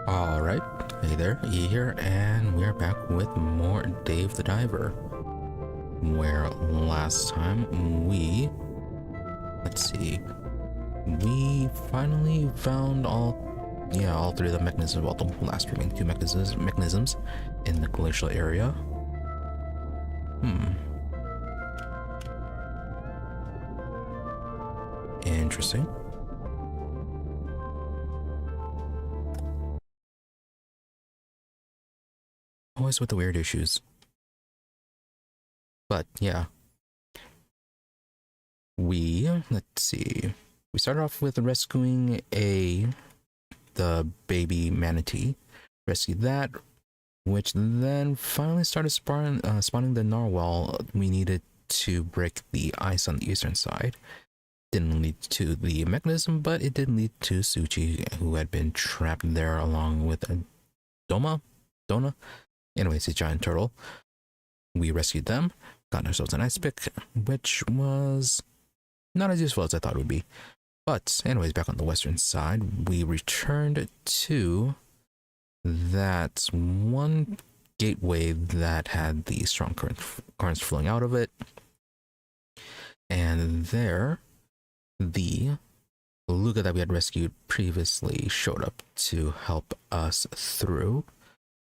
Alright, hey there, E here, and we're back with more Dave the Diver. Where last time we finally found all three of the mechanisms, well, the last remaining two mechanisms in the glacial area. Interesting. Always with the weird issues. But yeah. Let's see. We started off with rescuing the baby manatee. Rescued that, which then finally started spawning the narwhal we needed to break the ice on the eastern side. Didn't lead to the mechanism, but it did lead to Tsuchi, who had been trapped there along with Dona. Anyways, a giant turtle. We rescued them, got ourselves an ice pick, which was not as useful as I thought it would be. But anyways, back on the western side, we returned to that one gateway that had the strong currents flowing out of it. And there, the Beluga that we had rescued previously showed up to help us through.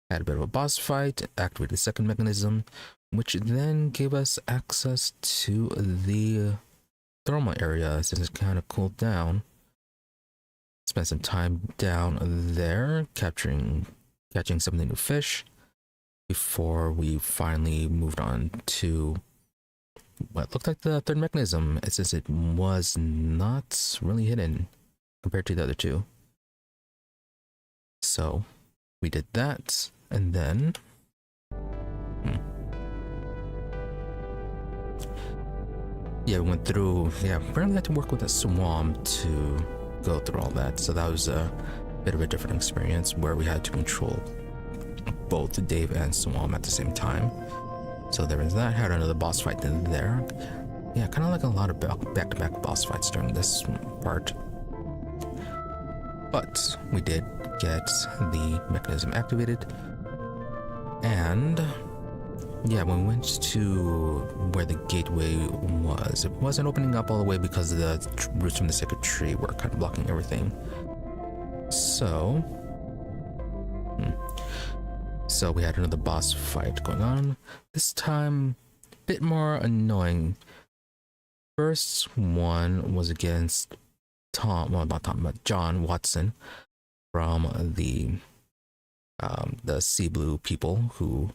Had a bit of a boss fight, activated the second mechanism, which then gave us access to the theremal area since it kind of cooled down. Spent some time down there catching some of the new fish before we finally moved on to what looked like the third mechanism, since it was not really hidden compared to the other two. So we did that. And then we went through, apparently had to work with a Suwam to go through all that. So that was a bit of a different experience where we had to control both Dave and Suwam at the same time. So there was that. Had another boss fight in there. Yeah, kind of like a lot of back-to-back boss fights during this part. But we did get the mechanism activated. And when we went to where the gateway was, it wasn't opening up all the way because the roots from the sacred tree were kind of blocking everything. So we had another boss fight going on. This time, a bit more annoying. First one was against John Watson from the sea blue people, who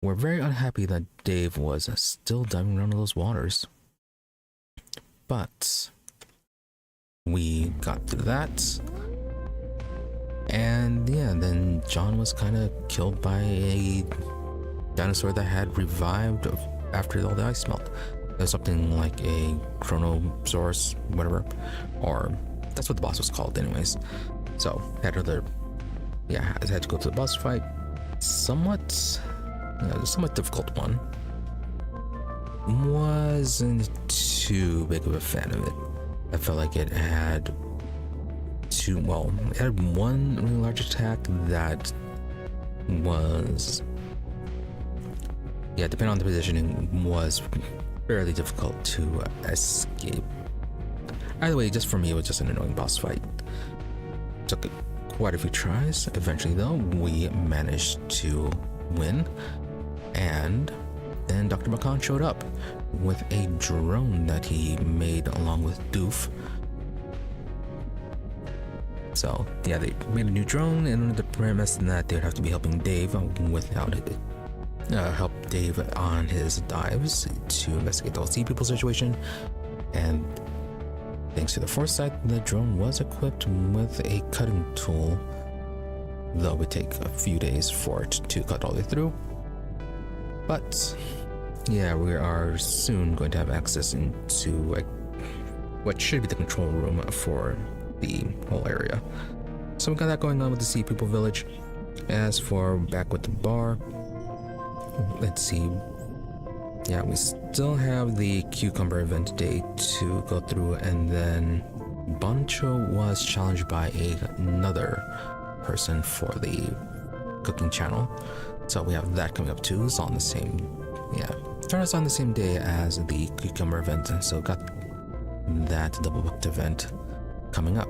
were very unhappy that Dave was still diving around in those waters. But we got through that, and then John was kind of killed by a dinosaur that had revived after all the ice melt. It was something like a Kronosaurus, whatever, or that's what the boss was called anyways. So I had to go to the boss fight. Somewhat difficult one. Wasn't too big of a fan of it. I felt like it had one really large attack that was, depending on the positioning, was fairly difficult to escape. Either way, just for me, it was just an annoying boss fight. Took quite a few tries. Eventually, though, we managed to win, and then Dr. Makan showed up with a drone that he made along with Duff. So they made a new drone, and under the premise that they would have to be helping Dave help Dave on his dives to investigate the whole sea people situation. And thanks to the foresight, the drone was equipped with a cutting tool, though it would take a few days for it to cut all the way through. But we are soon going to have access into what should be the control room for the whole area. So we got that going on with the Sea People Village. As for back with the bar, let's see. We still have the cucumber event day to go through, and then Bancho was challenged by another person for the cooking channel. So we have that coming up too. It's on the same, yeah. Started on the same day as the cucumber event, so got that double booked event coming up.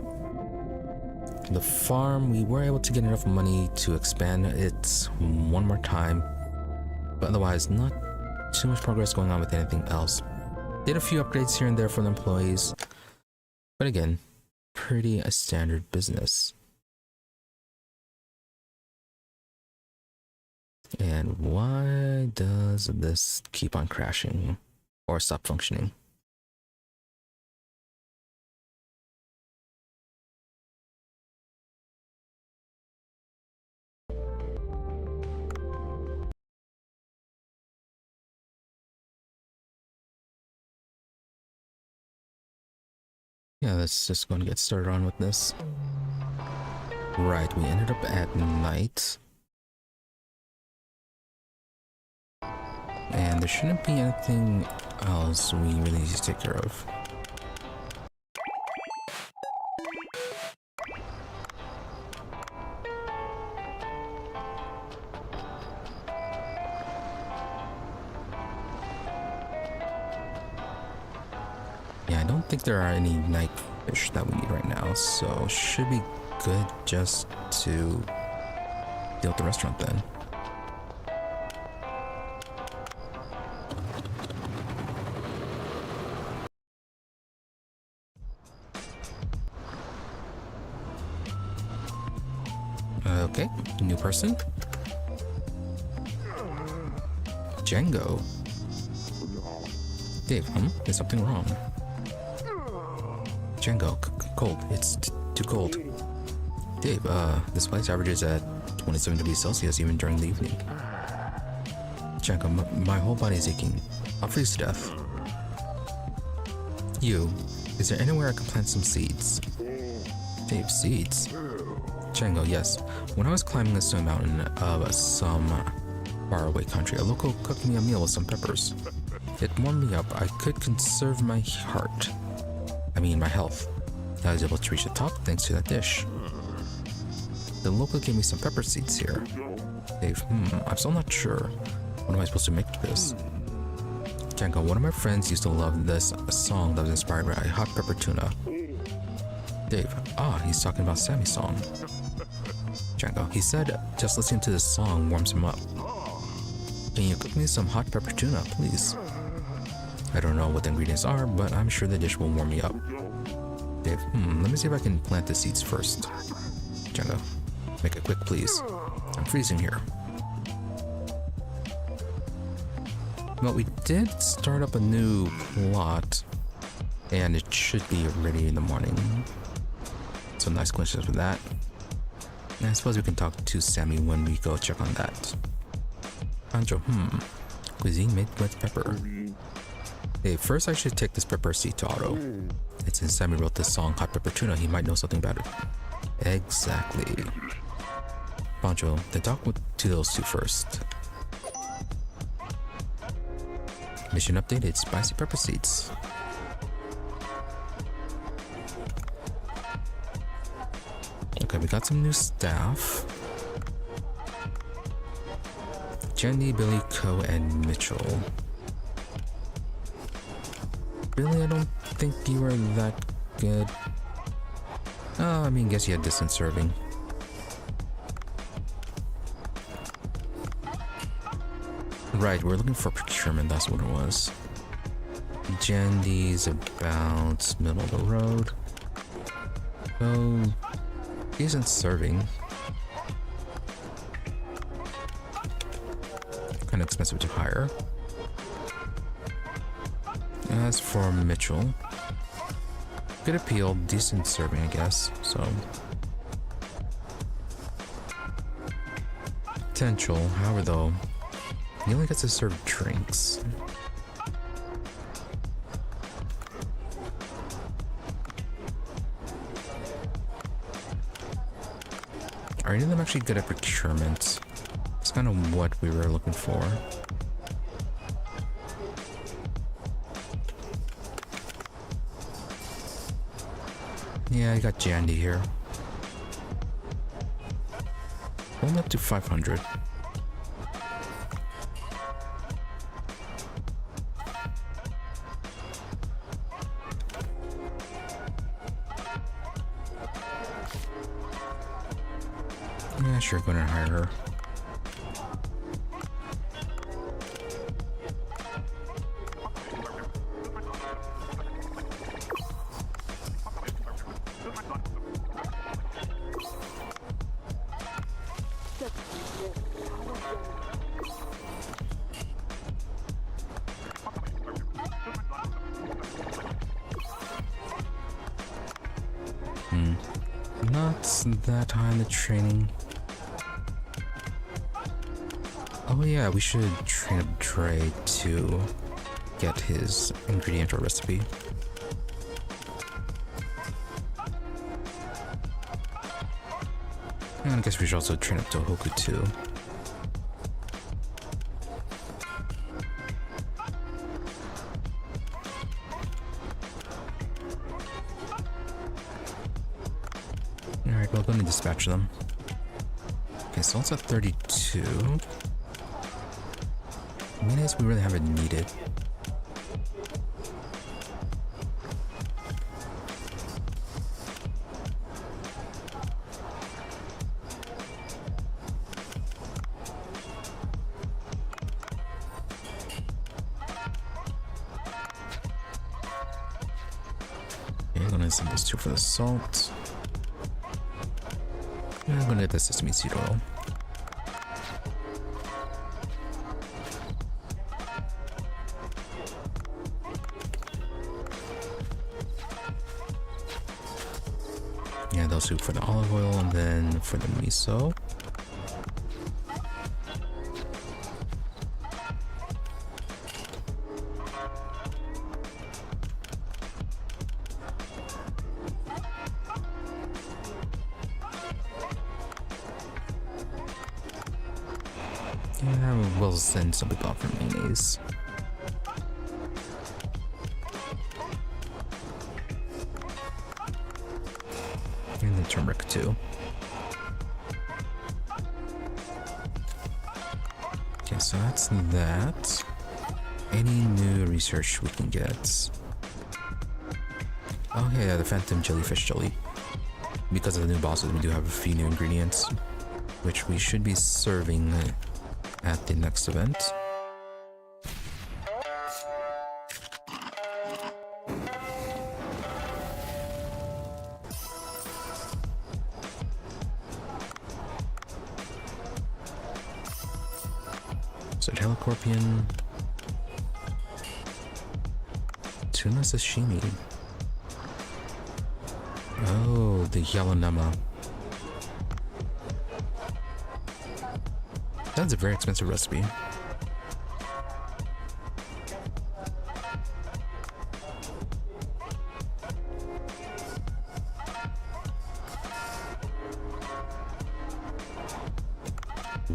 The farm, we were able to get enough money to expand it one more time, but otherwise not too much progress going on with anything else. Did a few upgrades here and there for the employees, but again, pretty a standard business. And why does this keep on crashing or stop functioning? Yeah, let's just going to get started on with this. Right, we ended up at night. And there shouldn't be anything else we really need to take care of. Yeah, I don't think there are any night fish that we need right now, so should be good just to deal with the restaurant then. Okay, new person. Django. Dave, there's something wrong. Django, cold. It's too cold. Dave, this place averages at 27 degrees Celsius even during the evening. Django, my whole body is aching. I'll freeze to death. You, is there anywhere I can plant some seeds? Dave, seeds? Django, yes. When I was climbing a snow mountain of some faraway country, a local cooked me a meal with some peppers. It warmed me up. I could conserve my heart. My health. I was able to reach the top thanks to that dish. The local gave me some pepper seeds here. Dave, I'm still not sure. What am I supposed to make with this? Django, one of my friends used to love this song that was inspired by hot pepper tuna. Dave, he's talking about Sammy's song. Django, he said just listening to this song warms him up. Can you cook me some hot pepper tuna, please? I don't know what the ingredients are, but I'm sure the dish will warm me up. Dave, let me see if I can plant the seeds first. Django, make it quick, please. I'm freezing here. Well, we did start up a new plot, and it should be ready in the morning. So nice coincidence with that. And I suppose we can talk to Sammy when we go check on that. Pancho, cuisine made with pepper. Hey, first I should take this pepper seed to Otto. And since Sammy wrote this song, Hot Pepper Tuna, he might know something about it. Exactly. Pancho, then talk to those two first. Mission updated, spicy pepper seeds. Okay, we got some new staff. Jenny, Billy, Co, and Mitchell. Billy, I don't think you were that good. Guess you had distance serving. Right, we're looking for procurement, that's what it was. Jandy's about middle of the road. So, decent serving. Kind of expensive to hire. As for Mitchell, good appeal, decent serving, I guess. So, potential. However, though, he only gets to serve drinks. Are any of them actually good at procurement? It's kind of what we were looking for. Yeah, I got Jandy here. Hold up to 500. Yeah, sure, go ahead and hire her. Not that high in the training. Oh yeah, we should train up Dre to get his ingredient or recipe. And I guess we should also train up Tohoku too. Alright, well, I'm gonna dispatch them. Okay, so it's at 32. Minutes we really haven't needed. Okay, I'm gonna send those two for the salt. And I'm gonna get the sesame seed oil. Yeah, those two for the olive oil and then for the miso. Yeah, we'll send some people out for mayonnaise. And the turmeric too. Okay, so that's that. Any new research we can get? Oh yeah, the phantom jellyfish jelly. Because of the new bosses, we do have a few new ingredients, which we should be serving at the next event. So helicorpion, tuna sashimi. Oh, the yellow nama. That's a very expensive recipe.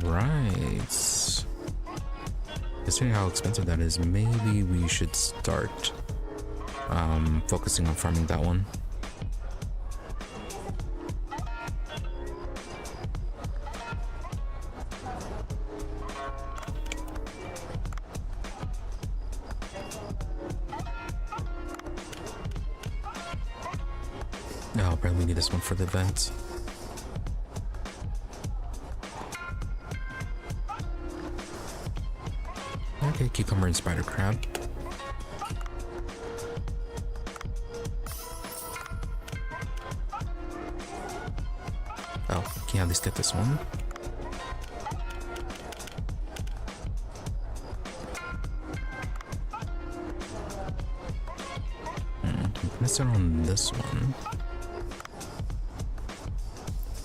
Right. Considering how expensive that is, maybe we should start focusing on farming that one. No, oh, probably need this one for the event. Okay, cucumber and spider crab. Oh, can I at least get this one? Let's start on this one.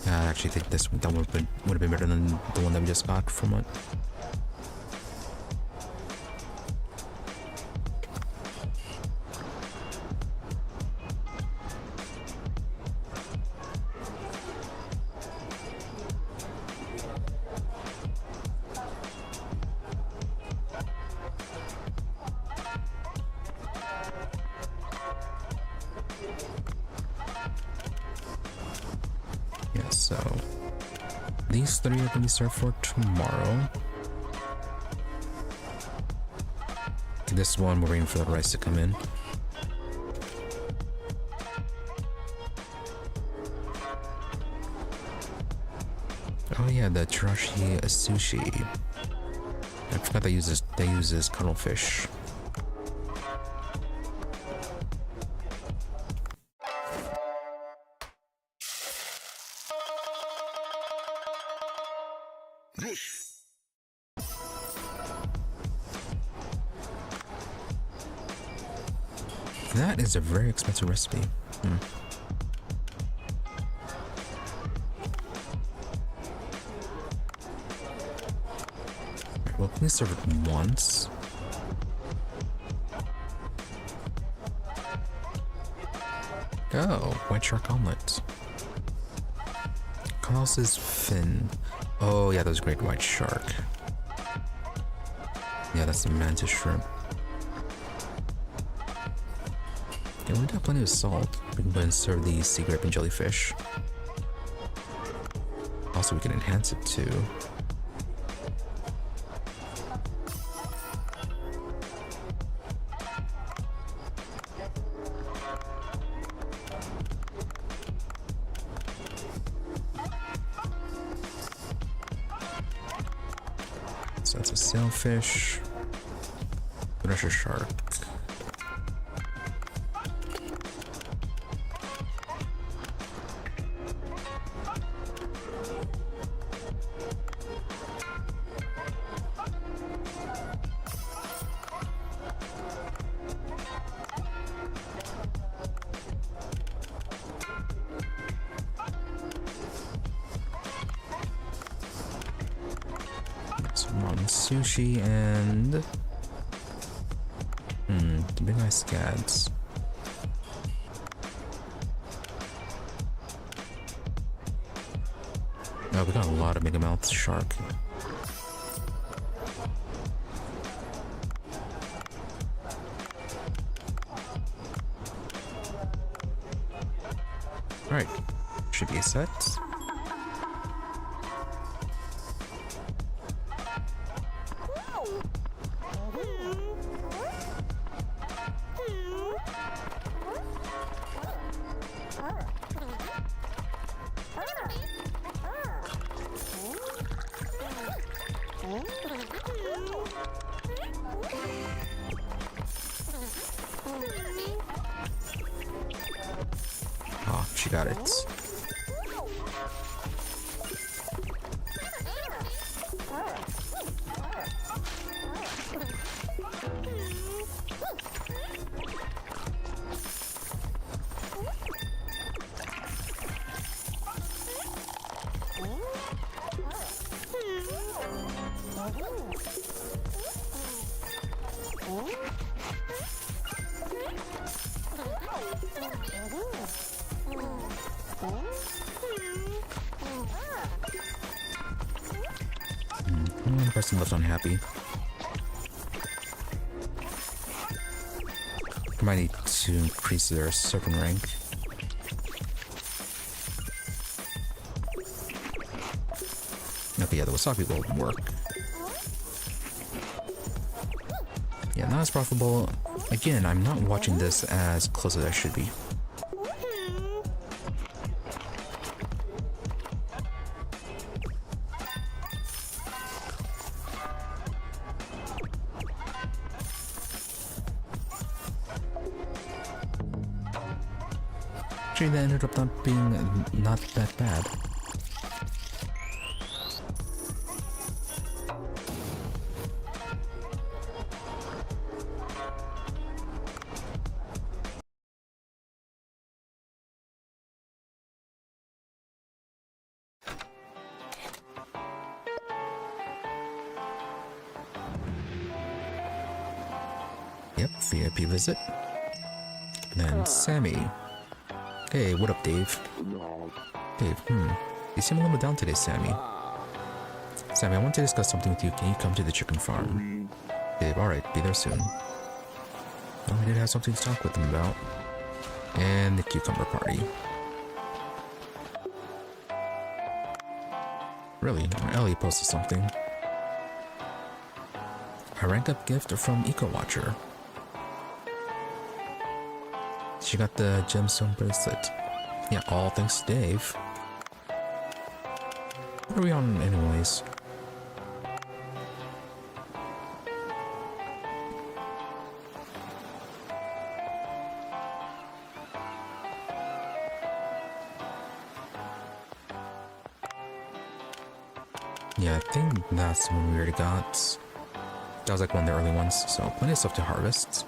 I actually think this that would have been better than the one that we just got from it. Yeah, so these three are gonna be served for tomorrow. This one, we're waiting for the rice to come in. Oh yeah, the chirashi sushi. I forgot they use this cuttlefish. That is a very expensive recipe. Well, please serve it once. Oh, white shark omelet. Colossus fin. Oh yeah, that was great white shark. Yeah, that's the mantis shrimp. Yeah, we got plenty of salt. We can go and serve the sea grape and jellyfish. Also, we can enhance it too. So that's a sailfish. There's a shark. Sushi and the big nice scads. Oh, we got a lot of mega mouth shark. Alright, should be a set. Oh, she got it. One person left unhappy. I might need to increase their surfing rank. Okay, yeah, the wasabi will work. Yeah, not as profitable. Again, I'm not watching this as close as I should be. Actually, that ended up not being not that bad. Yep, VIP visit. Then Sammy. Hey, what up, Dave? Dave, you seem a little down today, Sammy. Sammy, I want to discuss something with you. Can you come to the chicken farm? Dave, alright, be there soon. Oh, I did have something to talk with him about. And the cucumber party. Really, Ellie posted something. A rank up gift from Eco Watcher. She got the gemstone bracelet. Yeah, all thanks to Dave. What are we on anyways? Yeah, I think that's the one we already got. That was like one of the early ones, so plenty of stuff to harvest.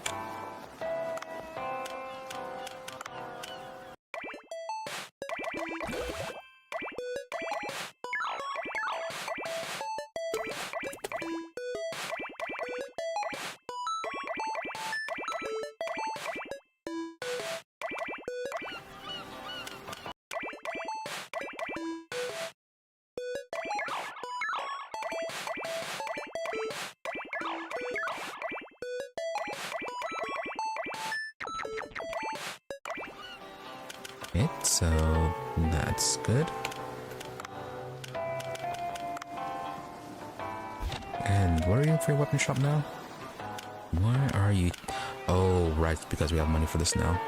Okay, so that's good. And what are you for your weapon shop now? Why are you... Oh, right, because we have money for this now.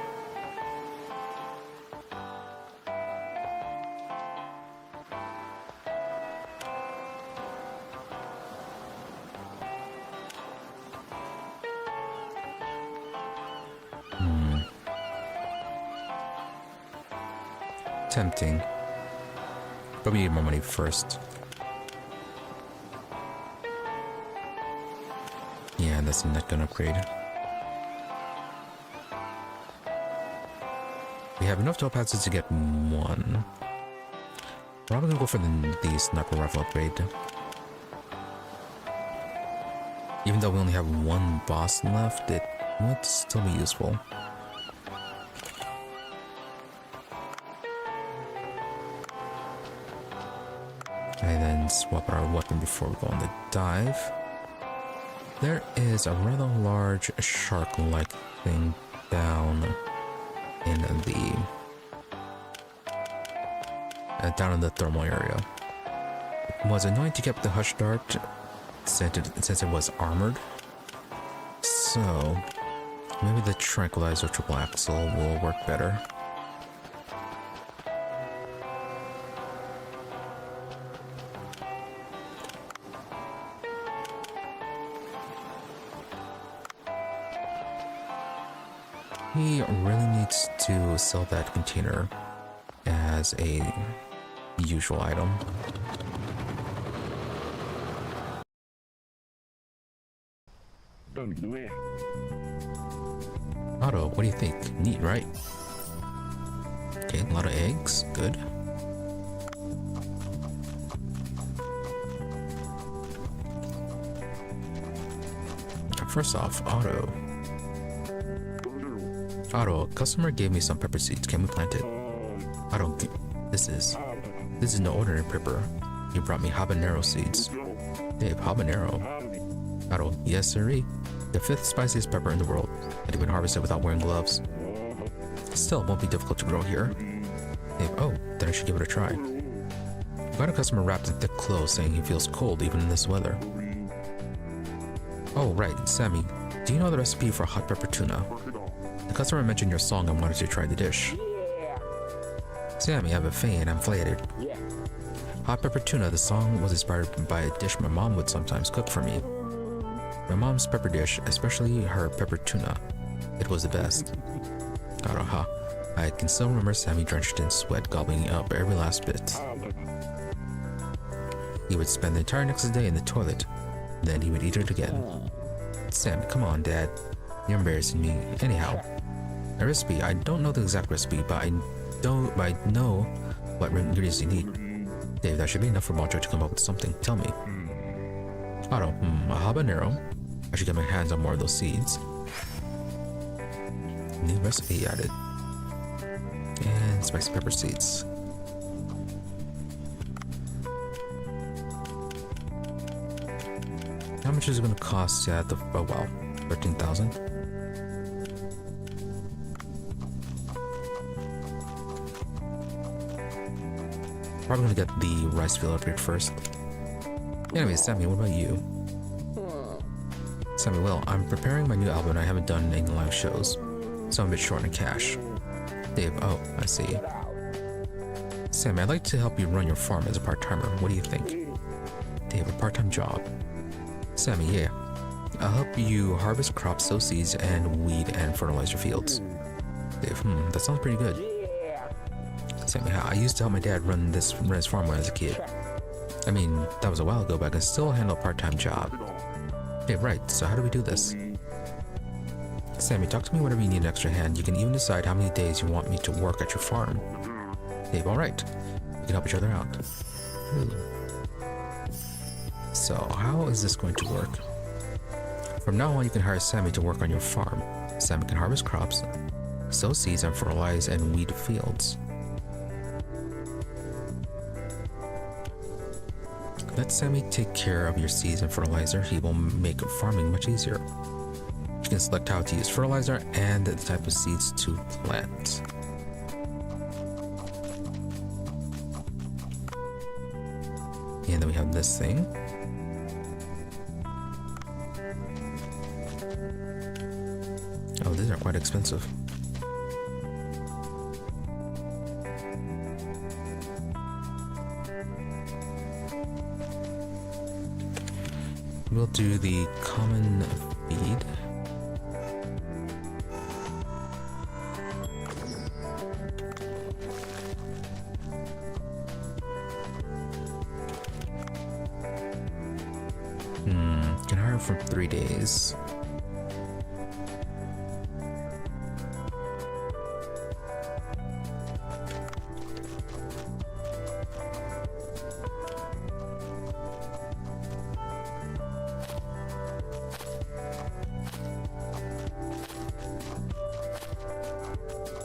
Tempting. But we need more money first. Yeah, that's not gonna upgrade. We have enough topazes to get one. Probably gonna go for the sniper rifle upgrade. Even though we only have one boss left, it would still be useful. And then swap out our weapon before we go on the dive. There is a rather large shark-like thing down in the thermal area. It was annoying to get the hush dart since it was armored. So maybe the tranquilizer triple axle will work better. He really needs to sell that container as a usual item. Otto, what do you think? Neat, right? Okay, a lot of eggs. Good. First off, Otto, a customer gave me some pepper seeds. Can we plant it? I don't think this is no ordinary pepper. He brought me habanero seeds. Dave, habanero. Otto, yes sirree. The 5th spiciest pepper in the world, and you can harvest it without wearing gloves. Still, it won't be difficult to grow here. Dave, oh, then I should give it a try. We got a customer wrapped in thick clothes saying he feels cold even in this weather. Oh, right, Sammy, do you know the recipe for hot pepper tuna? The customer mentioned your song and wanted to try the dish. Sammy, I'm a fan, I'm flattered. Hot pepper tuna, the song was inspired by a dish my mom would sometimes cook for me. My mom's pepper dish, especially her pepper tuna. It was the best. Aha. I can still remember Sammy drenched in sweat gobbling up every last bit. He would spend the entire next day in the toilet. Then he would eat it again. Sammy, come on, Dad. You're embarrassing me. Anyhow, a recipe. I don't know the exact recipe, but I know what ingredients you need. Dave, that should be enough for Moncho to come up with something. Tell me. Otto, a habanero. I should get my hands on more of those seeds. New recipe added. And spicy pepper seeds. How much is it going to cost? Yeah, oh wow, 13,000. Probably gonna get the rice field upgrade first. Anyways, Sammy, what about you? Sammy, well, I'm preparing my new album and I haven't done any live shows, so I'm a bit short on cash. Dave, oh, I see. Sammy, I'd like to help you run your farm as a part-timer. What do you think? Dave, a part-time job. Sammy, yeah. I'll help you harvest crops, sow seeds, and weed and fertilize your fields. Dave, that sounds pretty good. Sammy, I used to help my dad run his farm when I was a kid. I mean, that was a while ago, but I can still handle a part-time job. Dave, right, so how do we do this? Sammy, talk to me whenever you need an extra hand. You can even decide how many days you want me to work at your farm. Dave, alright. We can help each other out. Ooh. So, how is this going to work? From now on, you can hire Sammy to work on your farm. Sammy can harvest crops, sow seeds, and fertilize and weed fields. Let Sammy take care of your seeds and fertilizer. He will make farming much easier. You can select how to use fertilizer and the type of seeds to plant. And then we have this thing. Oh, these are quite expensive. We'll do the common feed. Can hire for 3 days.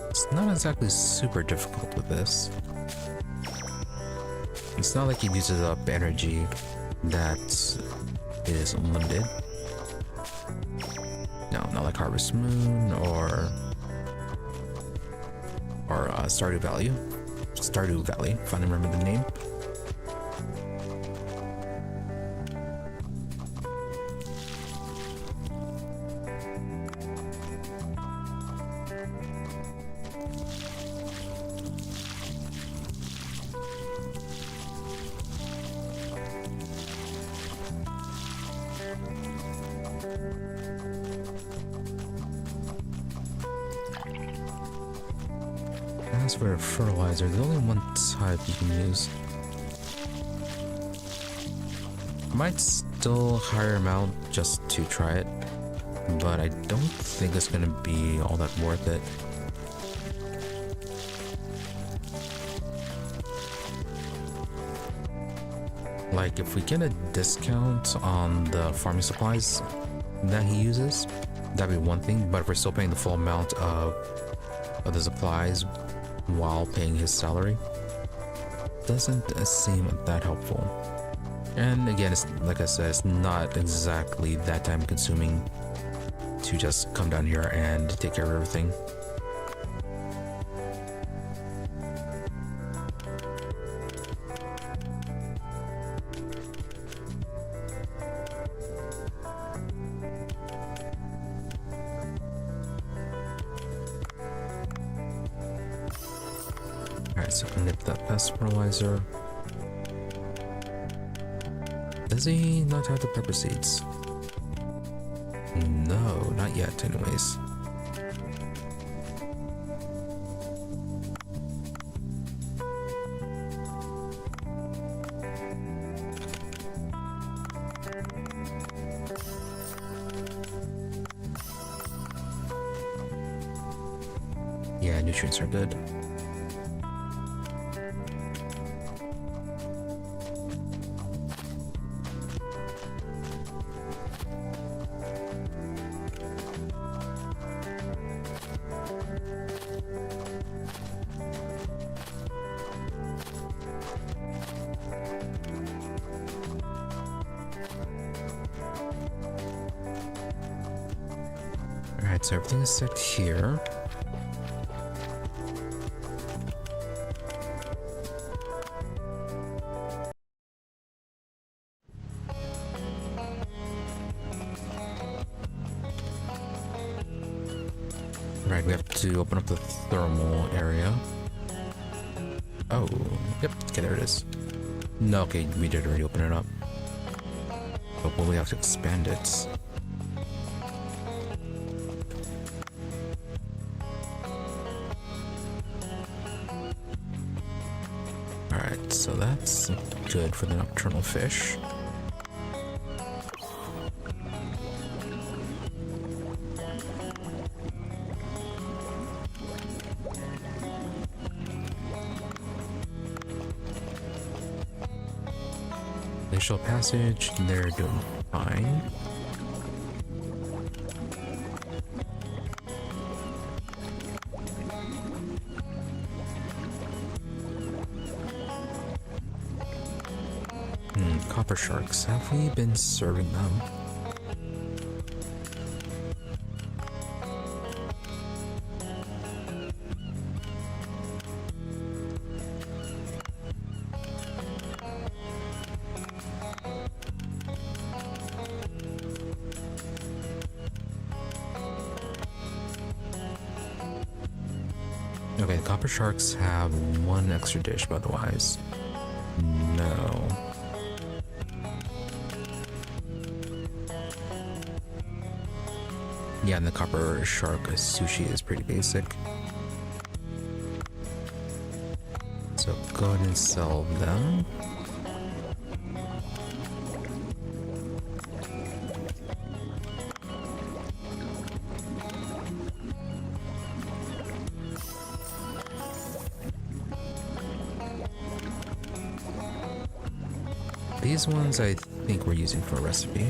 It's not exactly super difficult with this. It's not like it uses up energy that is unlimited. No, not like Harvest Moon or Stardew Valley. Stardew Valley, if I remember the name. As for fertilizer, there's only one type you can use. I might still hire him out just to try it, but I don't think it's gonna be all that worth it. Like, if we get a discount on the farming supplies that he uses, that'd be one thing, but if we're still paying the full amount of the supplies while paying his salary, doesn't seem that helpful. And again, it's like I said, it's not exactly that time consuming to just come down here and take care of everything. Alright, so I can get that pest fertilizer. Does he not have the pepper seeds? No, not yet anyways. Yeah, nutrients are good. Alright, so everything is set here. Right, we have to open up the thermal area. Oh, yep, okay, there it is. No, okay, we did already open it up. But will we have to expand it? Alright, so that's good for the nocturnal fish. Glacial passage, they're doing fine. Copper sharks, have we been serving them? Okay, the copper sharks have one extra dish, but otherwise, no. Yeah, and the copper shark sushi is pretty basic. So go ahead and sell them. These ones I think we're using for a recipe.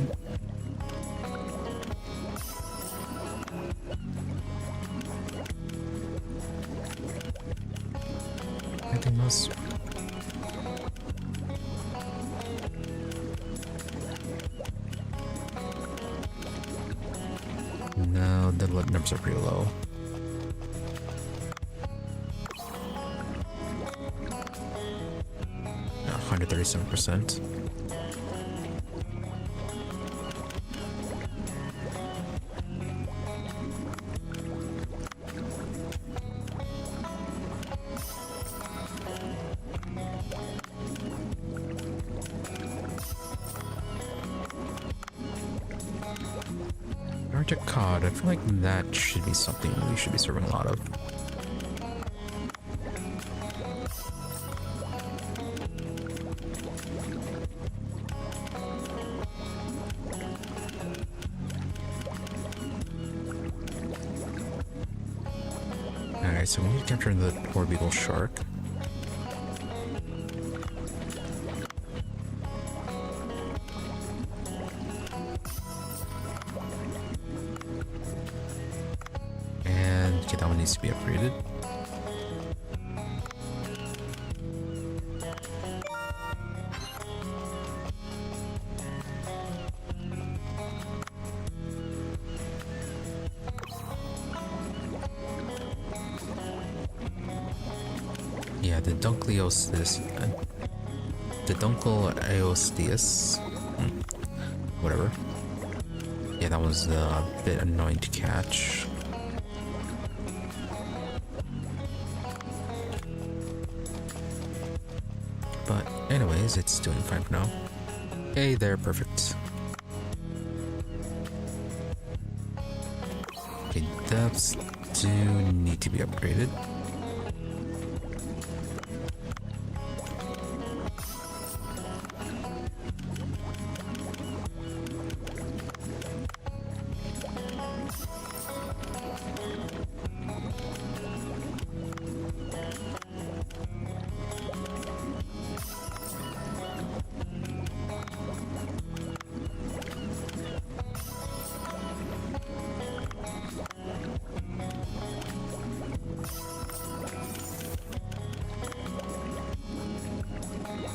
I think most... No, the numbers are pretty low. No, 137%. Arctic cod, I feel like that should be something we should be serving a lot of. Alright, so we need to capture the poor beagle shark. Okay, that one needs to be upgraded. Yeah, the Dunkleosteus, the Dunkleosteus, whatever. Yeah, that was a bit annoying to catch. But anyways, it's doing fine for now. Hey there, perfect. Okay, depths do need to be upgraded.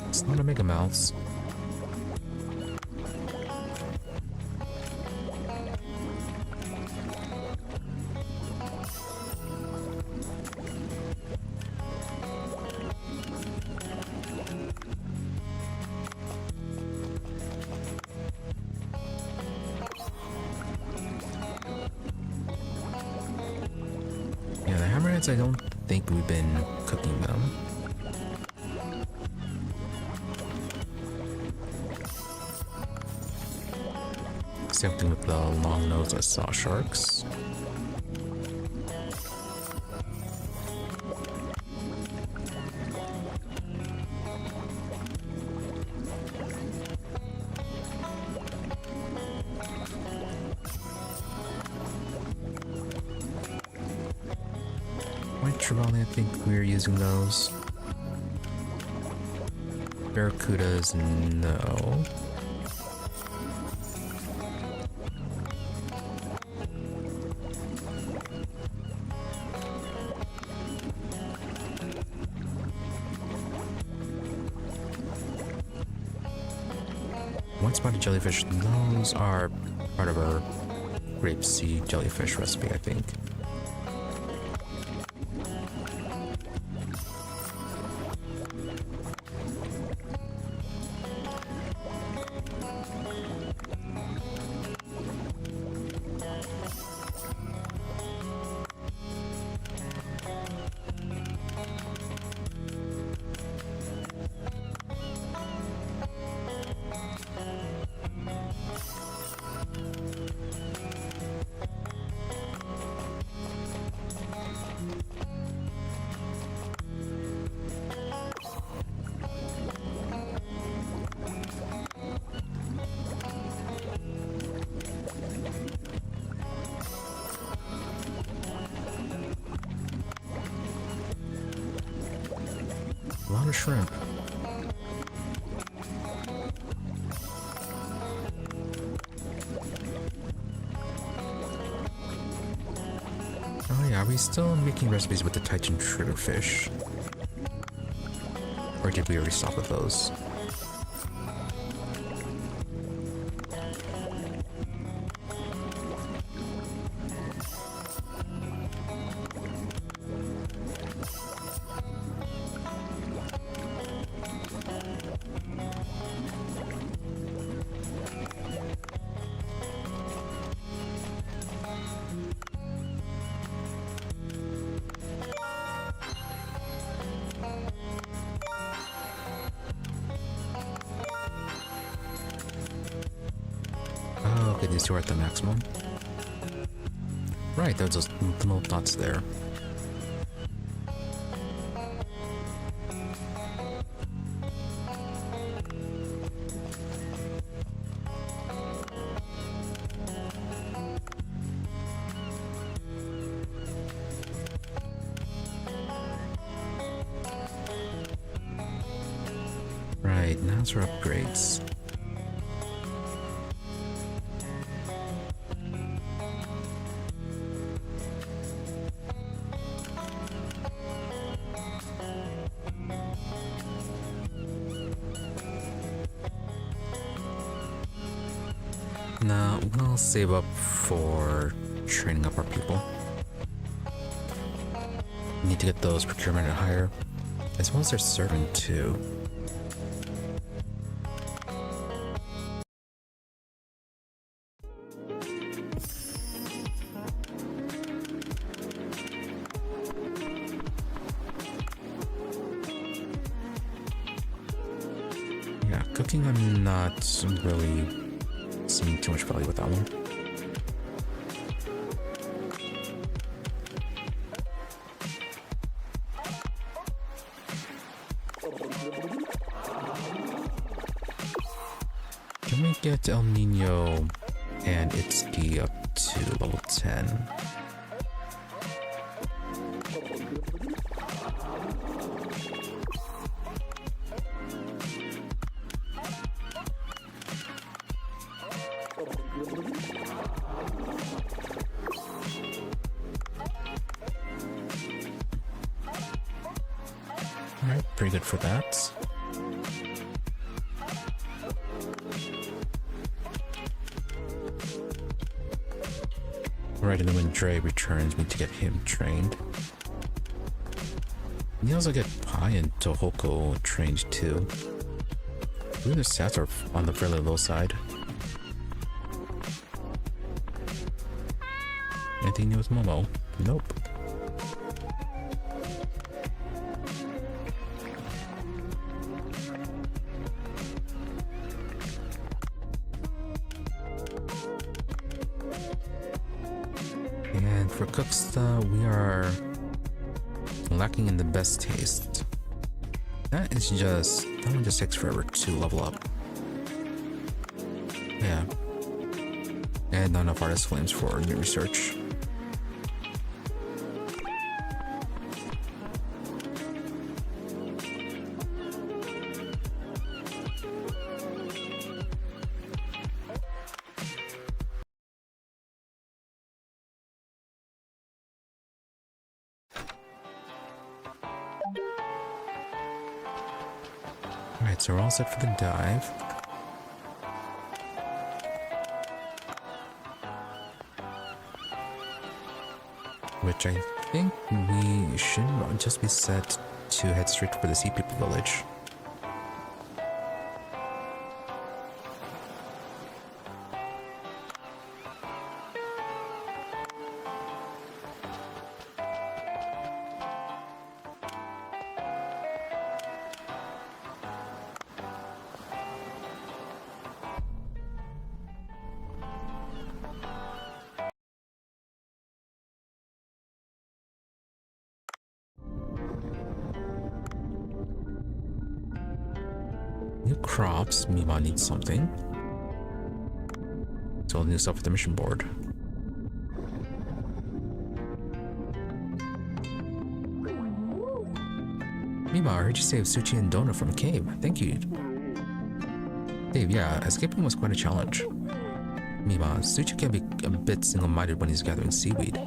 It's not a mega mouse. prawns, I don't think we've been cooking them. Same thing with the long-nosed saw sharks. White trevally, I think we're using those. Barracudas, no. White-spotted jellyfish, those are part of our grape seed jellyfish recipe, I think. A lot of shrimp. Oh yeah, are we still making recipes with the Titan triggerfish? Or did we already stop with those? Okay, these two are at the maximum. Right, there's those little dots there. Right, now's for upgrades. Now, we'll save up for training up our people. We need to get those procurement at higher, as well as their servant too. Yeah, cooking I'm not really seeing too much value with that one. Can we get El Nino and Itsuki up to level 10? Alright, pretty good for that. Alright, and then when Dre returns, we need to get him trained. We also get Pai and Tohoko trained too. I believe their stats are on the fairly low side. Anything new with Momo? Nope. for cooks, we are lacking in the best taste. That one just takes forever to level up. Yeah. And not enough artist flames for new research. Alright, so we're all set for the dive. Which I think we should just be set to head straight for the Sea People village. New crops. Mima needs something. So new stuff at the mission board. Mima, I heard you save Tsuchi and Dona from a cave. Thank you. Dave, yeah, escaping was quite a challenge. Mima, Tsuchi can be a bit single-minded when he's gathering seaweed.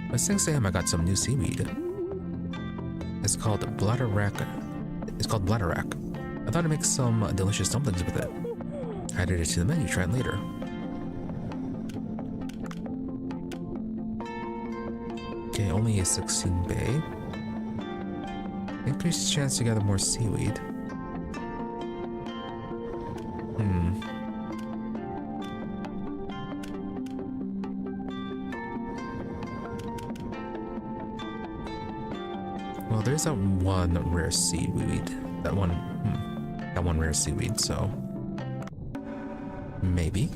But thanks to him, I got some new seaweed. It's called bladderwrack. I thought I'd make some delicious dumplings with it. Added it to the menu, try it later. Okay, only a 16 bay. Increased chance to gather more seaweed. Well, there's that one rare seaweed. That one rare seaweed, so maybe.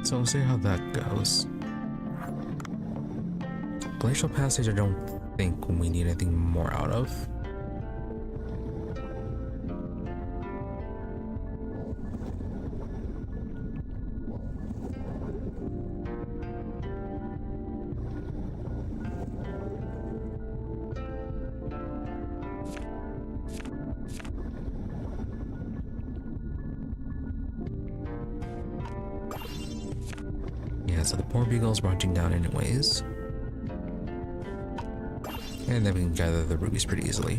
So we'll see how that goes. Glacial Passage, I don't think we need anything more out of. Yeah, so the poor beagle's branching down anyways. And then we can gather the rubies pretty easily.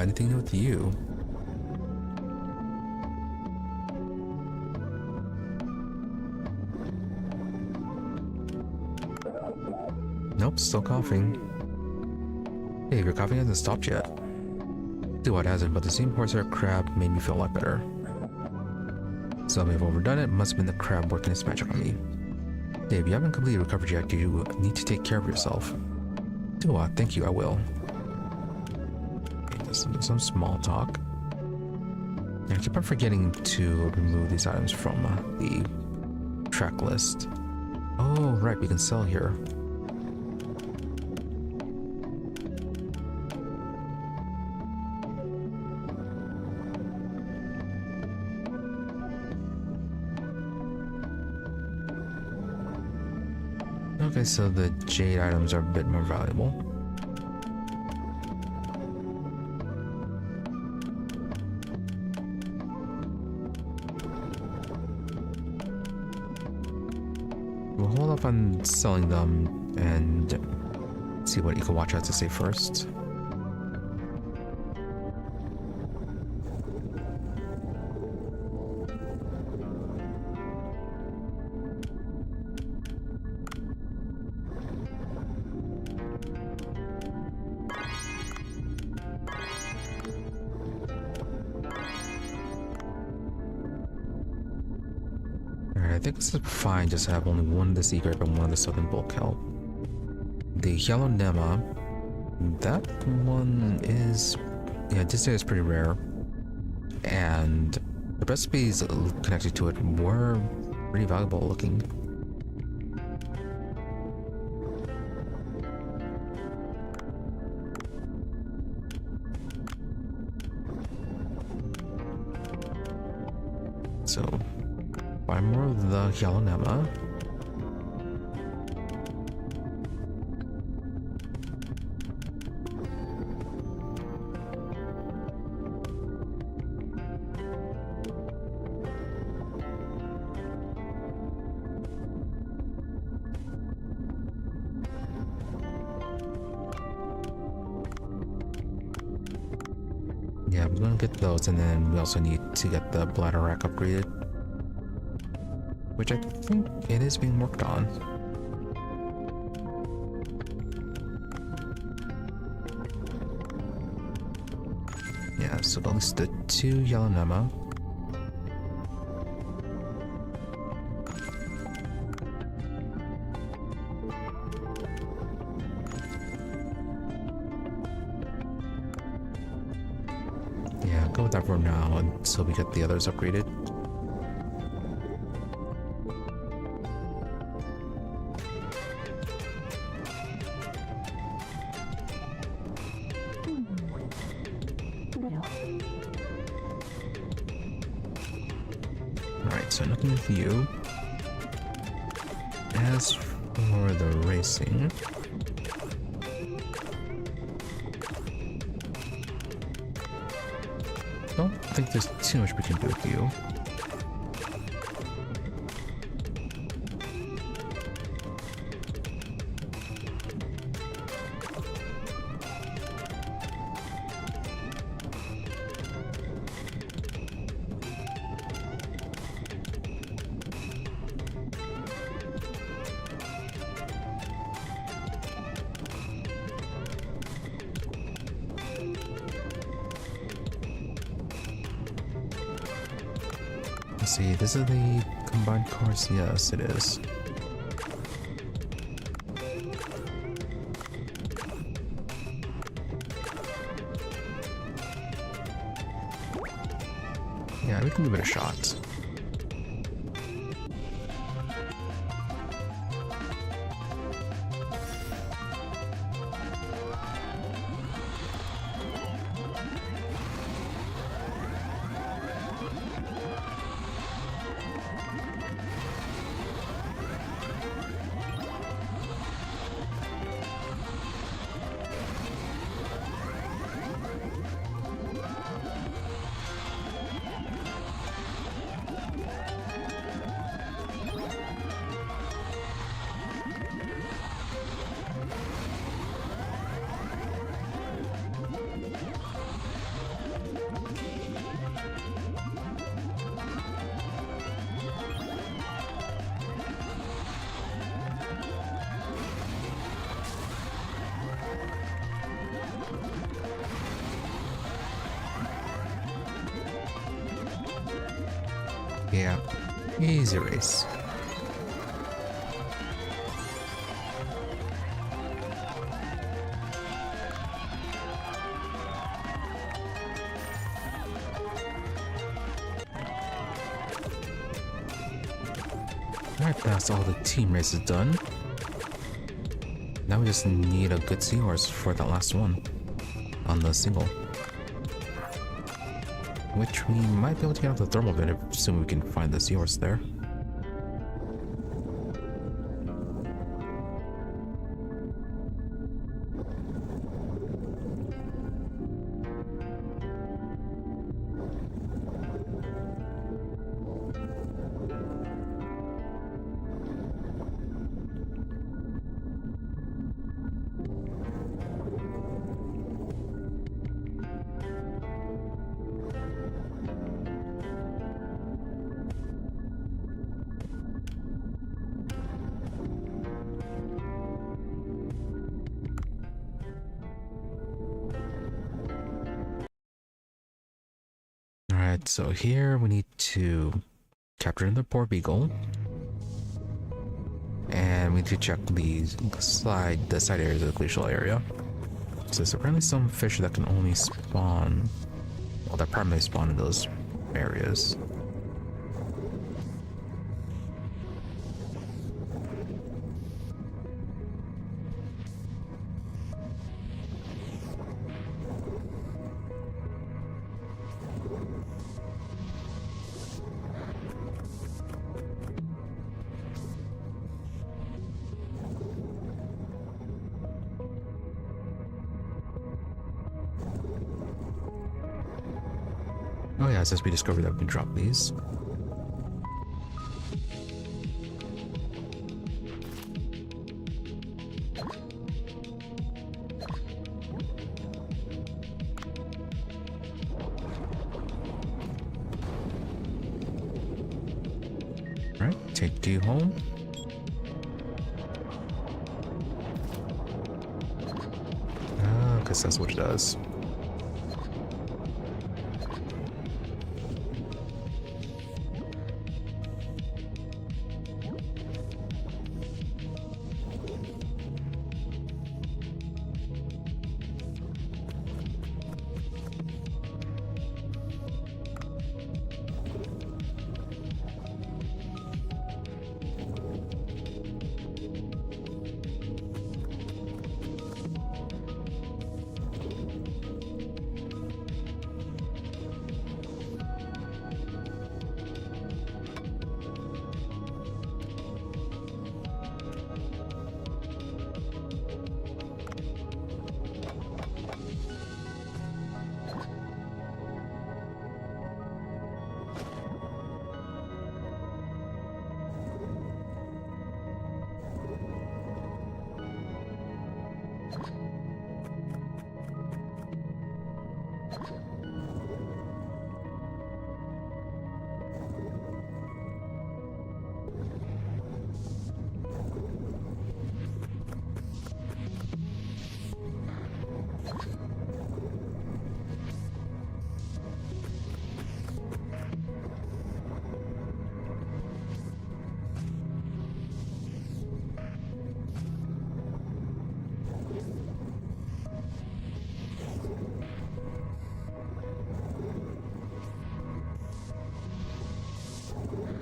Anything new with you? Nope, still coughing. Hey, your coughing hasn't stopped yet. It hasn't, but the steamed horsehair crab made me feel a lot better. So I may have overdone it. Must have been the crab working its magic on me. Dave, you haven't completely recovered yet. You need to take care of yourself. Thank you, I will. Okay, some small talk. I keep on forgetting to remove these items from the track list. Oh, right, we can sell here. Okay, so the jade items are a bit more valuable. We'll hold off on selling them and see what EcoWatch has to say first. think it's fine just to have only one of the sea grape and one of the southern bull kelp. The yellow nema, that one is, yeah, this is pretty rare. And the recipes connected to it were pretty valuable looking. So, buy more of the yellow nema. Yeah, we're gonna get those, and then we also need to get the bladder rack upgraded, which I think it is being worked on. Yeah, so at least the 2 yellow nema. Yeah, go with that for now until we get the others upgraded. Alright, so nothing with you. As for the racing, don't think there's too much we can do with you. Let's see, this is the combined course? Yes, it is. Yeah, we can give it a shot. Yeah, easy race. Alright, that's all the team races done. Now we just need a good seahorse for that last one on the single. Which we might be able to get off the thermal bit, assuming we can find the seahorse there. Alright, so here we need to capture the poor beagle. And we need to check the side areas of the glacial area. So there's apparently some fish that can only spawn, well, that primarily spawn in those areas. Oh yeah, since we discovered that we can drop these. Alright, take you home. Ah, I guess that's what it does.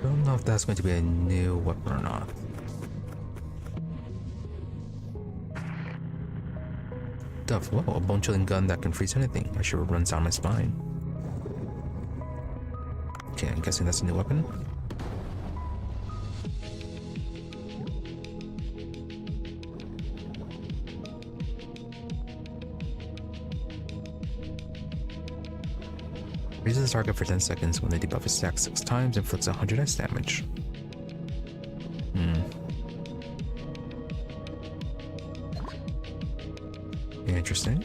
Don't know if that's going to be a new weapon or not. Duff, whoa, a bone-chilling gun that can freeze anything. I sure runs down my spine. Okay, I'm guessing that's a new weapon. Raises the target for 10 seconds. When the debuff is stacked 6 times, inflicts 100 ice damage. Interesting.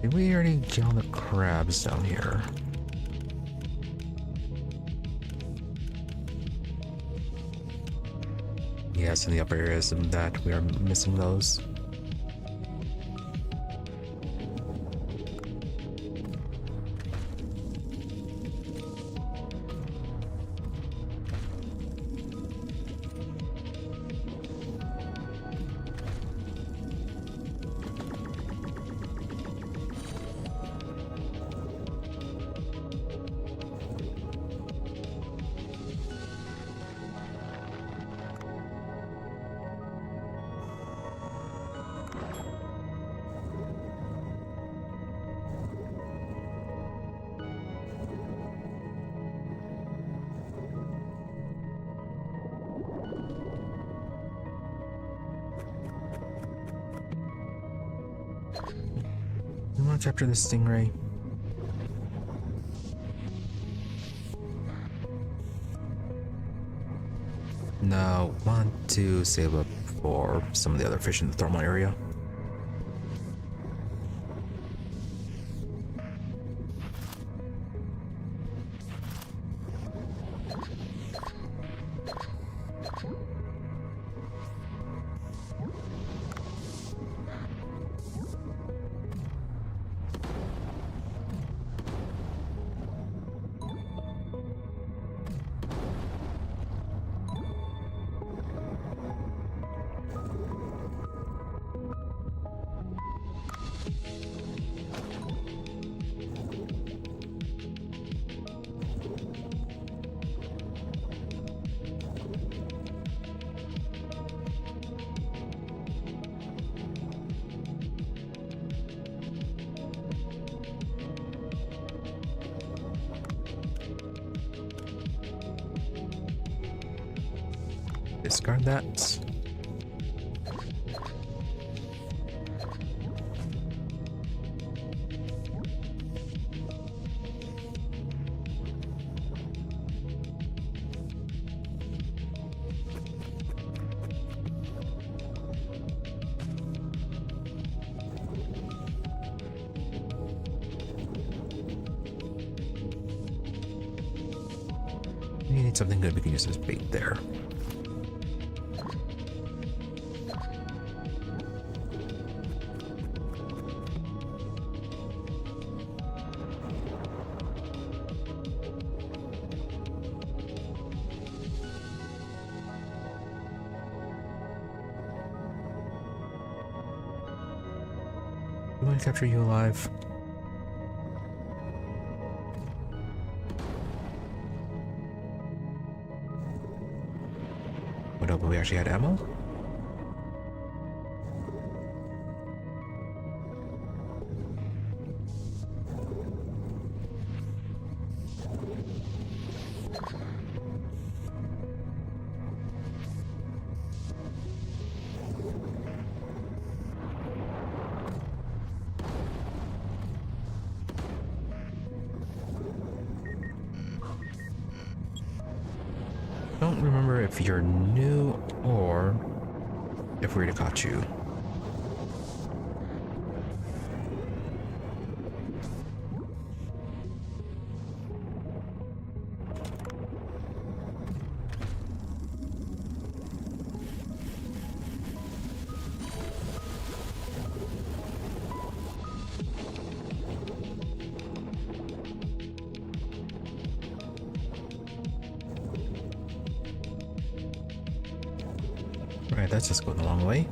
Did we already get all the crabs down here? Yes, in the upper areas of that we are missing those. We want to capture this stingray. No, want to save up for some of the other fish in the theremal area. Discard that. We need something good we can use as bait there. We want to capture you alive. What up? We actually had ammo? Don't remember if you're new or if we already caught you. Right, that's just going a long way.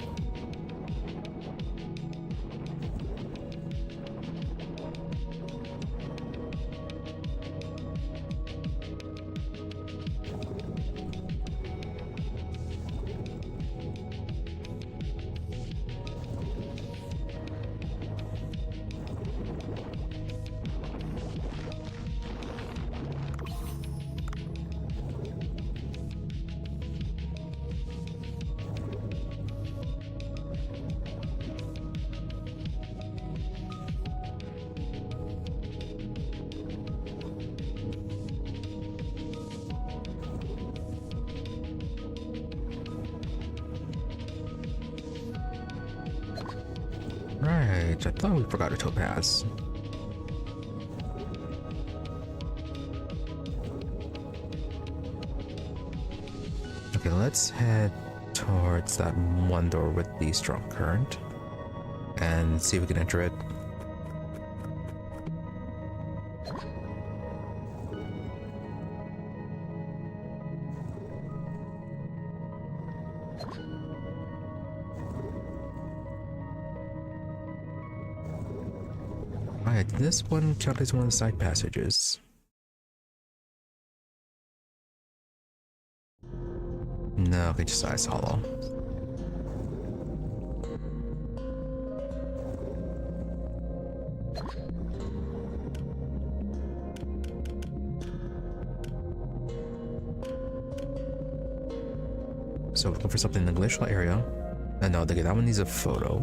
Right, I thought we forgot a topaz. Okay, let's head towards that one door with the strong current and see if we can enter it. Alright, this one counts as one of the side passages. No, okay, just ice hollow. So looking for something in the glacial area. And no, that one needs a photo.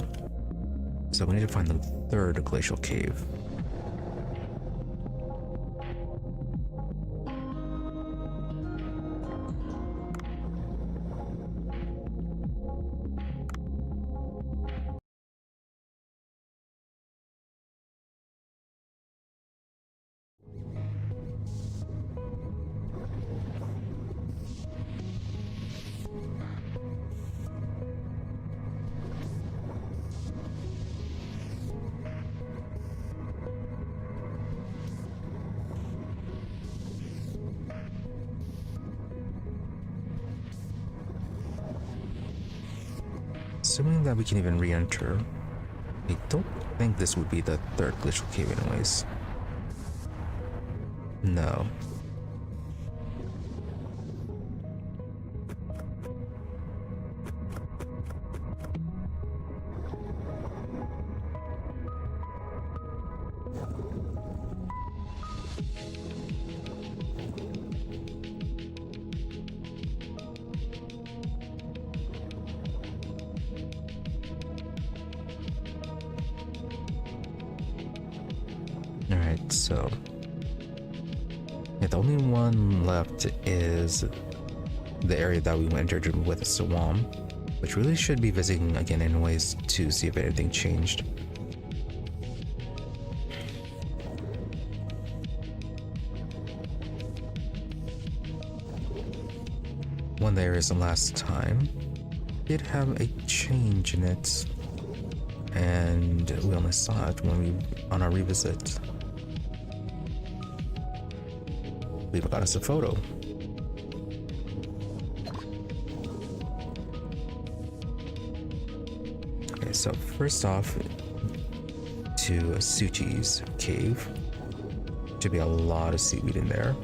So we need to find the third glacial cave. Assuming that we can even re-enter, I don't think this would be the third glacial cave anyways. No. So yeah, the only one left is the area that we entered with Suwam, which really should be visiting again anyways to see if anything changed. One of the areas the last time did have a change in it, and we only saw it when we on our revisit. We got us a photo. Okay, so first off, to Tsuchi's cave. Should be a lot of seaweed in there.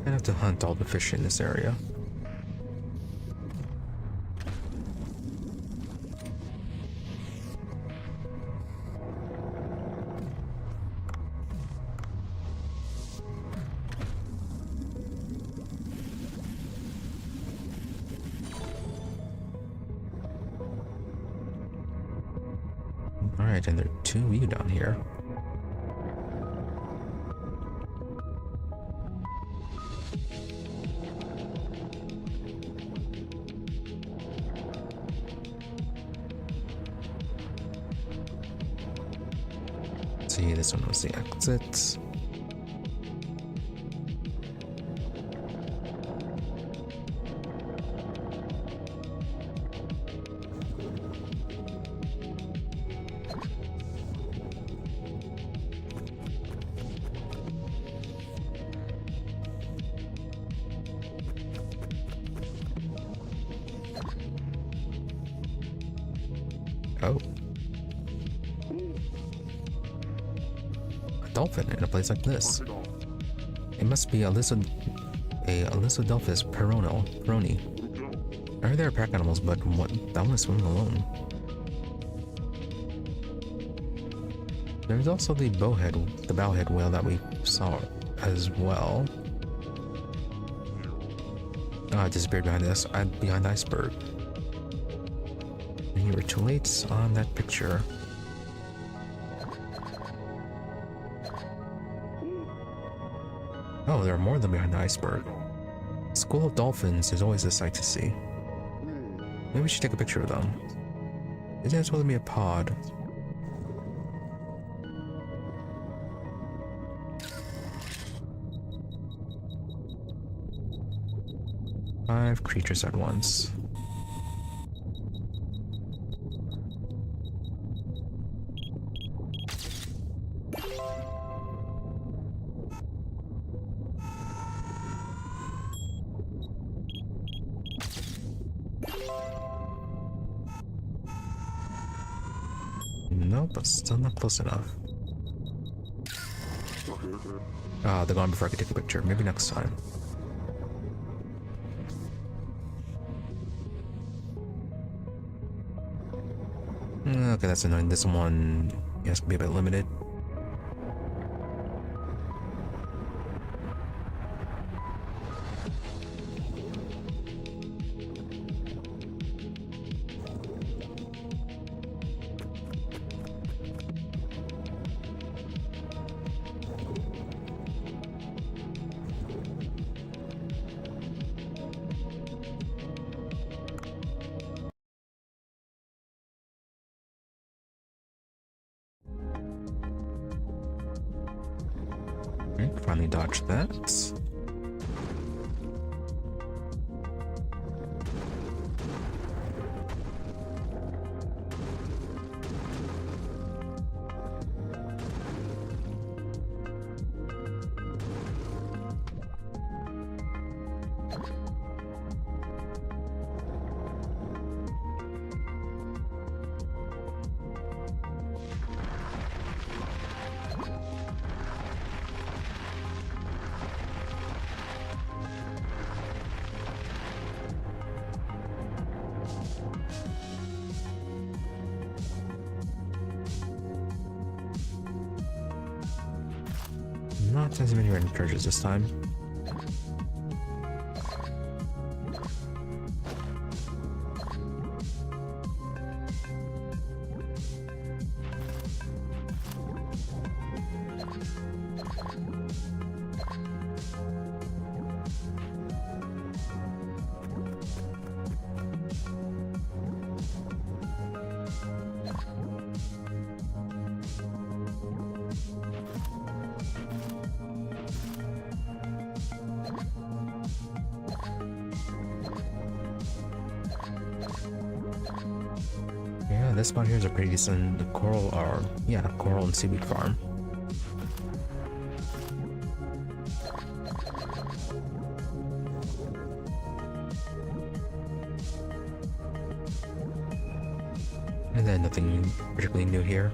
I have to hunt all the fish in this area. Alright, and there are two of you down here. See, this one was the exit. Oh. A dolphin in a place like this. It must be Alissodelphis peroni. I heard there are pack animals, but what? That one is swimming alone. There's also the bowhead whale that we saw as well. Oh, it disappeared behind the iceberg. And you were too late on that picture. Oh, there are more of them behind the iceberg. A school of dolphins is always a sight to see. Maybe we should take a picture of them. Isn't it supposed to be a pod? Five creatures at once. Nope, but still not close enough. Ah, they're gone before I could take a picture. Maybe next time. Okay, that's annoying. This one has to be a bit limited. Alright, finally dodged that. Not as many random treasures this time. Yeah, this spot here is a pretty decent coral, or yeah, coral and seaweed farm. And then nothing particularly new here.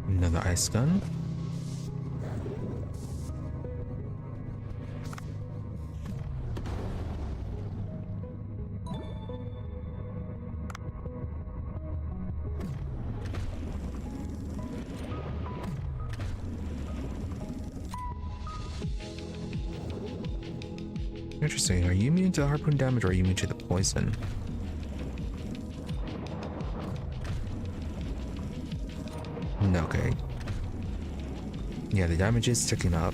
Another ice gun. Interesting. Are you immune to harpoon damage or are you immune to the poison? No, okay. Yeah, the damage is ticking up.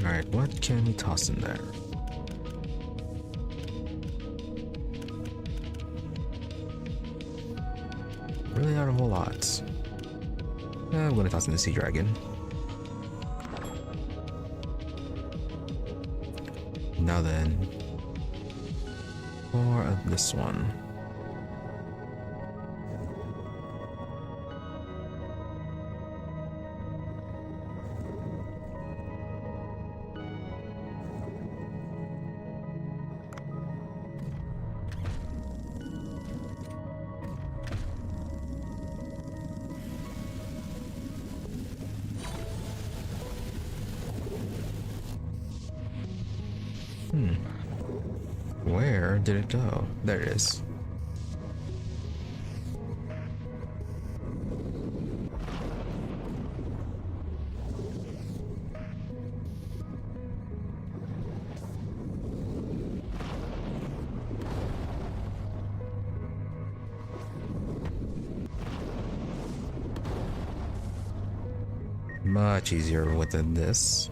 Alright, what can we toss in there? Really not a whole lot. I'm gonna toss in the sea dragon. Now then, for this one. Where did it go? There it is. Much easier within this.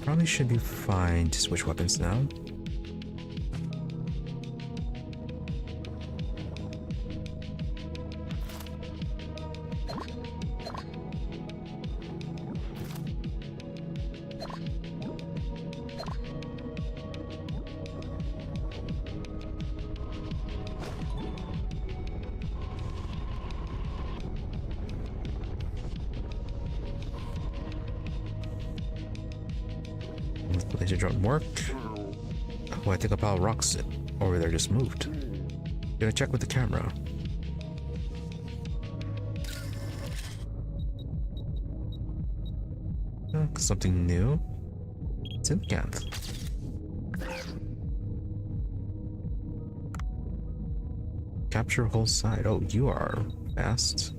Probably should be fine to switch weapons now. Laser drone work. Oh, I think a pile of rocks over there just moved. Gonna check with the camera. Something new. Syncanth. capture whole side. Oh, you are fast.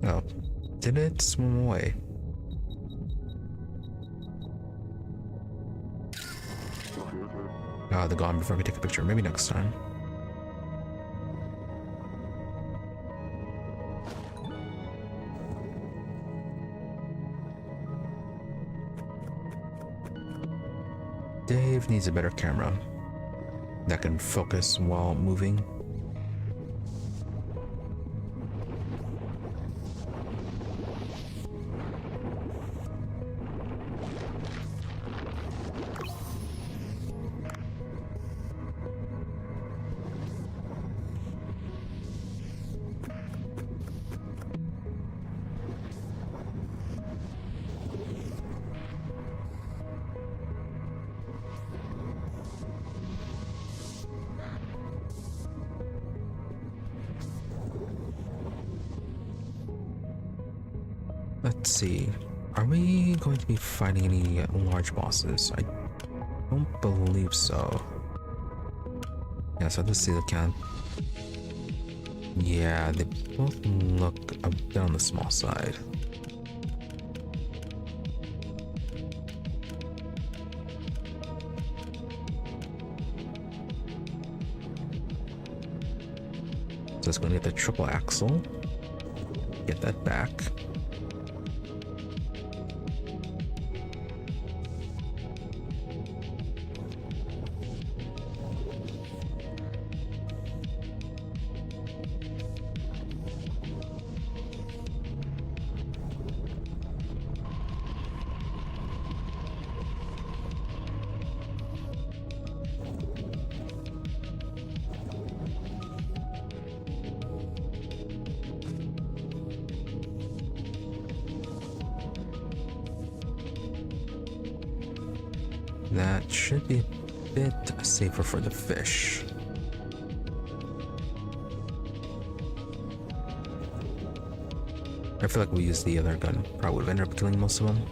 Oh, did it swim away? Oh, they're gone before I can take a picture. Maybe next time. Dave needs a better camera that can focus while moving. Let's see. Are we going to be fighting any large bosses? I don't believe so. Yeah, so let's see the count. Yeah, they both look a bit on the small side. So it's going to get the triple axle. Get that back. That should be a bit safer for the fish. I feel like we used the other gun. Probably would have ended up killing most of them.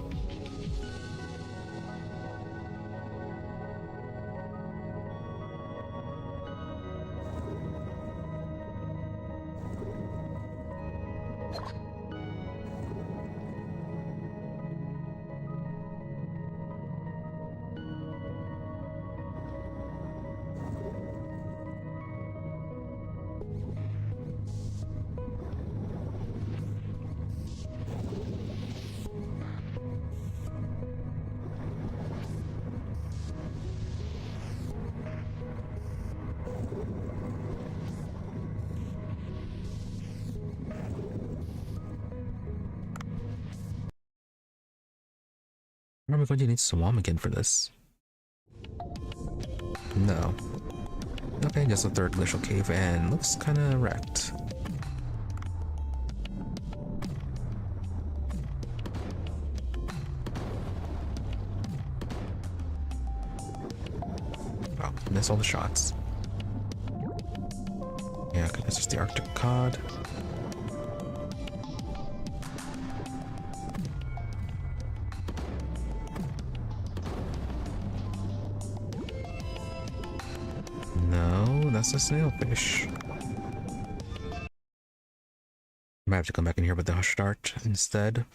Are we going to need Suwam again for this? No. Okay, just a third glacial cave and looks kind of wrecked. Oh, miss all the shots. Yeah, okay, that's just the Arctic cod. That's a snailfish. Might have to come back in here with the hush dart instead.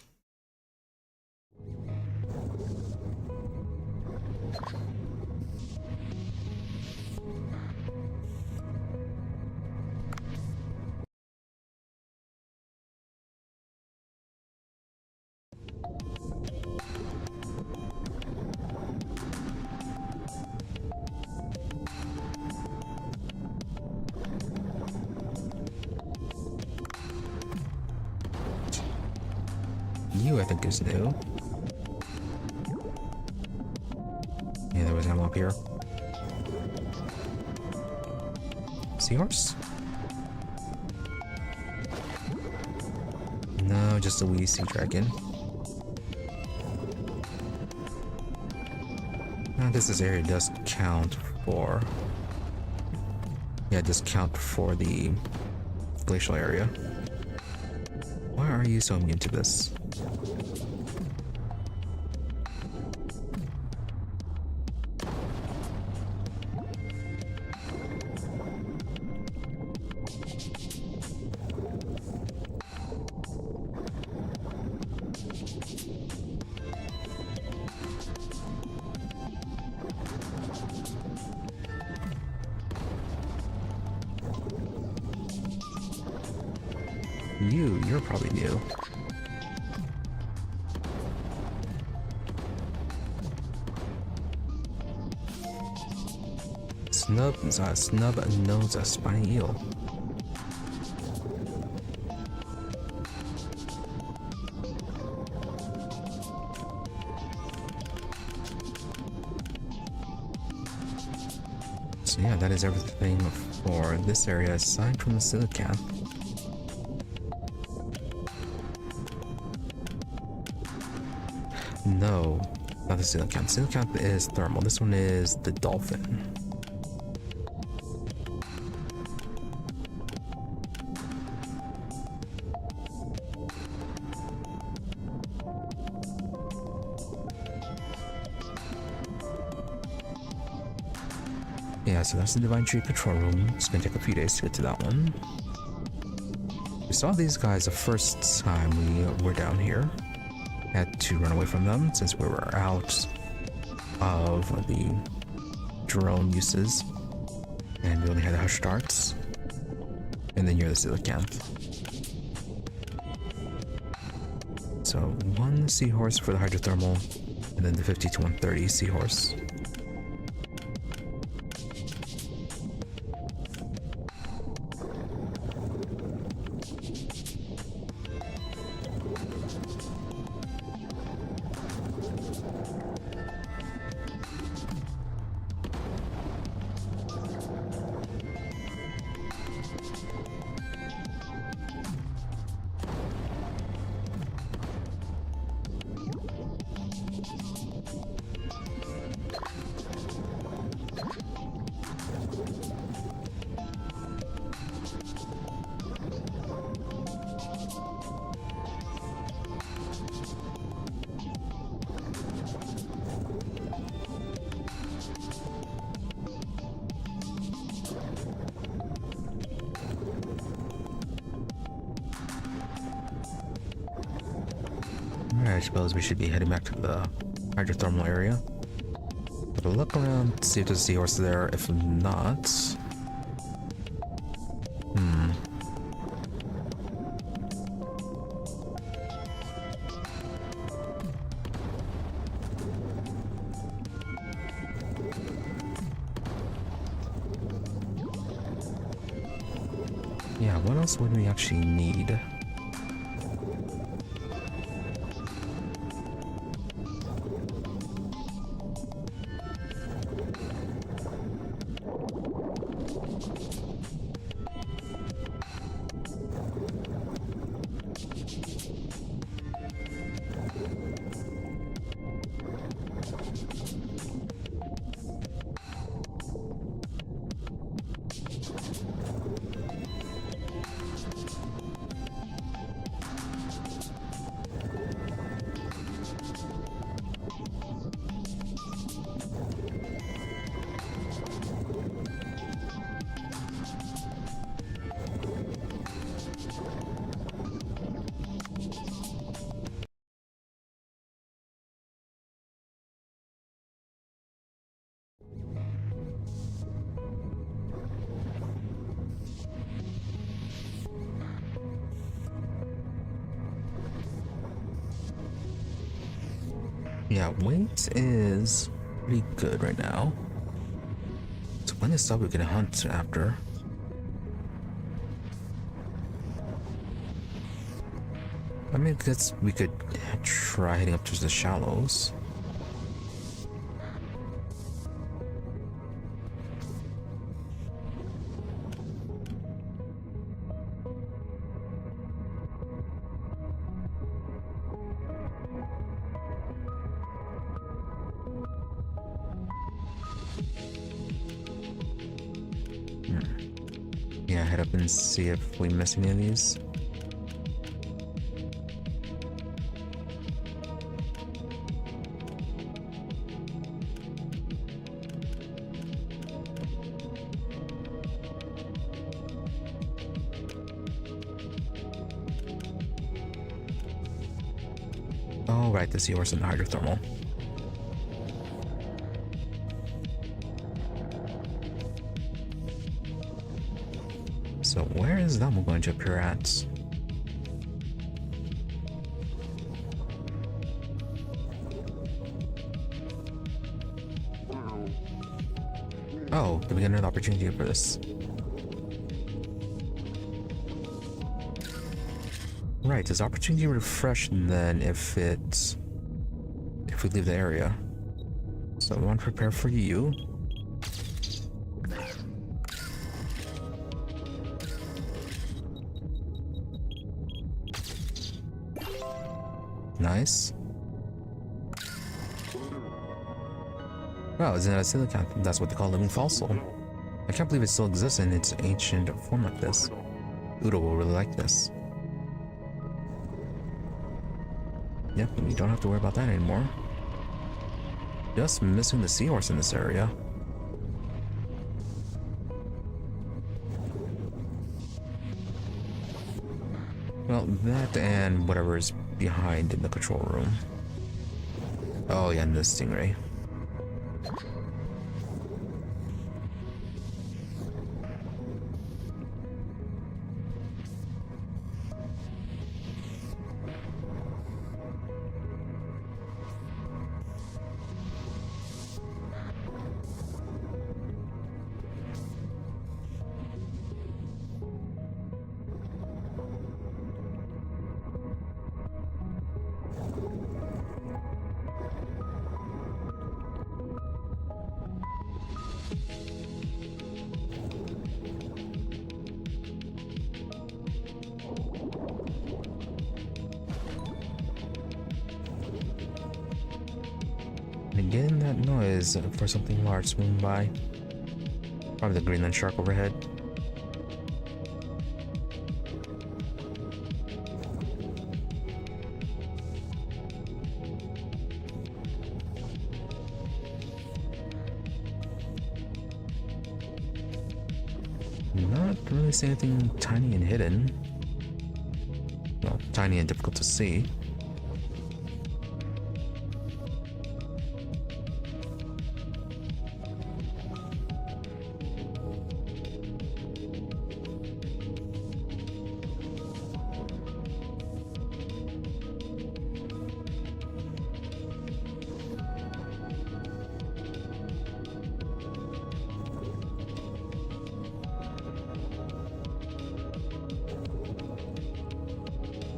You, I think, is new. Yeah, there was ammo up here. Seahorse? No, just a wee sea dragon. Now, this area does count for... Yeah, it does count for the glacial area. Why are you so immune to this? You're probably new. Snub nose spiny eel. So yeah, that is everything for this area aside from the coelacanth. No, not the coelacanth. Coelacanth is thermal. This one is the dolphin. Yeah, so that's the Divine Tree Control Room. It's gonna take a few days to get to that one. We saw these guys the first time we were down here. Had to run away from them since we were out of the drone uses. And we only had the hush darts. And then you're the coelacanth. So one seahorse for the hydrothermal, and then the 50 to 130 seahorse. Alright, I suppose we should be heading back to the hydrothermal area. But I'll look around, see if there's a seahorse there. If not... yeah, what else would we actually need? Yeah, weight is pretty good right now. So when is stuff we can hunt after? I mean, we could try heading up to the shallows. Yeah, head up and see if we miss any of these. Oh, right, the seahorse and the hydrothermal. So where is that one going to appear at? Oh, did we get another opportunity for this? Right, does opportunity refresh then if we leave the area? So we want to prepare for you. Nice. Wow, isn't that a silicon? That's what they call living fossil. I can't believe it still exists in its ancient form like this. Udo will really like this. Yep, you don't have to worry about that anymore. Just missing the seahorse in this area. Well, that and whatever is behind in the control room. Oh yeah, and the stingray. And again, that noise for something large swimming by. Probably the Greenland shark overhead. Not really seeing anything tiny and hidden. Well, tiny and difficult to see.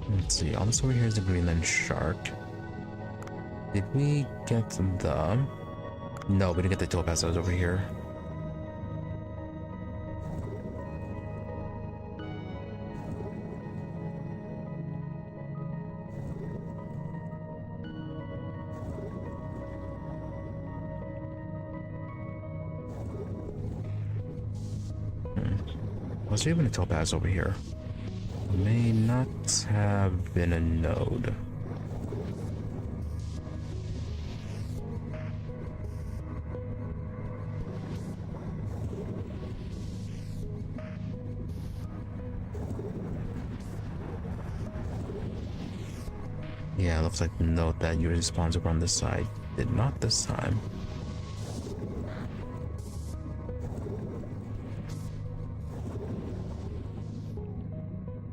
Let's see, all this over here is the Greenland shark. Did we get the... No, we didn't get the topaz that was over here. Was there even a topaz over here? May not have been a node. Yeah, looks like the node that usually spawns over on this side did not this time.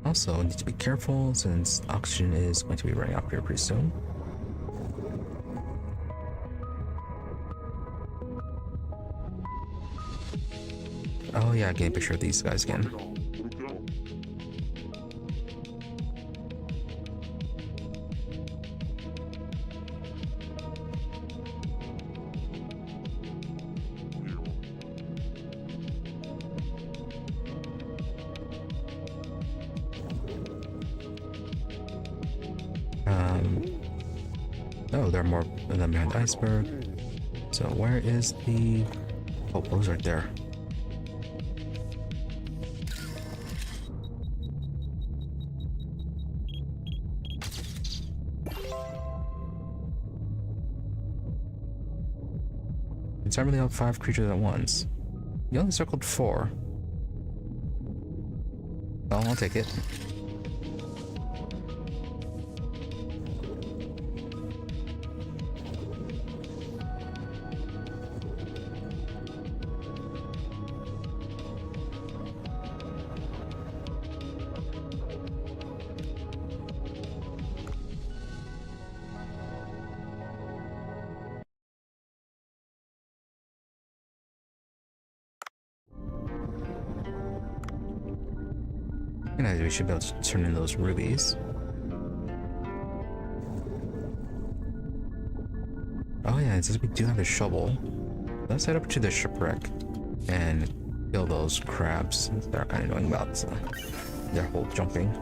Also, need to be careful since oxygen is going to be running out here pretty soon. Oh yeah, getting a picture of these guys again. Oh, there are more of them behind the iceberg. So where is the... Oh, those right there. It's not really out 5 creatures at once. You only circled 4. Well, I'll take it. And we should be able to turn in those rubies. Oh yeah, since we do have a shovel, let's head up to the shipwreck and kill those crabs that are kind of annoying about their whole jumping.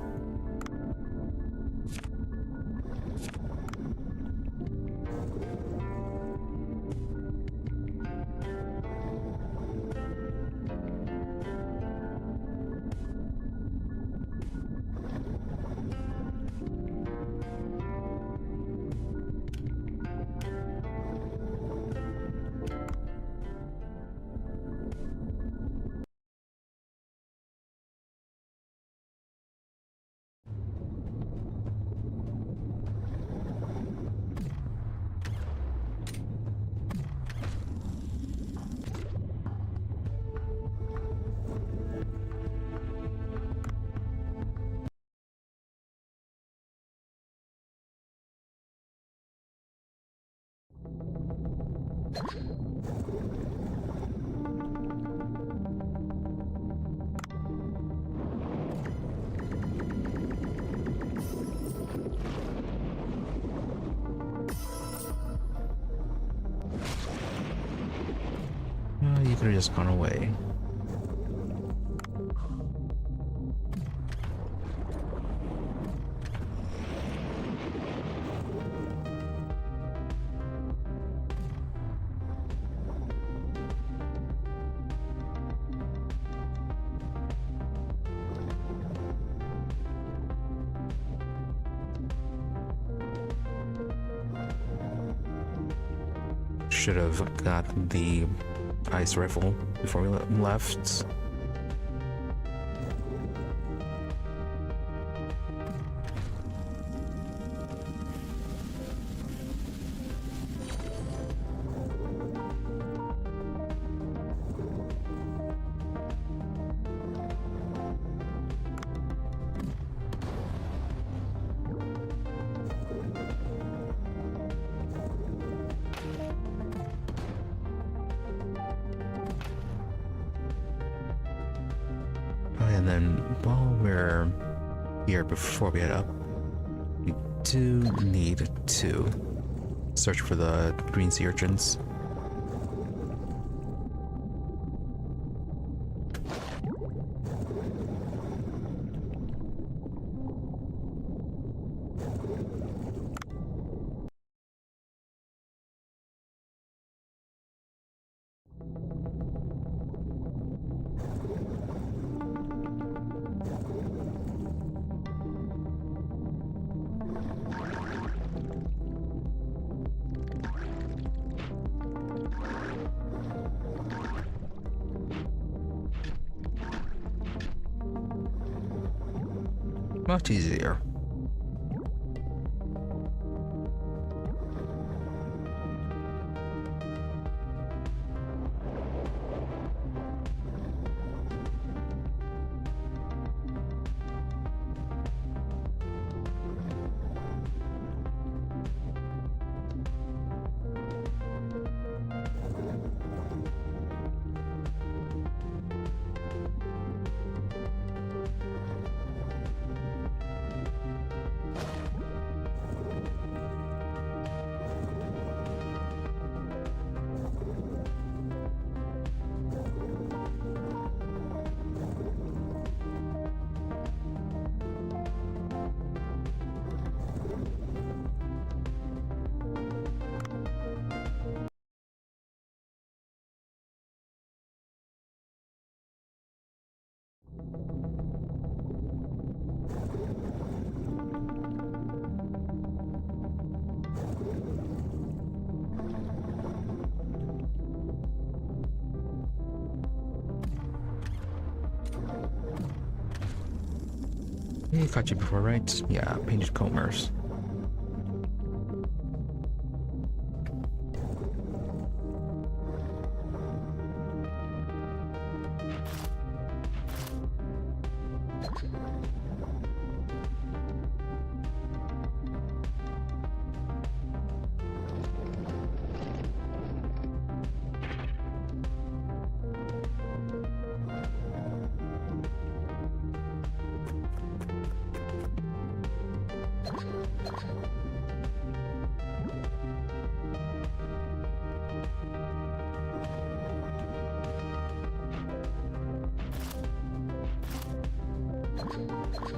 You could have just gone away. Should have got the ice rifle before we left. And then while we're here, before we head up, we do need to search for the green sea urchins. Much easier. He caught you before, right? Yeah, painted combers. I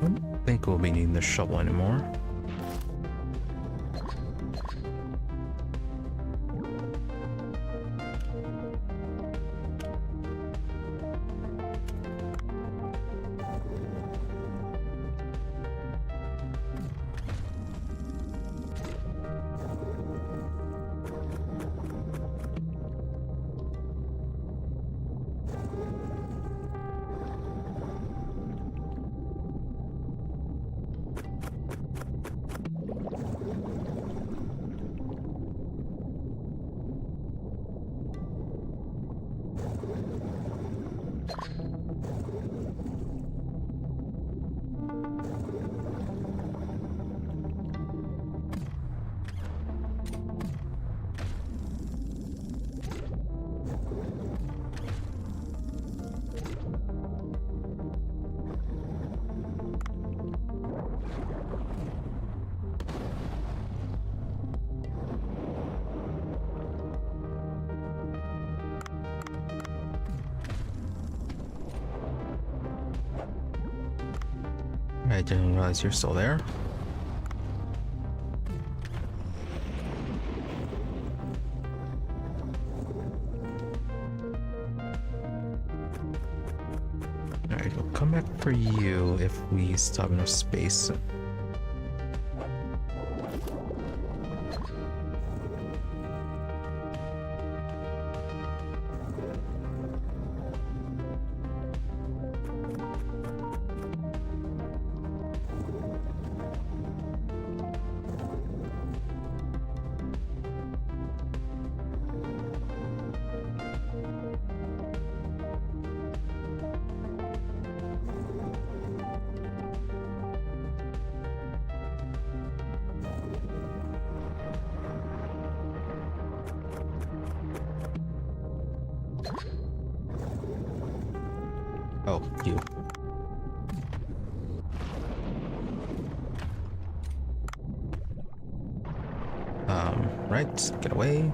don't think we'll be needing the shovel anymore. I didn't realize you're still there. Alright, we'll come back for you if we still have enough space. Oh, you. Right, get away.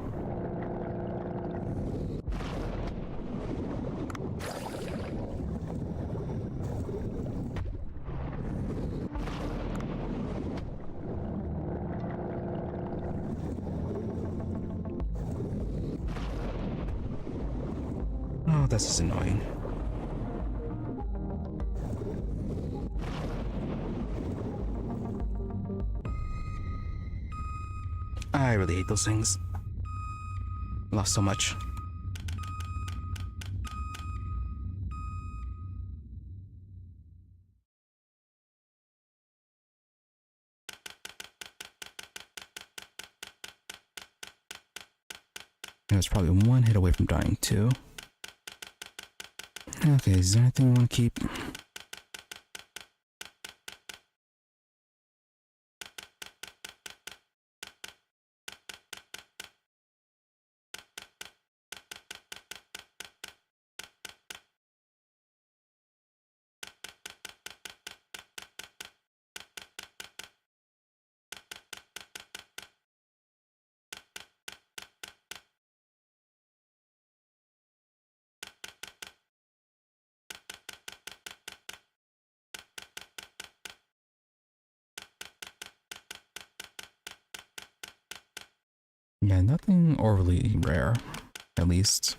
Oh, this is annoying. I really hate those things. Lost so much. I was probably one hit away from dying too. Okay, is there anything you want to keep? Yeah, nothing overly rare, at least.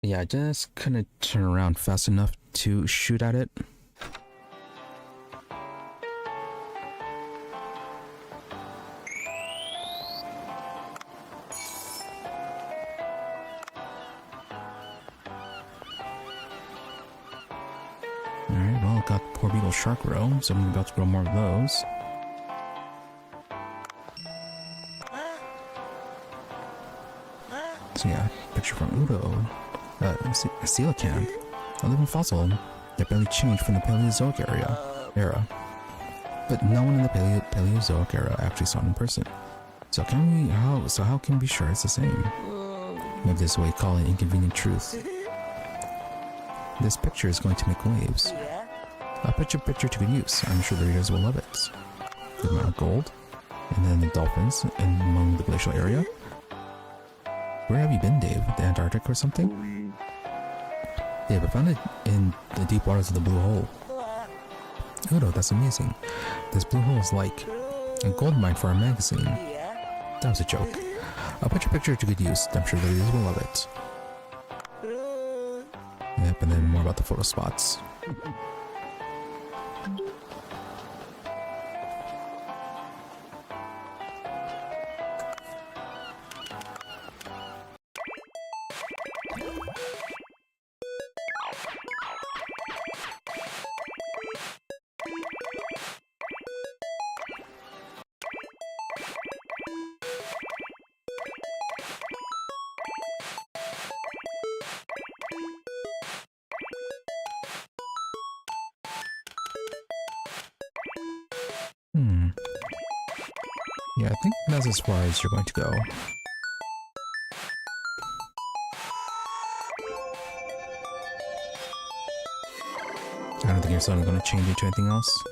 Yeah, I just couldn't turn around fast enough to shoot at it. Alright, well, got the poor beetle shark roe, so I'm about to grow more of those. So yeah, picture from Udo. A coelacanth, a living fossil that barely changed from the Paleozoic era. But no one in the Paleozoic era actually saw it in person. So how can we be sure it's the same? Maybe there's a way to call it inconvenient truth. This picture is going to make waves. I'll put your picture to good use. I'm sure the readers will love it. Good amount of gold. And then the dolphins among the glacial area. Where have you been, Dave? The Antarctic or something? Dave, I found it in the deep waters of the Blue Hole. Udo, that's amazing. This Blue Hole is like a gold mine for our magazine. That was a joke. I'll put your picture to good use. I'm sure the readers will love it. Yep, and then more about the photo spots. Yeah, I think that's as far as you're going to go. I don't think you're suddenly going to change into anything else.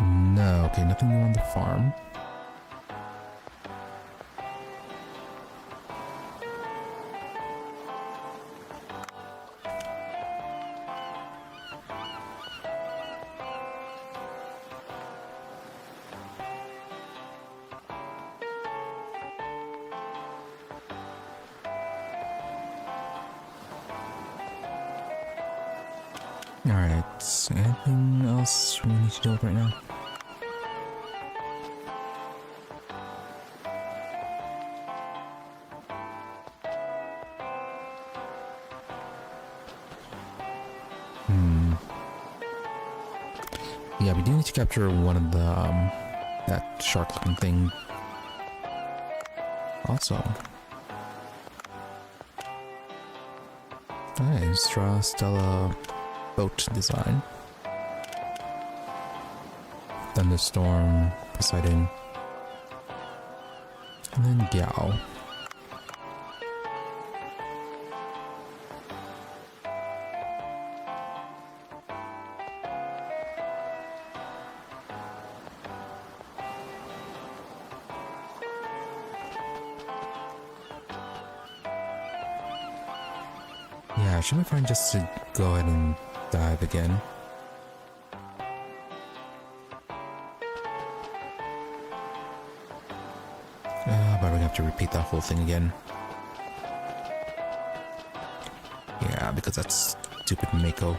No, okay, nothing new on the farm. Alright, anything else we need to deal with right now? Yeah, we do need to capture one of the, that shark-looking thing. Also. Nice, draw Stella boat design. Thunderstorm, Poseidon. And then Gao. Yeah, it should be fine just to go ahead and dive again. But we're gonna have to repeat that whole thing again. Yeah, because that's stupid Mako.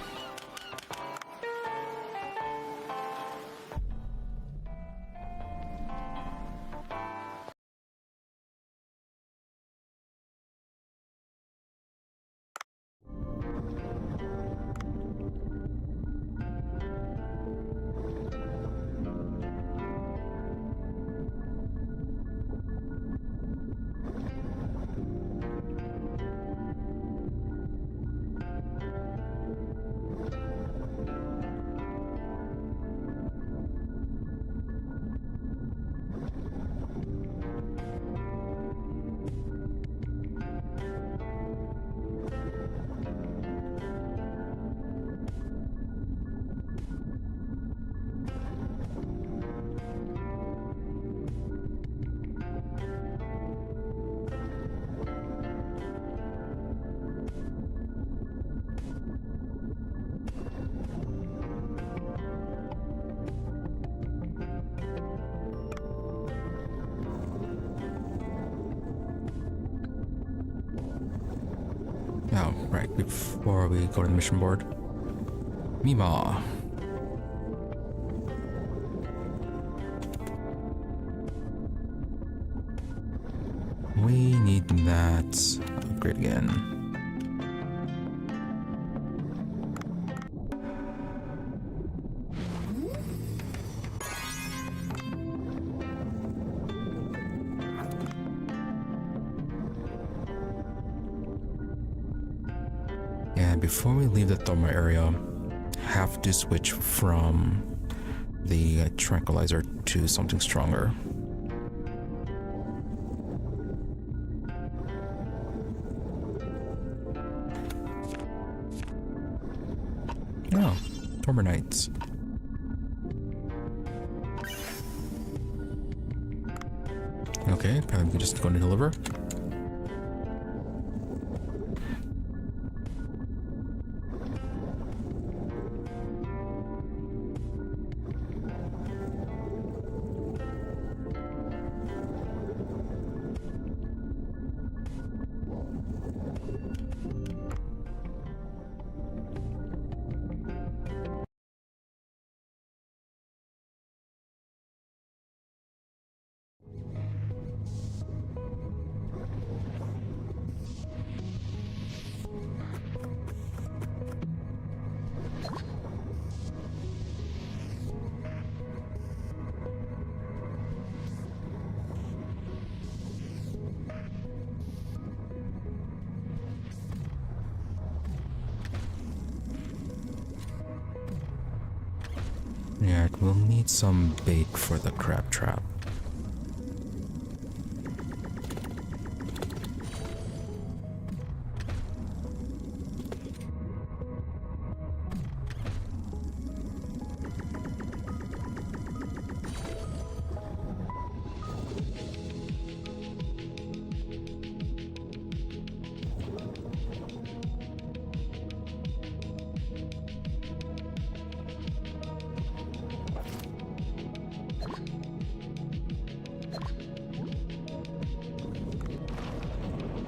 Oh, right, before we go to the mission board. Mima. We need that upgrade again. And before we leave the thermal area, have to switch from the tranquilizer to something stronger. Oh, Tormenites. Okay, apparently we can just go and deliver. Yeah, we'll need some bait for the crab trap.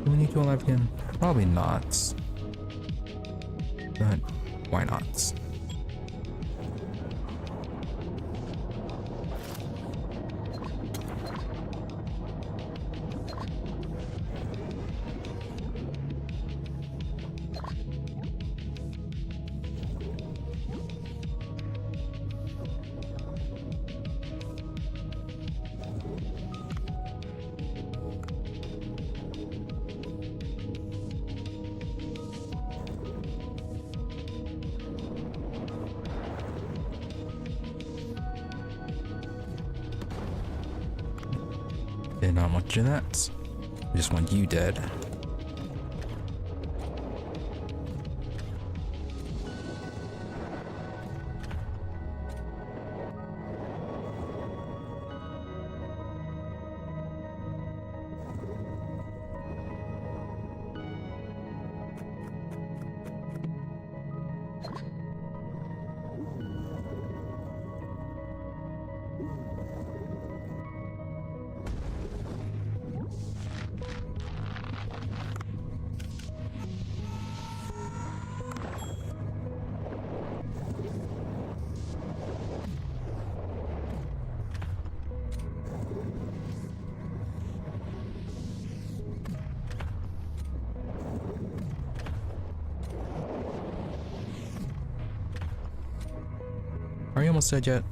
Do we need to go alive again? Probably not. But why not? Did not want to do that. I just want you dead. Are you almost dead yet?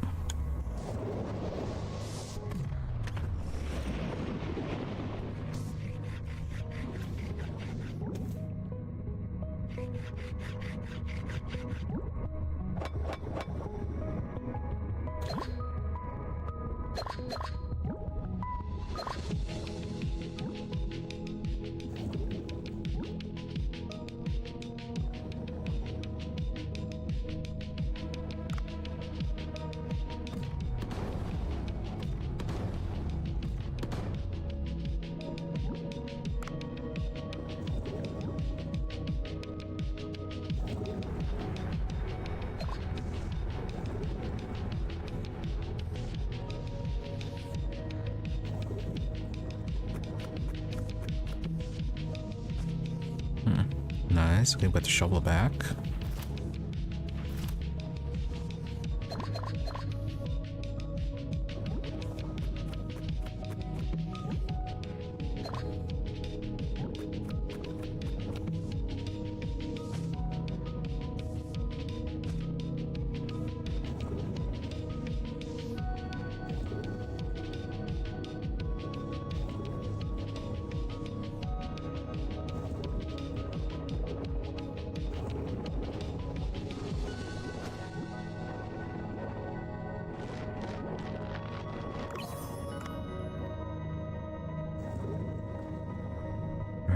Nice. Okay, we've got the shovel back.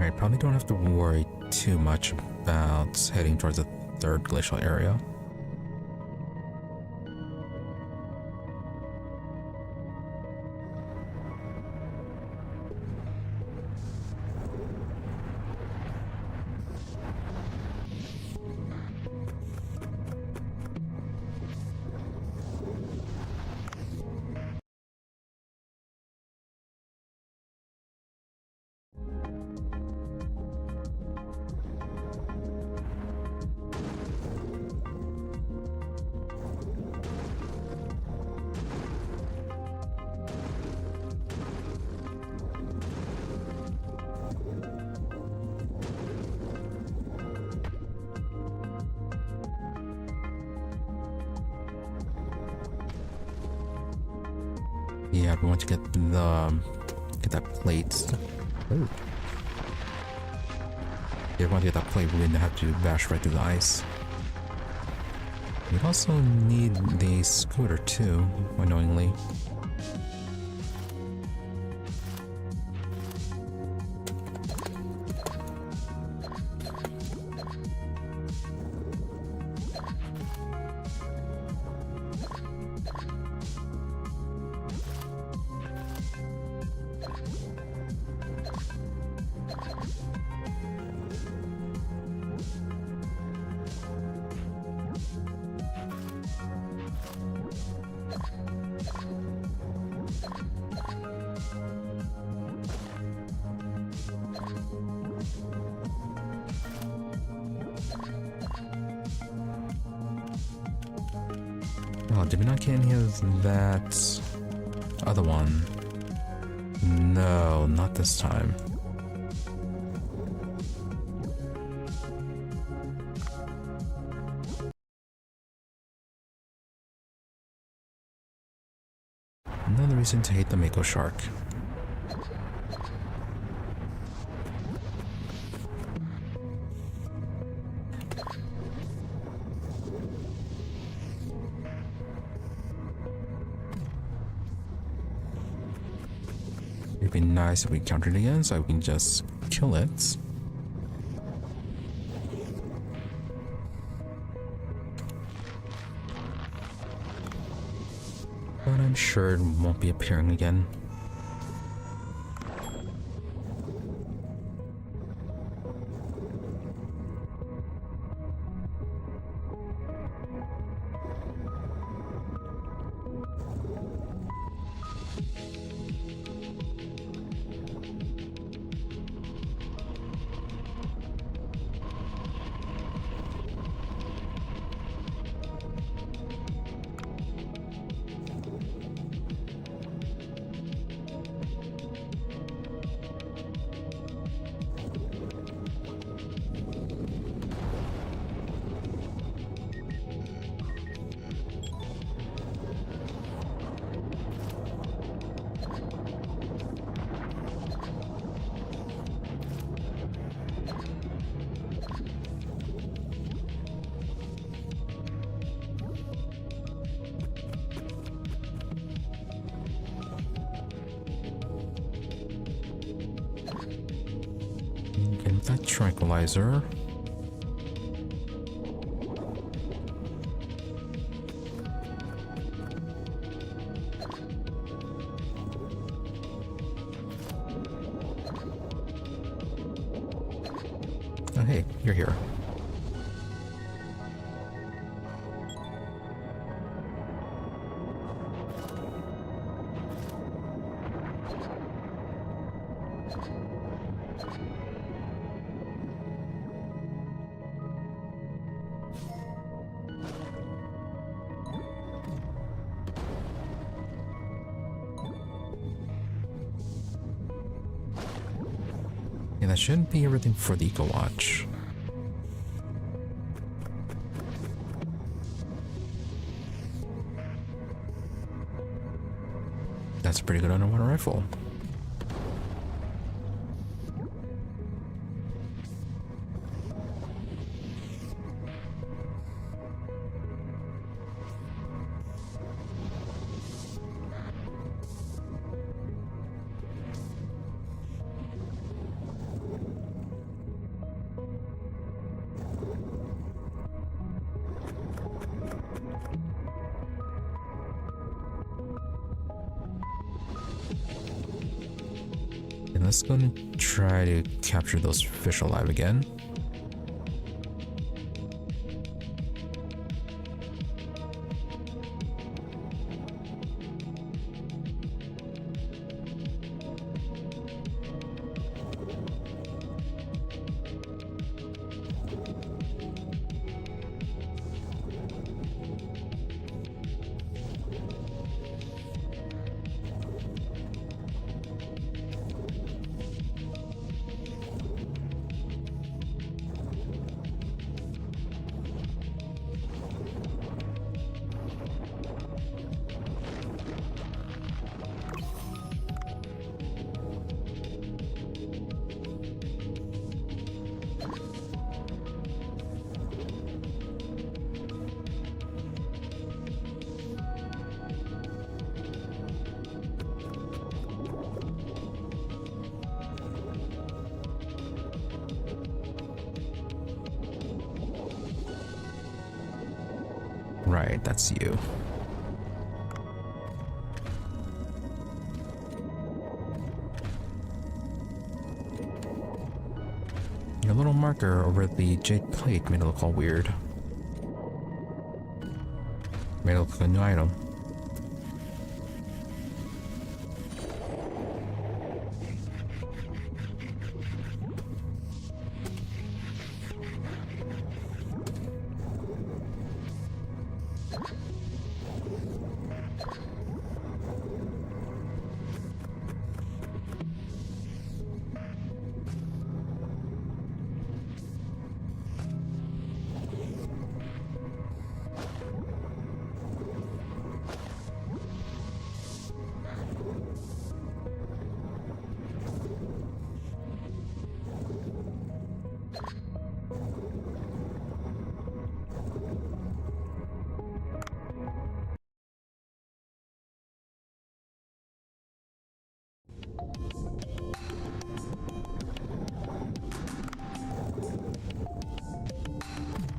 Alright, probably don't have to worry too much about heading towards the third glacial area. Yeah, we want to get that plate. Oh. Yeah, we want to get that plate. We're gonna have to bash right through the ice. We also need the scooter too, unknowingly. Oh, did we not get any of that other one? No, not this time. Another reason to hate the mako shark. It'd be nice if we countered it again so we can just kill it. But I'm sure it won't be appearing again. Get that tranquilizer. Oh, hey, you're here. Yeah, that should be everything for the Eco Watch. That's a pretty good underwater rifle. let's go and try to capture those fish alive again. Right, that's you. Your little marker over the jade plate made it look all weird. Made it look like a new item.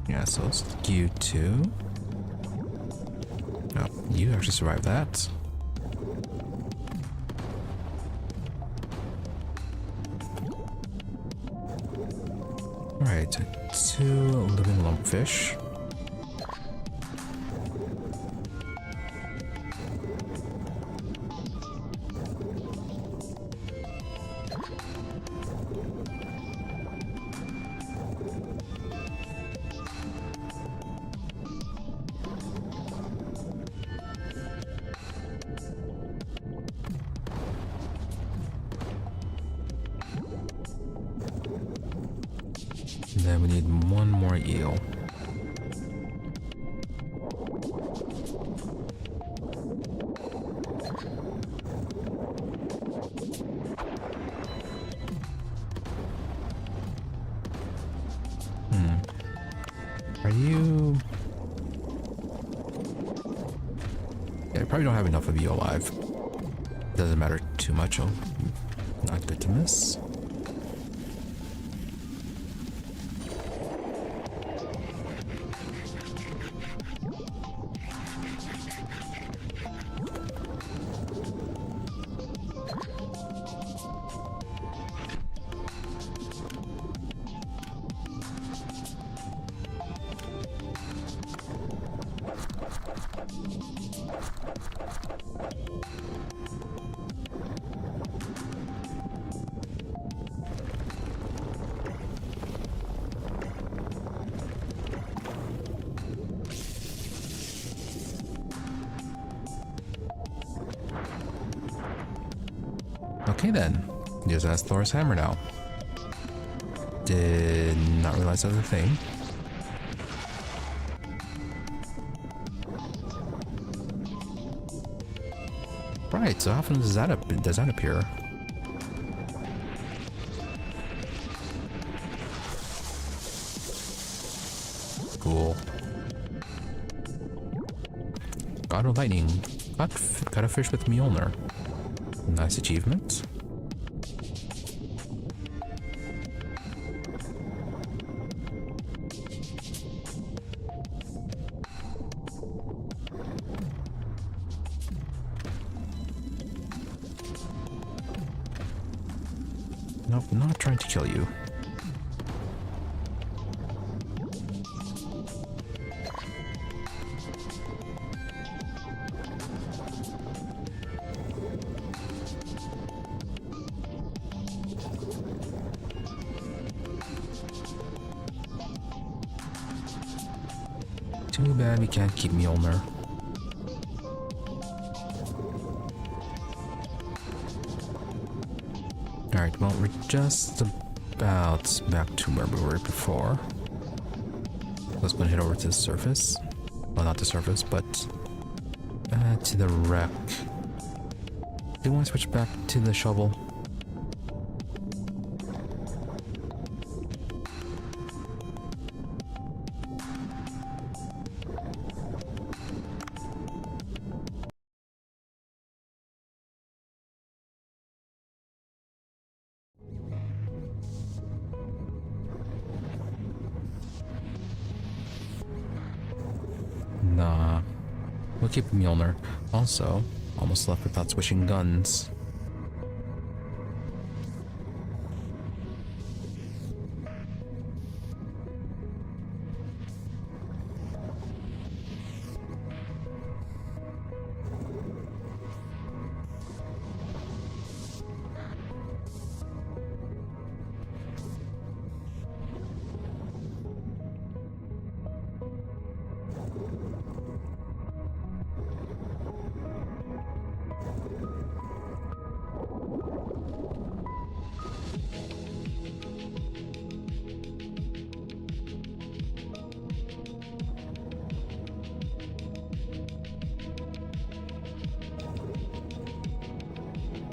Yeah, so it's you too. No, you actually survived that. Alright, 2 living lumpfish. Then we need 1 more eel. Are you... Yeah, I probably don't have enough of you alive. Doesn't matter too much. Oh, not good to miss. Okay then, use as Thor's hammer now. Did not realize that was a thing. Right, so how often does that appear? Cool. God of Lightning. Caught a fish with Mjolnir. Nice achievement. Nope, not trying to kill you. Too bad we can't keep Mjolnir. Alright, well, we're just about back to where we were before. Let's go and head over to the surface. Well, not the surface, but to the wreck. Do you want to switch back to the shovel? Nah, we'll keep Mjolnir. Also, almost left without switching guns.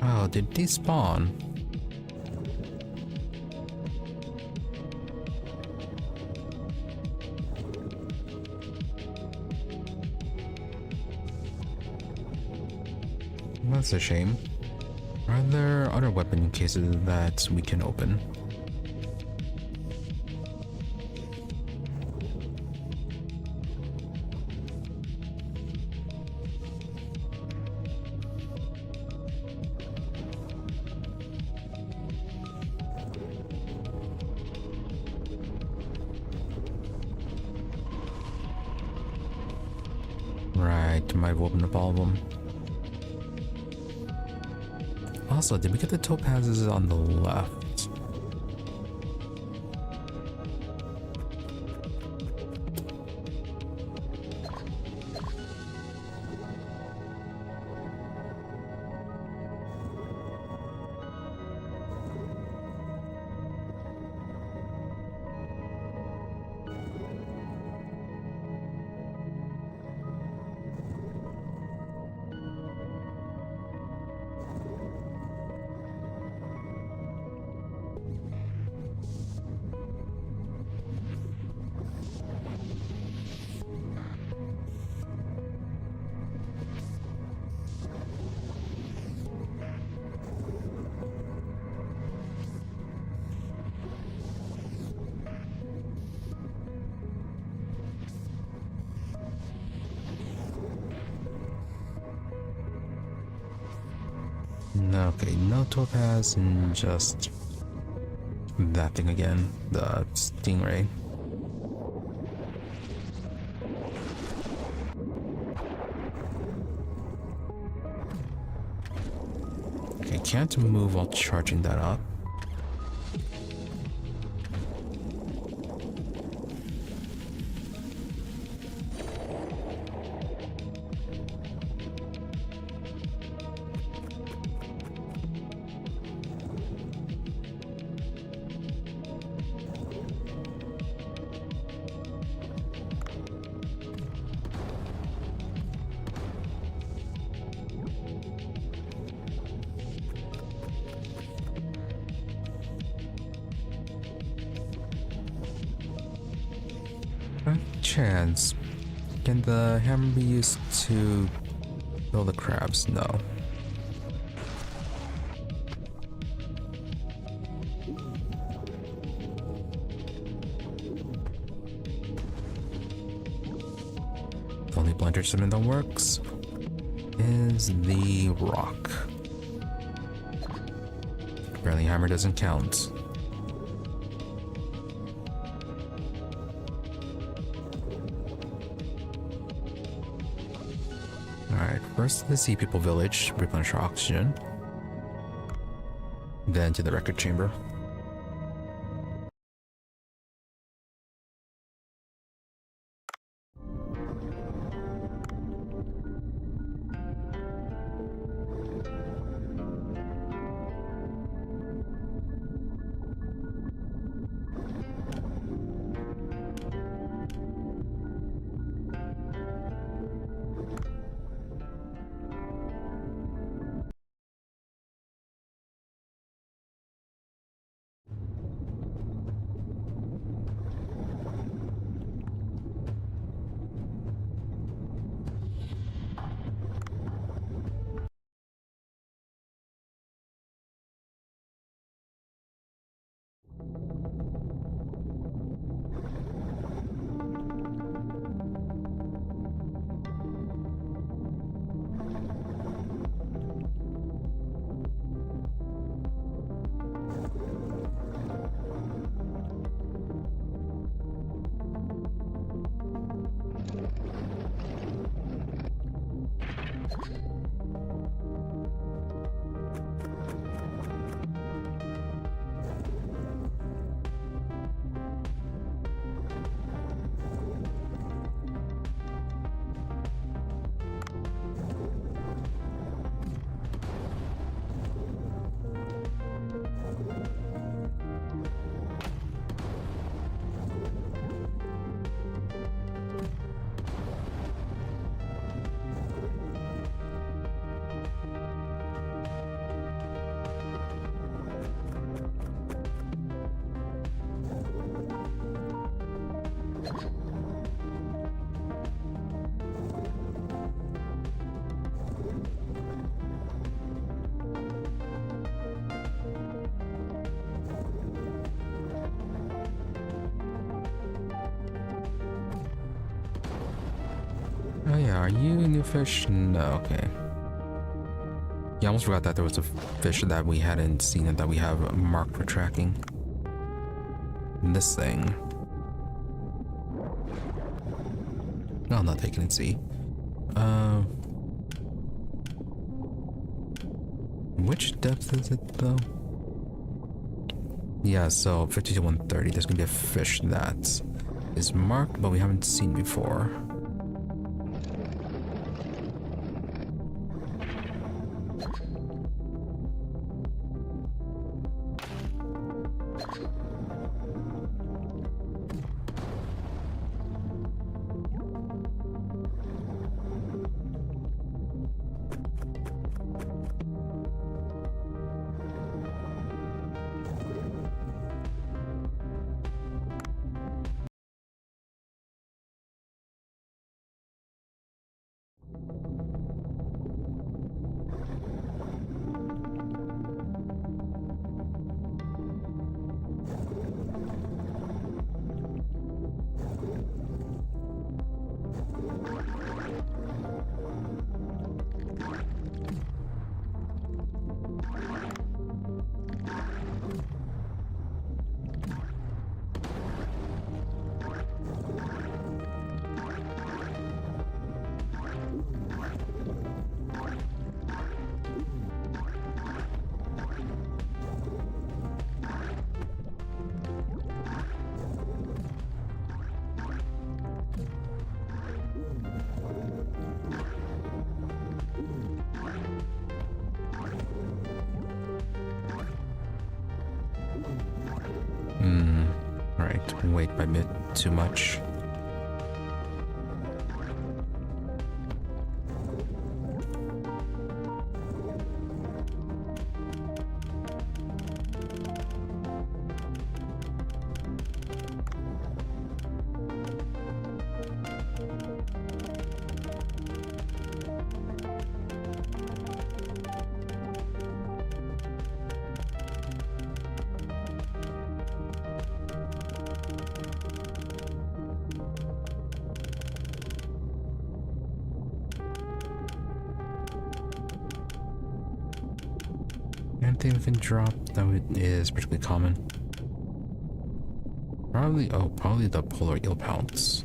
Oh, did they spawn? That's a shame. Are there other weapon cases that we can open? Right, might have opened up all of them. Also, did we get the topazes on the left? Okay, no topaz and just that thing again, the stingray. Okay, can't move while charging that up. Chance. Can the hammer be used to kill the crabs? No. The only blinder instrument that works is the rock. Apparently hammer doesn't count. Alright, first to the Sea People village, replenish our oxygen. Then to the record chamber. Oh yeah, are you a new fish? No, okay. Yeah, I almost forgot that there was a fish that we hadn't seen and that we have marked for tracking. And this thing. No, I'm not taking it, see. Which depth is it though? Yeah, so 50 to 130, there's gonna be a fish that is marked, but we haven't seen before. Alright, wait by a bit too much. Anything we can drop that is particularly common? Probably the polar eel pelts.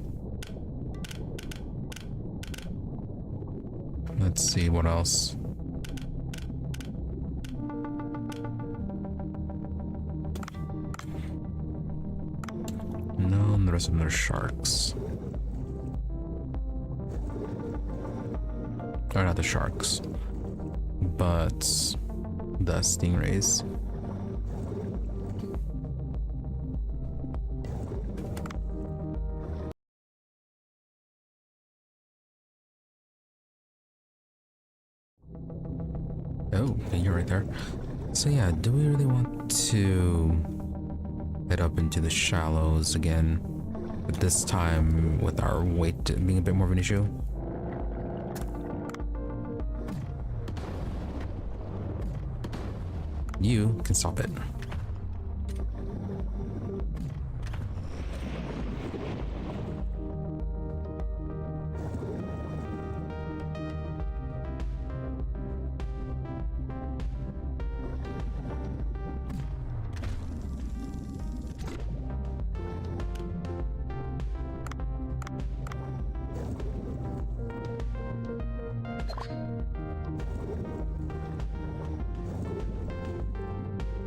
Let's see what else. No, and the rest of them are sharks. Or not the sharks, but the stingrays. Oh, okay, you're right there. So yeah, do we really want to head up into the shallows again? But this time with our weight being a bit more of an issue? You can stop it.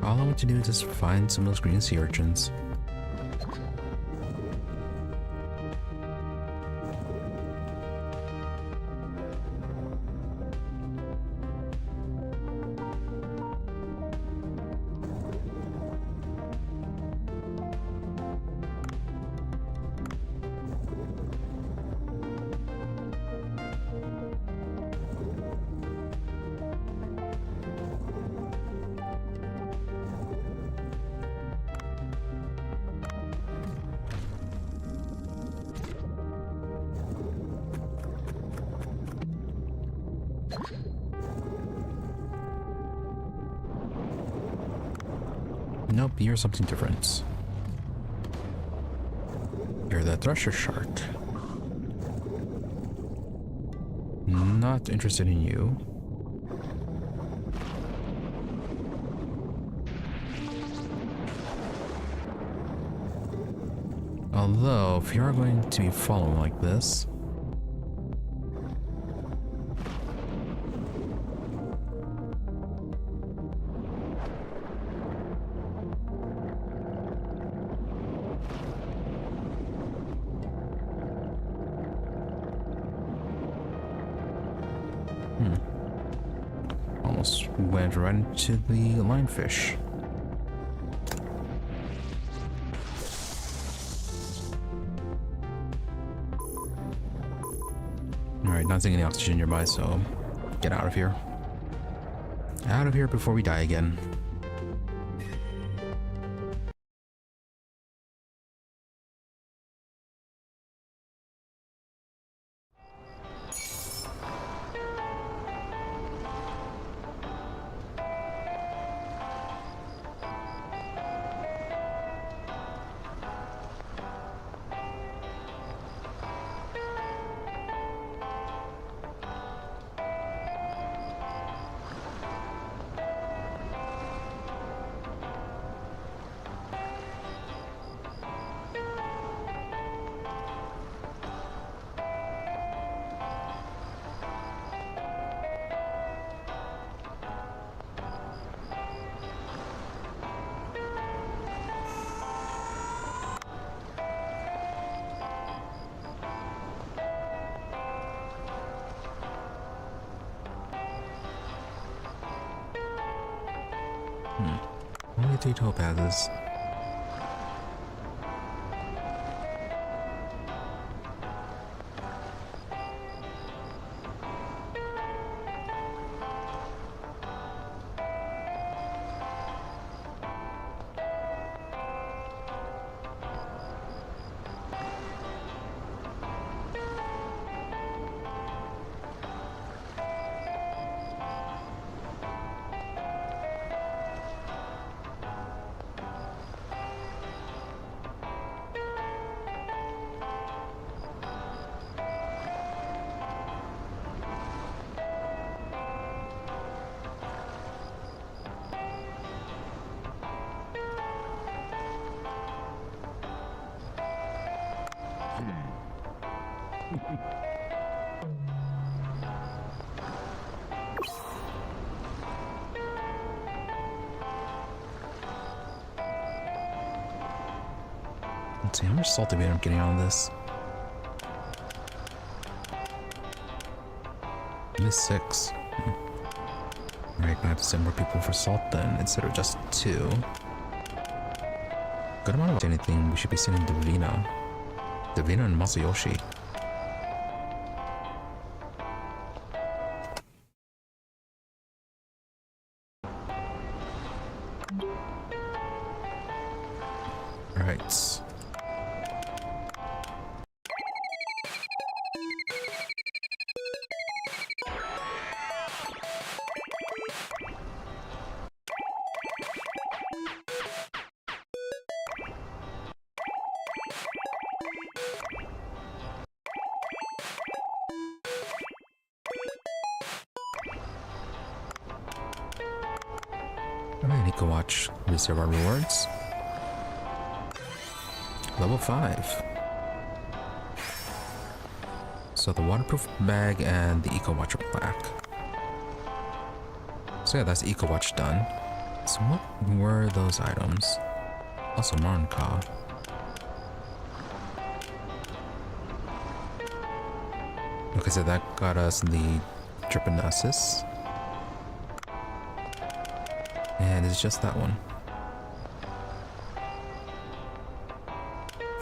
All I want to do is just find some of those green sea urchins. Nope, you're something different. You're the thresher shark. Not interested in you. Although, if you're going to be following like this, almost went right into the lionfish. Alright, not seeing any oxygen nearby, so get out of here. Out of here before we die again. Only 3 topazes. Let's see, how much salt did we end up getting out of this? At least 6. Alright, I have to send more people for salt then, instead of just 2. Good amount of anything, we should be sending Davina. Davina and Masayoshi. Alright. Alright, Nico Watch. Receive our rewards. Level 5. So the waterproof bag and the Eco Watcher plaque. So yeah, that's the Eco Watch done. So what were those items? Also Marnka. Okay, so that got us the Trypanosis. And it's just that one.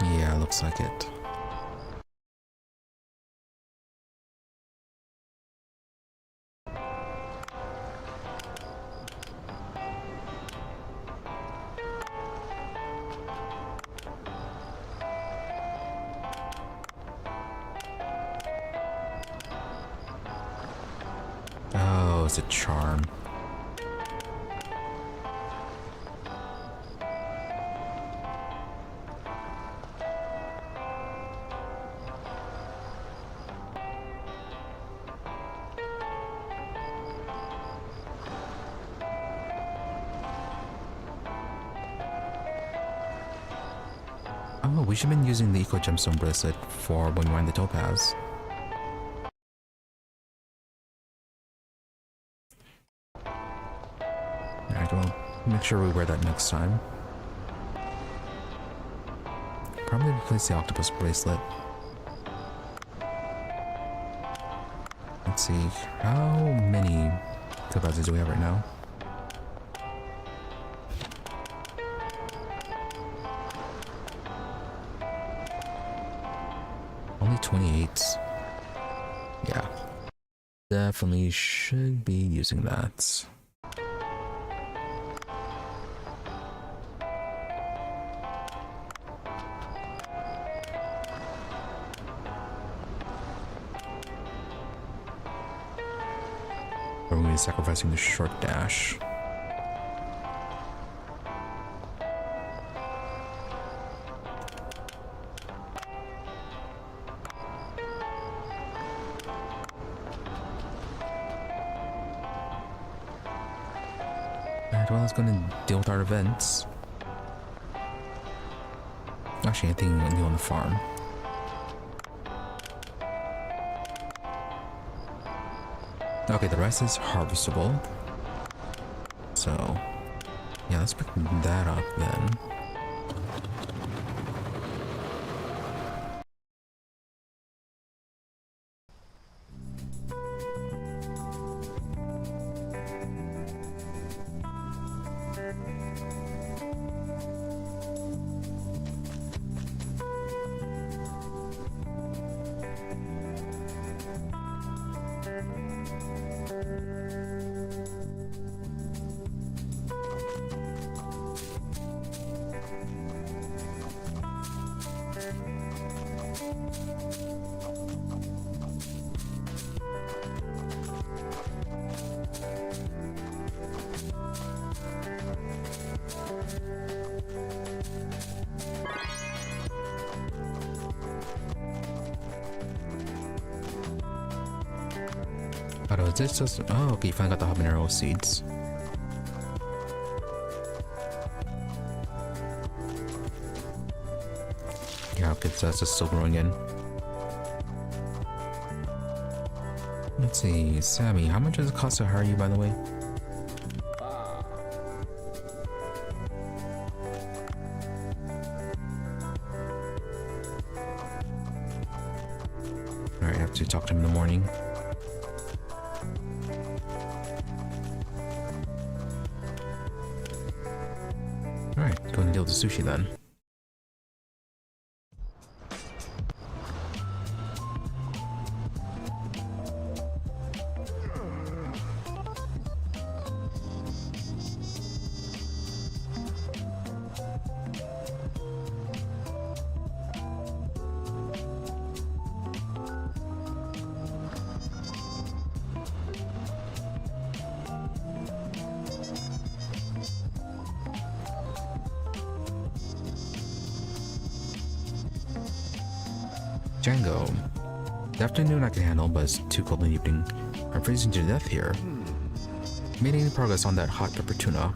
Yeah, looks like it. Oh, it's a charm. Oh, we should have been using the Eco Gemstone bracelet for when we find the topaz. Alright, well, make sure we wear that next time. Probably replace the octopus bracelet. Let's see, how many topazes do we have right now? Only 28. Yeah. Definitely should be using that. We're going to be sacrificing the short dash. Well, it's going to deal with our events. Actually, anything new on the farm. Okay, the rest is harvestable. So, yeah, let's pick that up then. Oh, is this just... Oh, okay, you finally got the habanero seeds. Yeah, okay, so that's just still growing in. Let's see, Sammy, how much does it cost to hire you, by the way? have to talk to him in the morning. Alright, go and deal with the sushi then. Django. The afternoon I can handle, but it's too cold in the evening. I'm freezing to death here. Made any progress on that hot pepper tuna?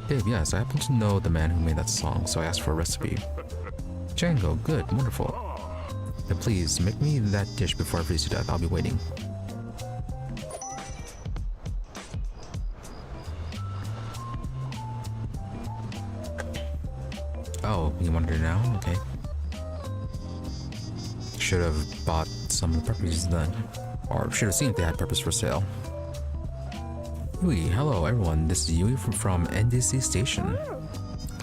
Dave, yes, I happen to know the man who made that song, so I asked for a recipe. Django, good, wonderful. Then please, make me that dish before I freeze to death. I'll be waiting. Oh, you wanted it now? Okay. Should have bought some of the peppers then. Or should have seen if they had peppers for sale. Yui, hello everyone, this is Yui from NDC Station.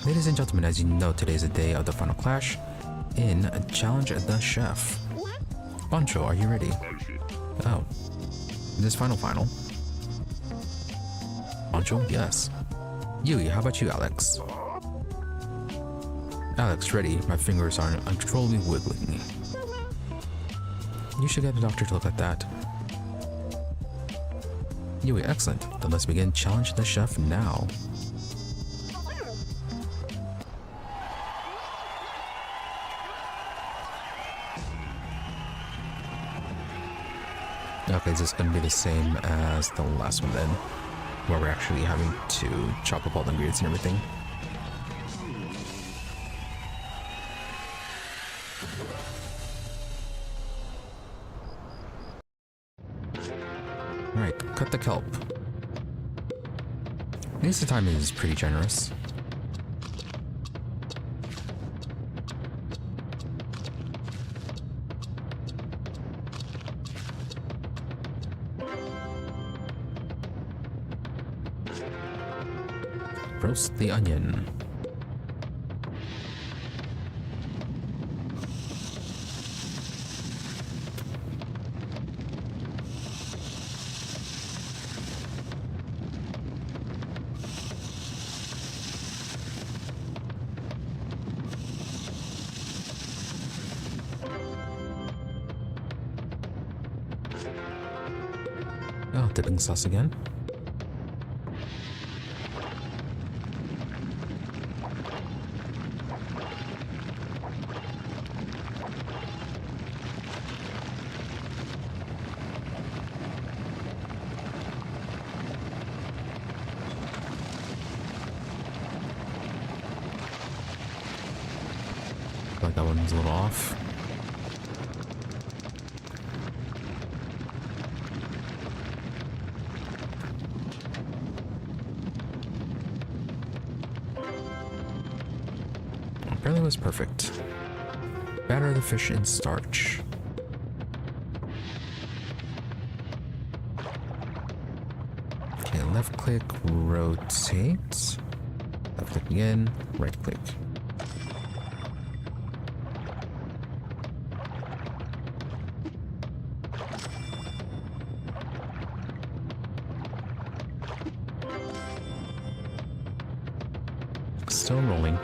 Ladies and gentlemen, as you know, today is the day of the final clash in Challenge the Chef. Bancho, are you ready? Oh. This final? Bancho, yes. Yui, how about you, Alex? Alex, ready. My fingers are uncontrollably wiggling. You should get the doctor to look at that. Yui, excellent. Then let's begin Challenge the Chef now. Okay, this is going to be the same as the last one then, where we're actually having to chop up all the ingredients and everything. Alright, cut the kelp. At least the time is pretty generous. Roast the onion. Oh, dipping sauce again. Like that one's a little off. Apparently it was perfect. Batter the fish in starch. Okay, left click, rotate. Left click again, right click. Still rolling.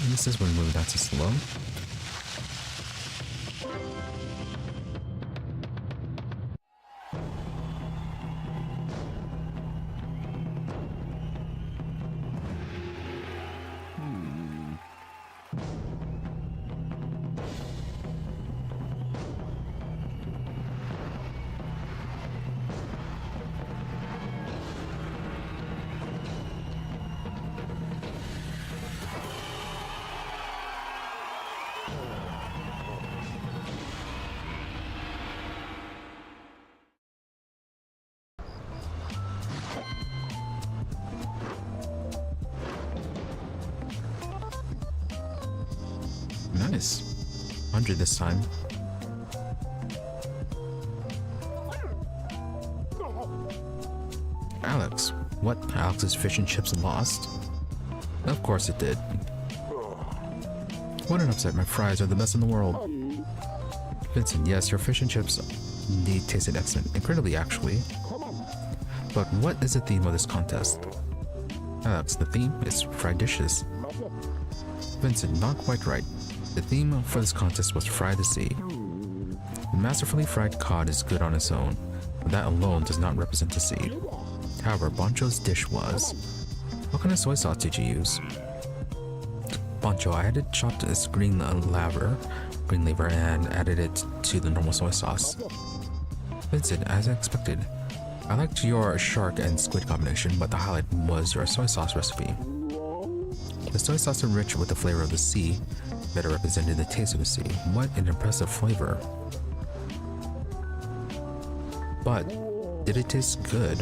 This is when we move that to slow. Nice. 100 this time. Alex. What? Alex's fish and chips lost? Of course it did. What an upset. My fries are the best in the world. Vincent, yes, your fish and chips indeed tasted excellent. Incredibly, actually. But what is the theme of this contest? Alex, the theme is fried dishes. Vincent, not quite right. The theme for this contest was Fry the Sea. The masterfully fried cod is good on its own, but that alone does not represent the sea. However, Bancho's dish was. What kind of soy sauce did you use? Bancho, I added chopped green laver, and added it to the normal soy sauce. Vincent, as I expected. I liked your shark and squid combination, but the highlight was your soy sauce recipe. The soy sauce enriched with the flavor of the sea better represented the taste of the sea. What an impressive flavor. But did it taste good?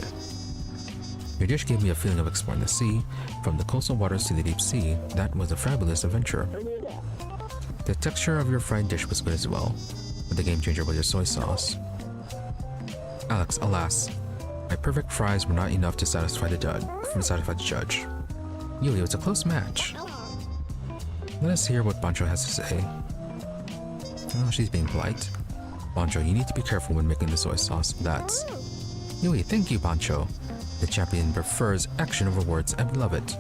Your dish gave me a feeling of exploring the sea. From the coastal waters to the deep sea, that was a fabulous adventure. The texture of your fried dish was good as well, but the game changer was your soy sauce. Alex, alas, my perfect fries were not enough to satisfy the judge. Yui, it was a close match. Let us hear what Bancho has to say. Oh, she's being polite. Bancho, you need to be careful when making the soy sauce. That's... Yui, thank you, Bancho. The champion prefers action over words. I love it.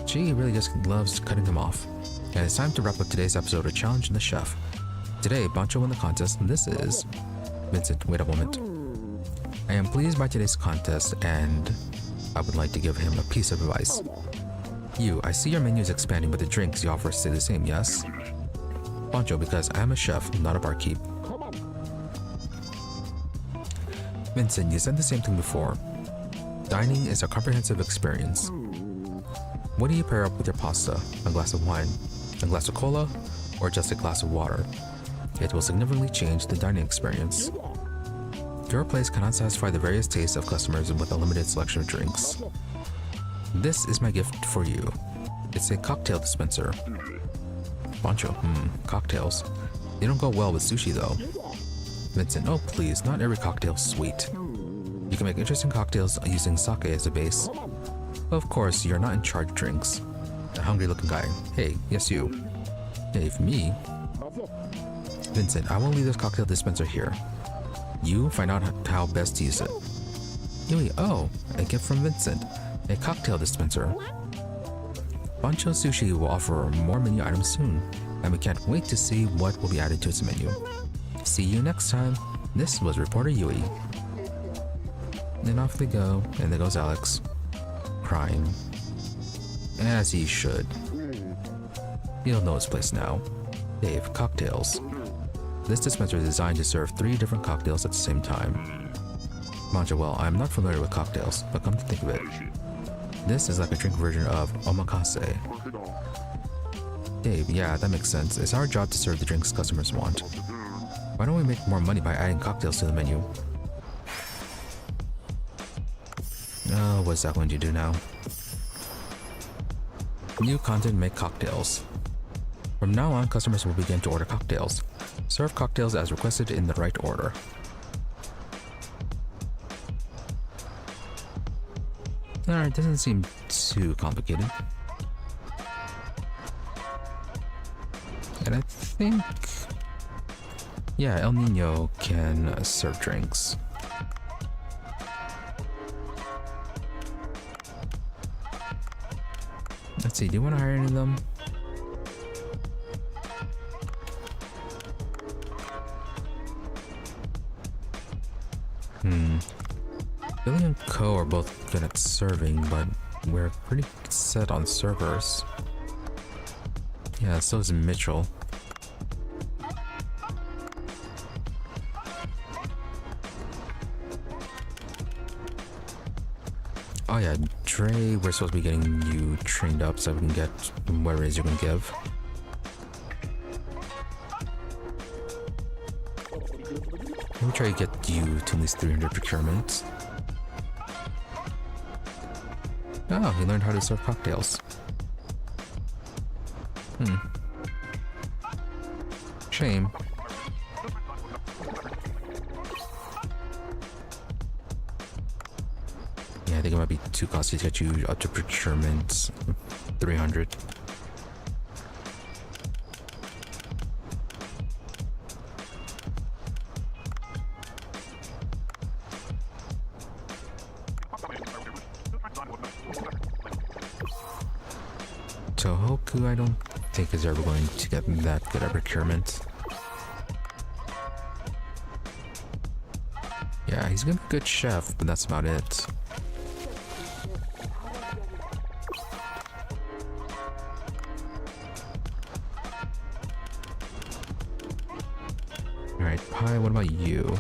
She really just loves cutting him off. And it's time to wrap up today's episode of Challenge the Chef. Today, Bancho won the contest, and this is... Vincent, wait a moment. I am pleased by today's contest, and I would like to give him a piece of advice. You, I see your menu is expanding, but the drinks you offer stay the same, yes? Bancho, because I am a chef, not a barkeep. Vincent, you said the same thing before. Dining is a comprehensive experience. What do you pair up with your pasta? A glass of wine, a glass of cola, or just a glass of water? It will significantly change the dining experience. Your place cannot satisfy the various tastes of customers with a limited selection of drinks. This is my gift for you. It's a cocktail dispenser. Bancho, cocktails. They don't go well with sushi though. Vincent, oh please, not every cocktail's sweet. You can make interesting cocktails using sake as a base. Of course, you're not in charge of drinks. A hungry looking guy. Hey, yes you. Hey, for me. Vincent, I will leave this cocktail dispenser here. You find out how best to use it. Yui, oh, a gift from Vincent. A cocktail dispenser. Bancho Sushi will offer more menu items soon, and we can't wait to see what will be added to its menu. See you next time. This was Reporter Yui. And off they go, and there goes Alex. Crying. As he should. He'll know his place now. Dave, cocktails. This dispenser is designed to serve 3 different cocktails at the same time. Bancho, well, I'm not familiar with cocktails, but come to think of it, this is like a drink version of omakase. Dave, yeah, that makes sense. It's our job to serve the drinks customers want. Why don't we make more money by adding cocktails to the menu? Oh, what's that going to do now? New content, make cocktails. From now on, customers will begin to order cocktails. Serve cocktails as requested in the right order. Alright, doesn't seem too complicated. And I think... yeah, El Nino can serve drinks. Let's see, do you want to hire any of them? Billy and Co are both good at serving, but we're pretty set on servers. Yeah, so is Mitchell. Oh yeah, Dre, we're supposed to be getting you trained up so we can get whatever it is you're gonna give. Let me try to get you to at least 300 procurement. Oh, he learned how to serve cocktails. Shame. Yeah, I think it might be too costly to get you up to procurement 300. Tohoku, I don't think is ever going to get that good at procurement. Yeah, he's gonna be a good chef, but that's about it. Alright, Pi, what about you?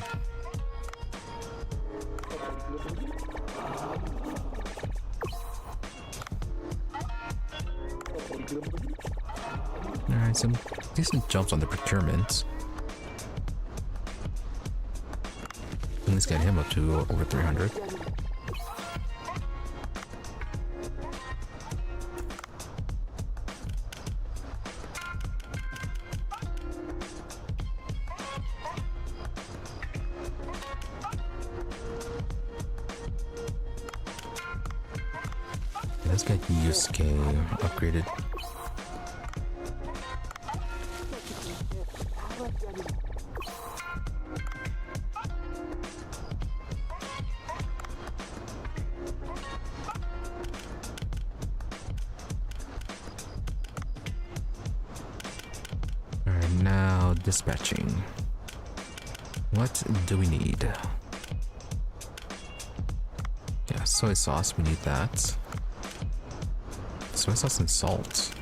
Alright, some decent jumps on the procurement. Let's get him up to over 300. Let's get Yusuke upgraded. Alright, now dispatching. What do we need? Yeah, soy sauce, we need that. Soy sauce and salt.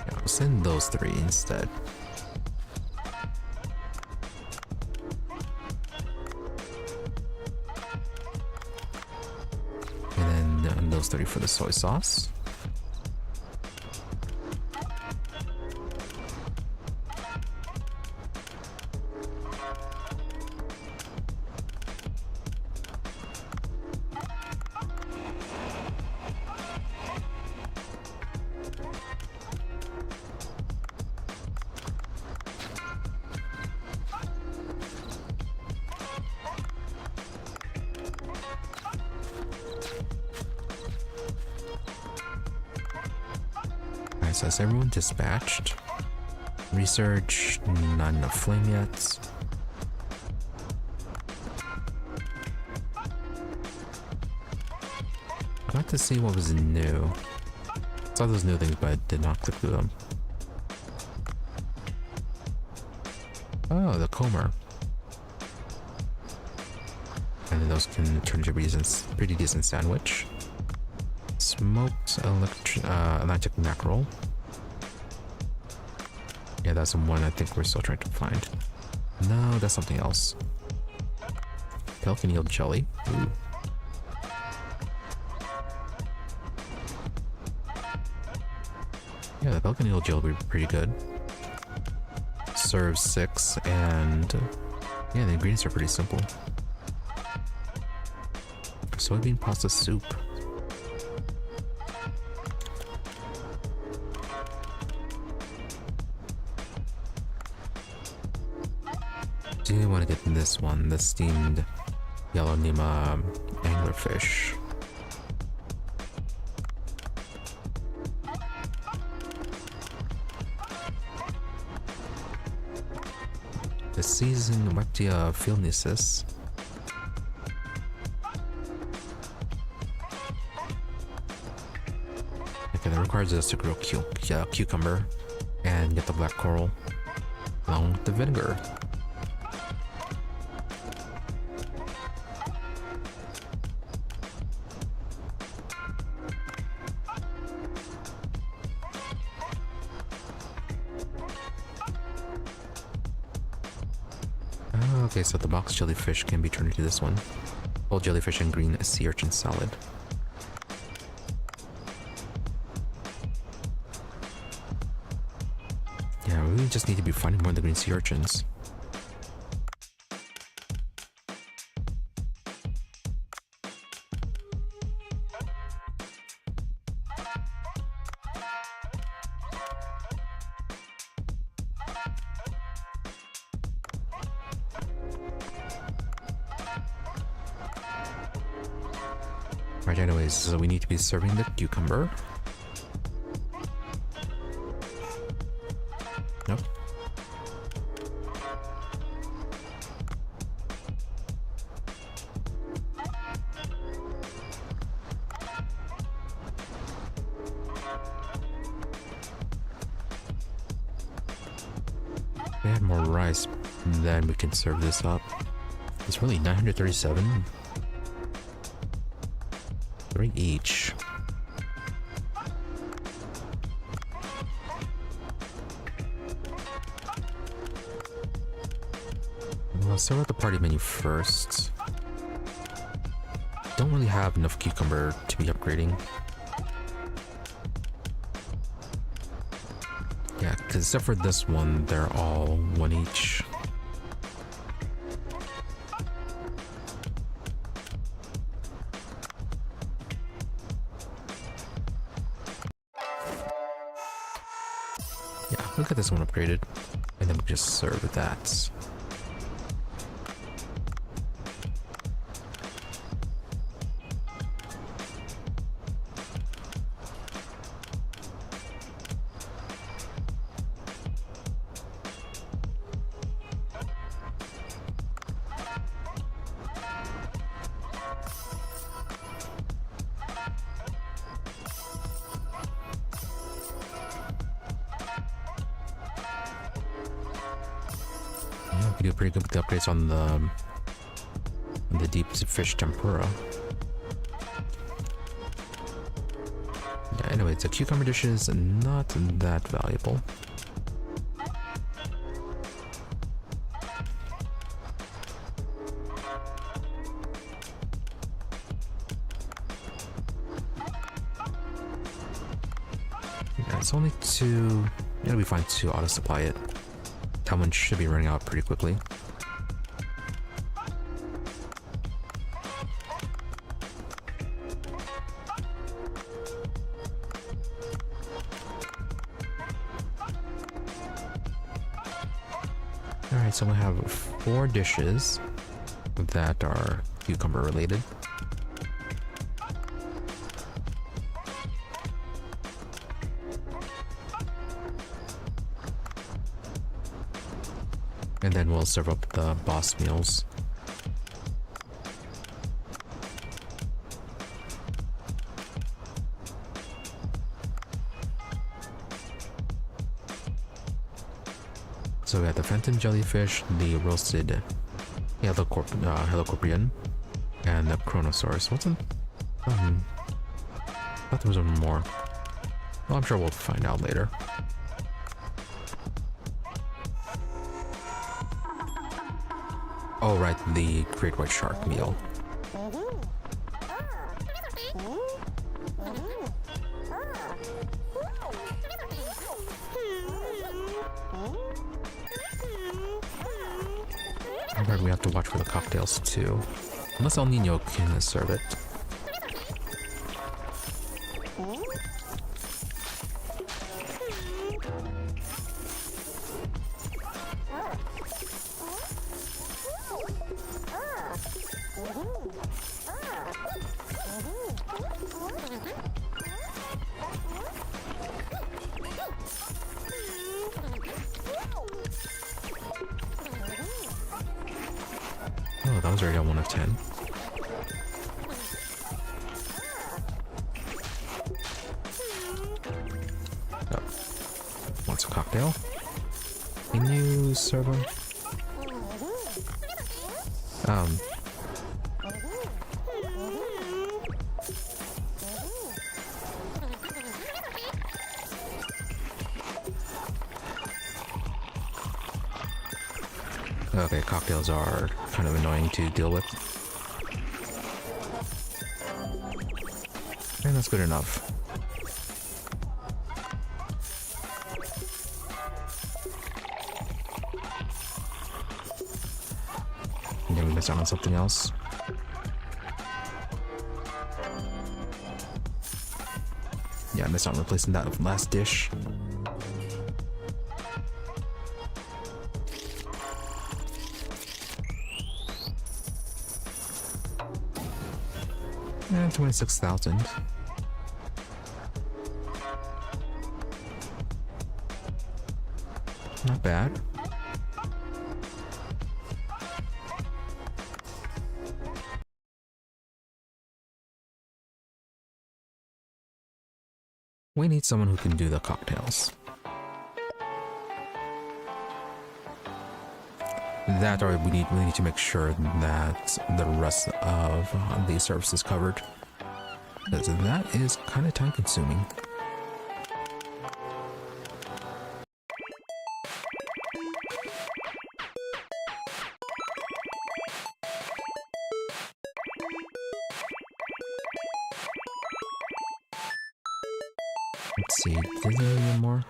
Yeah, we'll send those three instead. Those 30 for the soy sauce. So is everyone dispatched? Research, not enough flame yet. I'd like to see what was new. I saw those new things, but I did not click through them. Oh, the comber. And then those can turn into a pretty decent sandwich. Smoked Atlantic mackerel. Yeah, that's the one I think we're still trying to find. No, that's something else. Pelican eel jelly. Ooh. Yeah, the pelican eel jelly would be pretty good. Serves 6, and yeah, the ingredients are pretty simple. Soybean pasta soup. Do you want to get this one, the steamed yellow Nima anglerfish? The seasoned Wactia filnicis. Okay, that requires us to grow cucumber and get the black coral along with the vinegar. Okay, so the box jellyfish can be turned into this one. Whole jellyfish and green sea urchin salad. just need to be finding more of the green sea urchins. Right, anyways, so we need to be serving the cucumber. Nope. If we had more rice, then we can serve this up. It's really 937. 3 each. Let's start with the party menu first. Don't really have enough cucumber to be upgrading. Yeah, because except for this one, they're all 1 each. Look at this one upgraded, and then we just serve that. We do pretty good with the upgrades on the deep fish tempura. Yeah, anyway, the cucumber dish is not that valuable. Yeah, it's only 2. It'll be fine to auto supply it. That one should be running out pretty quickly. Alright, so we have 4 dishes that are cucumber related. And then we'll serve up the boss meals. So we have the phantom jellyfish, the roasted helicorpion, and the Kronosaurus. What's in? I thought there was one more. Well, I'm sure we'll find out later. Oh, right, the great white shark meal. Alright, we have to watch for the cocktails too. Unless El Nino can serve it. Oh, that was already a 1 of 10. Oh. Wants a cocktail. Can you serve him? Okay, cocktails are kind of annoying to deal with. And that's good enough. Then we missed out on something else. Yeah, I missed out on replacing that last dish. And 26,000. Not bad. We need someone who can do the cocktails. That, or we need to make sure that the rest of the service is covered, because that is kind of time consuming. Let's see, did there any more?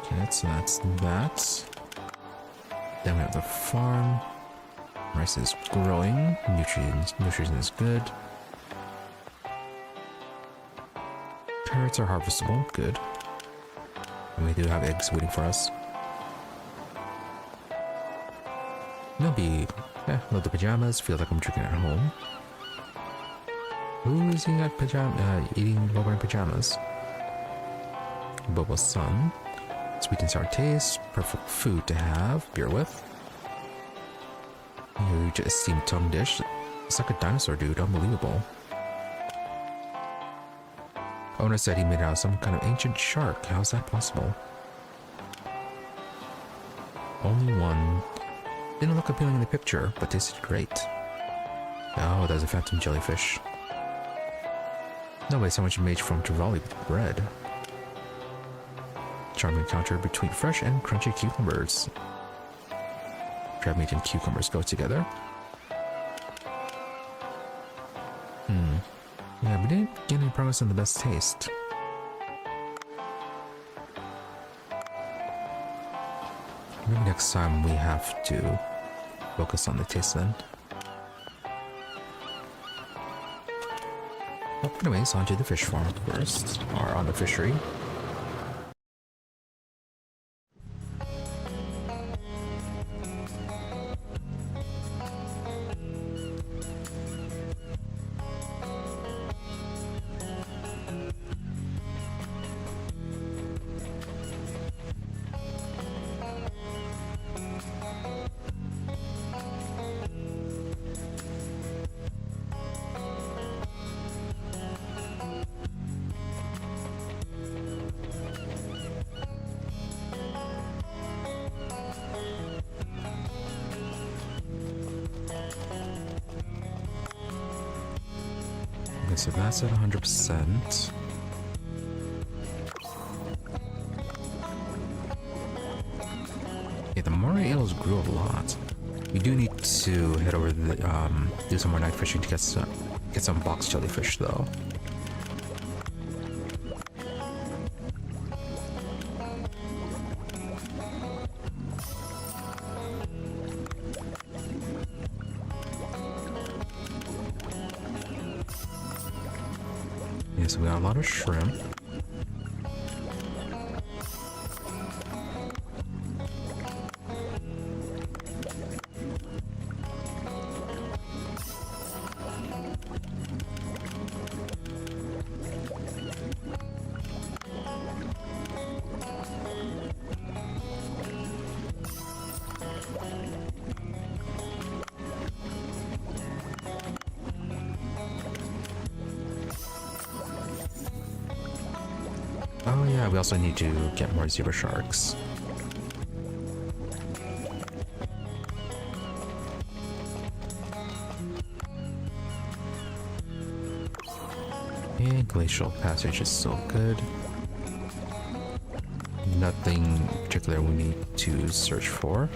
Okay, so that's that. Then we have the farm. Rice is growing. Nutrition is good. Carrots are harvestable. Good. And we do have eggs waiting for us. No big. Love the pajamas. Feel like I'm drinking at home. Who is eating eating while wearing pajamas? Bobo's son. Sweet and sour taste. Perfect food to have beer with. Huge steamed tongue dish. It's like a dinosaur, dude. Unbelievable. Owner said he made out of some kind of ancient shark. How is that possible? Only one. Didn't look appealing in the picture, but tasted great. Oh, there's a phantom jellyfish. Nobody sandwich made from Trevally with bread. Charming encounter between fresh and crunchy cucumbers. Crab meat and cucumbers go together. Yeah, we didn't get any progress on the best taste. Maybe next time we have to focus on the taste then. Well, anyways, on to the fish farm first, or on the fishery. So that's at 100%. Yeah, the moray eels grew a lot. We do need to head over to the, do some more night fishing to get some box jellyfish though. So we got a lot of shrimp. Oh yeah, we also need to get more zebra sharks. And glacial passage is so good. nothing particular we need to search for.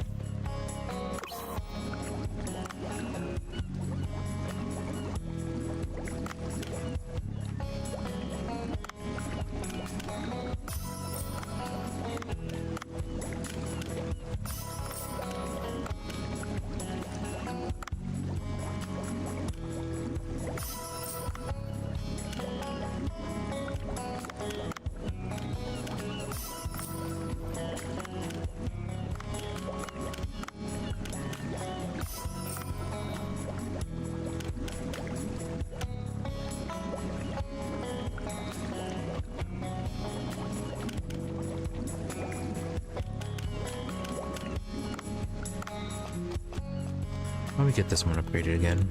Let me get this one upgraded again.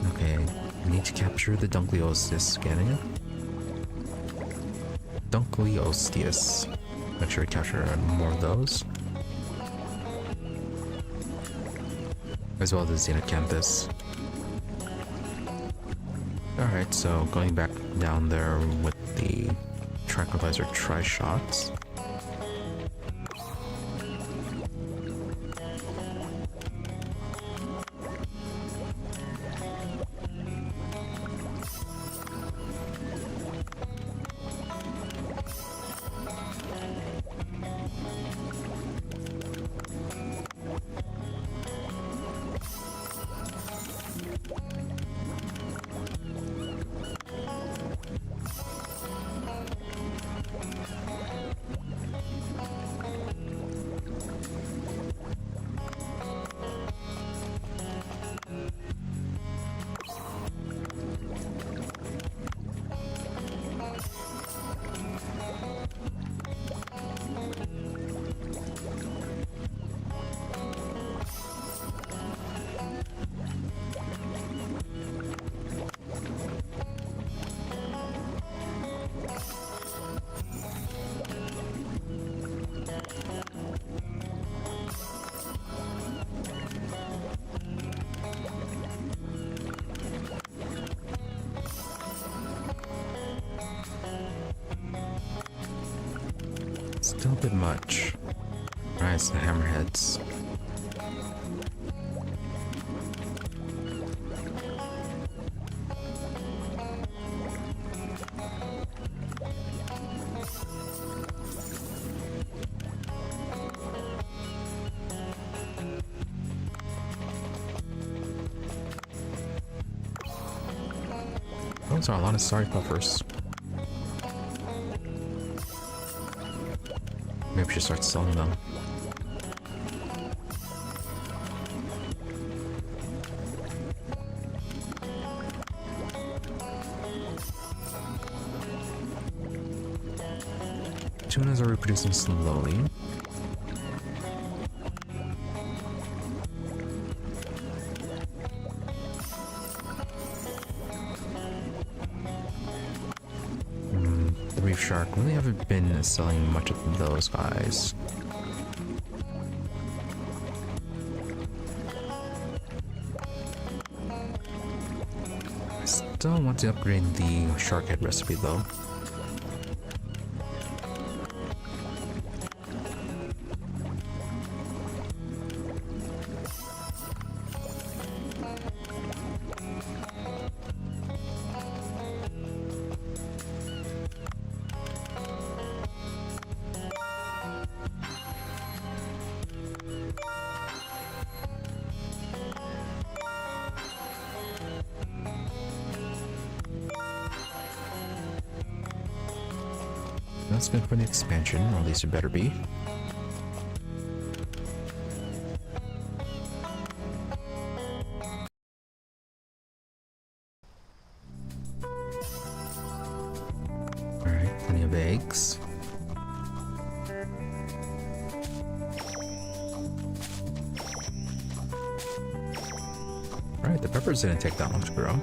Okay, I need to capture the Dunkleosteus again. Dunkleosteus. Make sure to capture more of those. As well as the Xenocanthus. Alright, so going back down there with the tranquilizer tri-shots. Still a bit much. Alright, it's the hammerheads. Those are a lot of sorry puffers. Maybe we should start selling them. Tunas are reproducing slowly. The reef shark, really haven't been selling much of those guys. I still want to upgrade the shark head recipe though. That's good for the expansion, or at least it better be. Alright, plenty of eggs. Alright, the peppers didn't take that long to grow.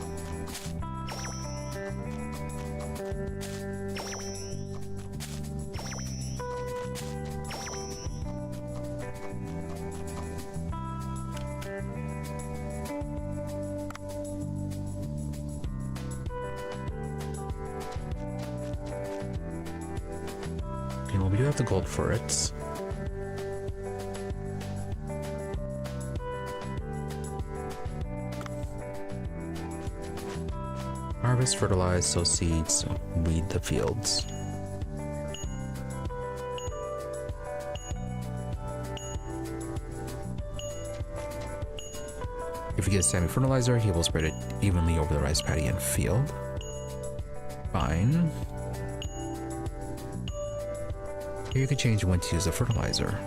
we do have the gold for it. Harvest, fertilize, sow seeds, weed the fields. If you get a salmon fertilizer, he will spread it evenly over the rice paddy and field. Fine. Here you can change when to use the fertilizer.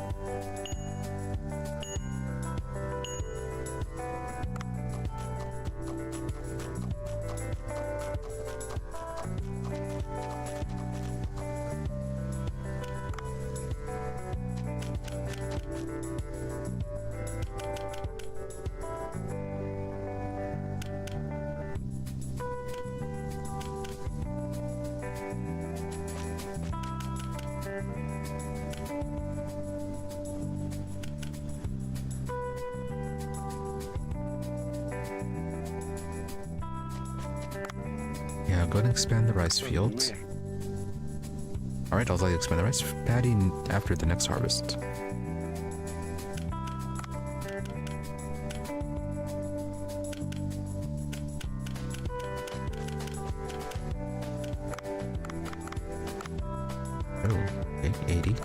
Yeah, go ahead and expand the rice fields. Alright, I'll let you expand the rice paddy after the next harvest. Oh, okay, 80.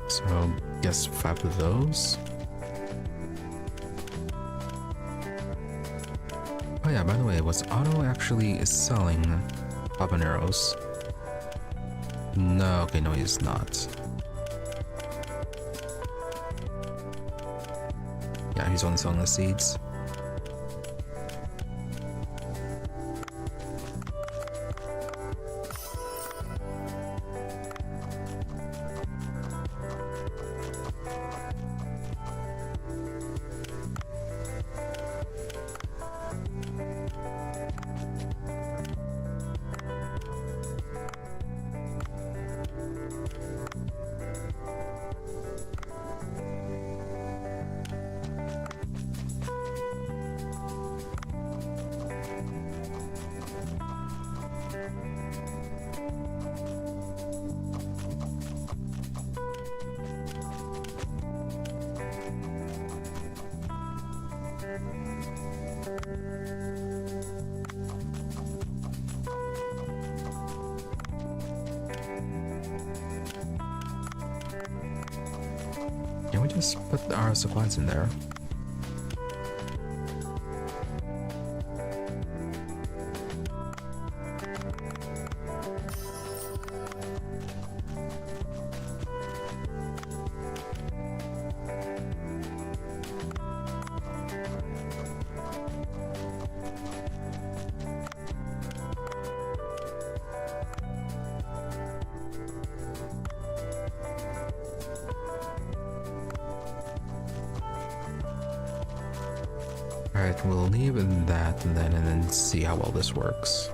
So, yes, 5 of those. Oh yeah, by the way, was Otto actually selling habaneros? No, okay, no, he's not. Yeah, he's only selling the seeds. Can we just put our supplies in there? Alright, we'll leave that and then see how well this works.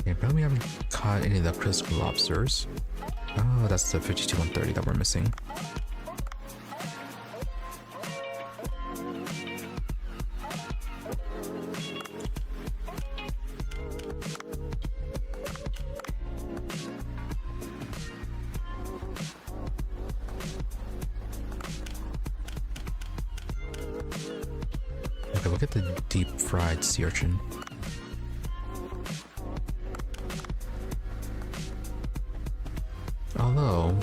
Okay, but we haven't caught any of the crystal lobsters. Oh, that's the 52-130 that we're missing. Okay, we'll get the deep fried sea urchin. Although,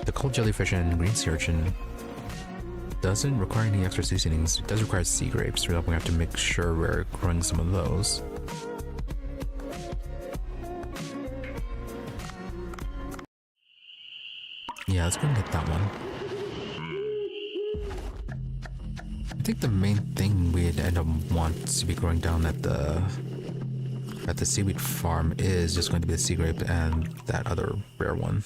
the cold jellyfish and green sea urchin doesn't require any extra seasonings. It does require sea grapes, so we're going to have to make sure we're growing some of those. Yeah, let's go and get that one. I think the main thing we'd end up want to be growing down at the seaweed farm is just going to be the sea grape and that other rare one.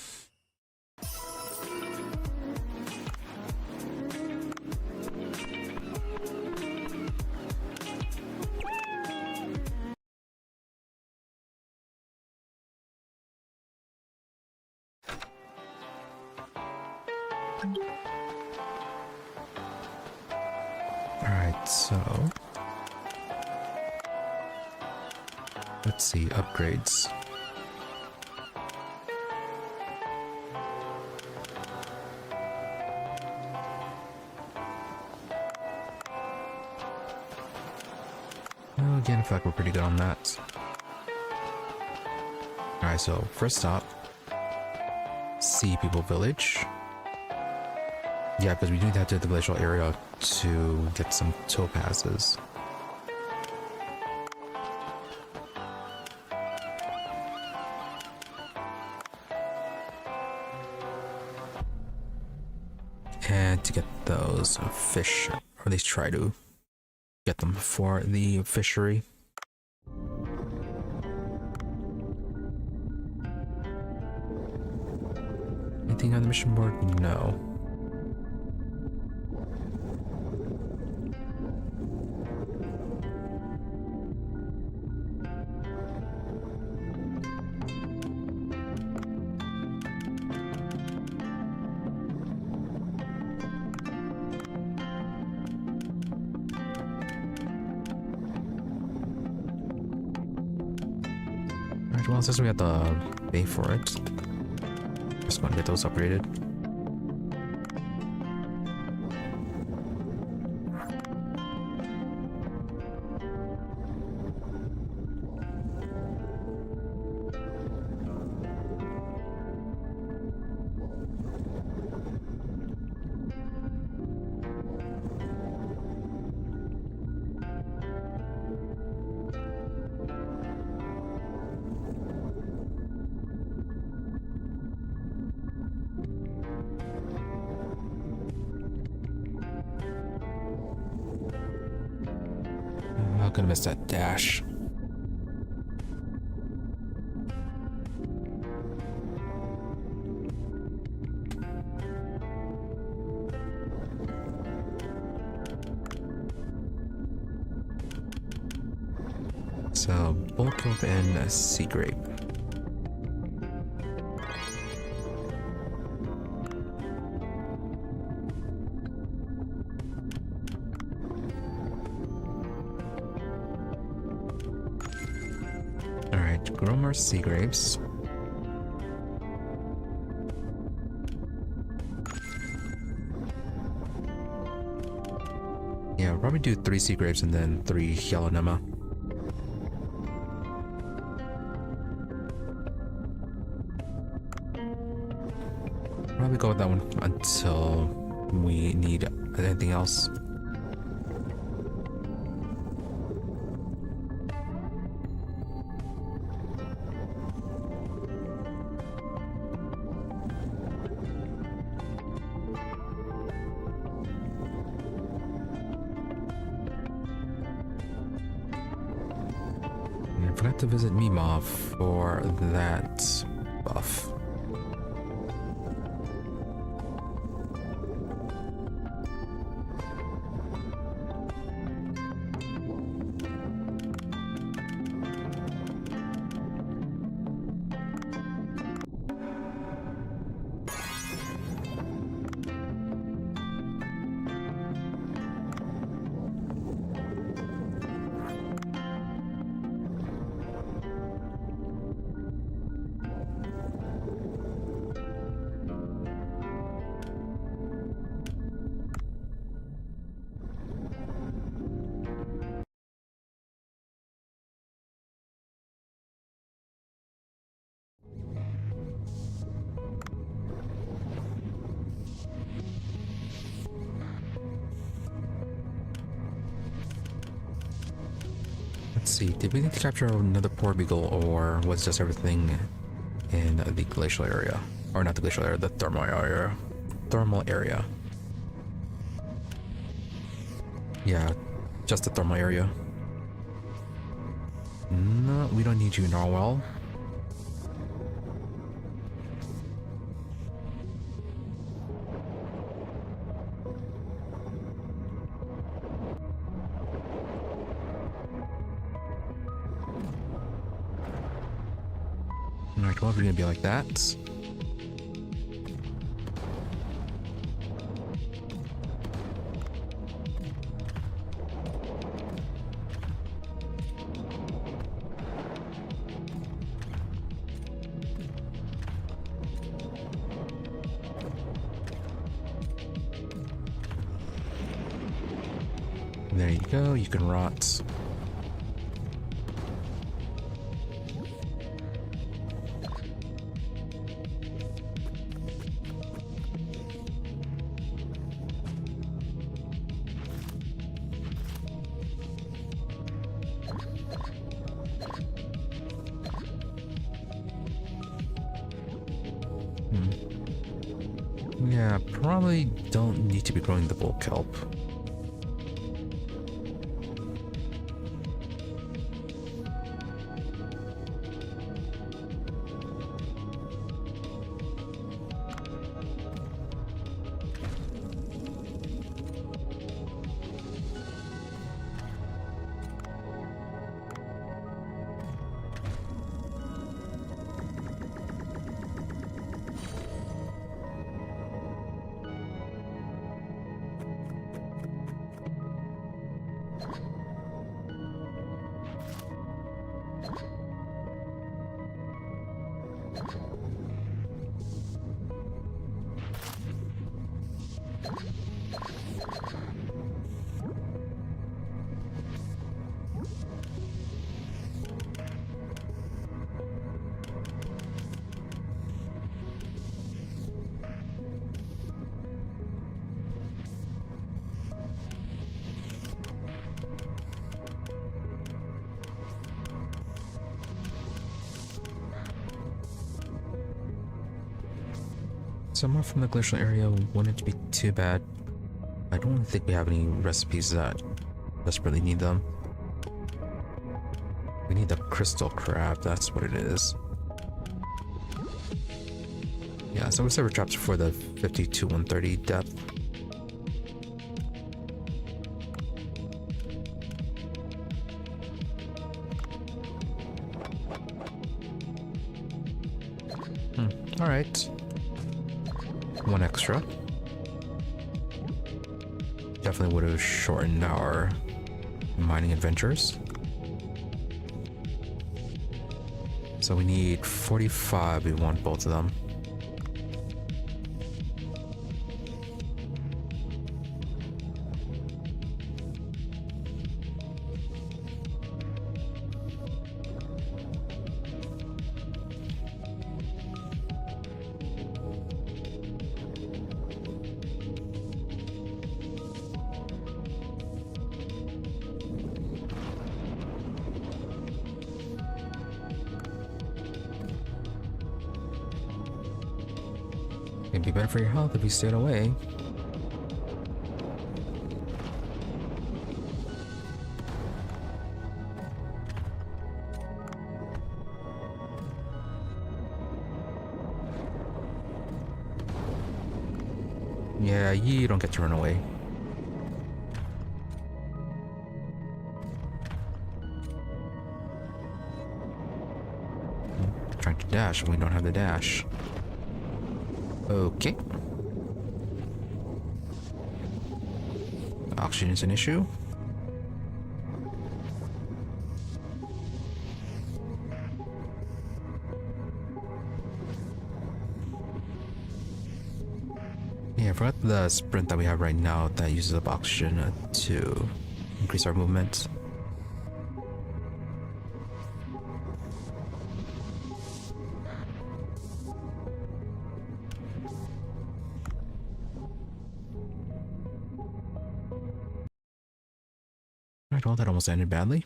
Alright, so let's see, upgrades. Well, again, I feel like we're pretty good on that. Alright, so first stop, Sea People Village. Yeah, because we do have to hit the glacial area to get some topazes. And to get those fish, or at least try to get them for the fishery. Anything on the mission board? No. Well, since we have to pay for it, just want to get those upgraded. I'm gonna miss that dash. So, bulk kelp and sea grape. Alright, grow more sea grapes. Yeah, we'll probably do 3 sea grapes and then 3 yellow nema. Probably go with that one until we need anything else. And I forgot to visit Mima for that buff. see, did we need to capture another poor beagle, or was just everything in the glacial area? Or not the glacial area, the thermal area. Thermal area. Yeah, just the thermal area. No, we don't need you, narwhal. Alright, well, we're gonna be like that. There you go, you can rot. Yeah, probably don't need to be growing the bull kelp. Somewhere from the glacial area wouldn't be too bad. I don't think we have any recipes that desperately need them. We need the crystal crab, that's what it is. Yeah, so we server traps for the 50 to 130 depth. Alright. One extra. Definitely would have shortened our mining adventures. So we need 45, we want both of them. It'd be better for your health if you stayed away. Yeah, you don't get to run away. Trying to dash, we don't have the dash. Okay. Oxygen is an issue. Yeah, I forgot the sprint that we have right now that uses up oxygen to increase our movement. Well, that almost ended badly.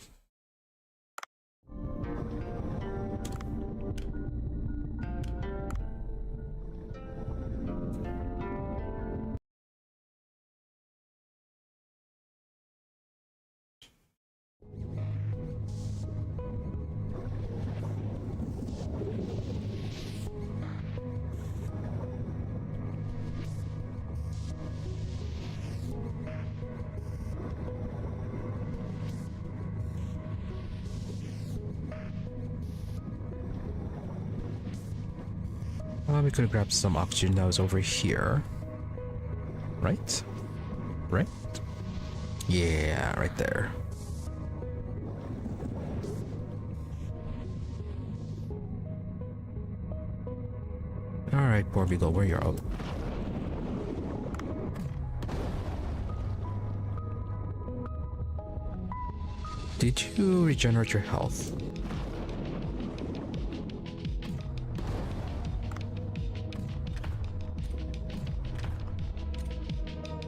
We could have grabbed some oxygen that was over here. Right? Right? Yeah, right there. Alright, poor Beagle, where you're out. Did you regenerate your health?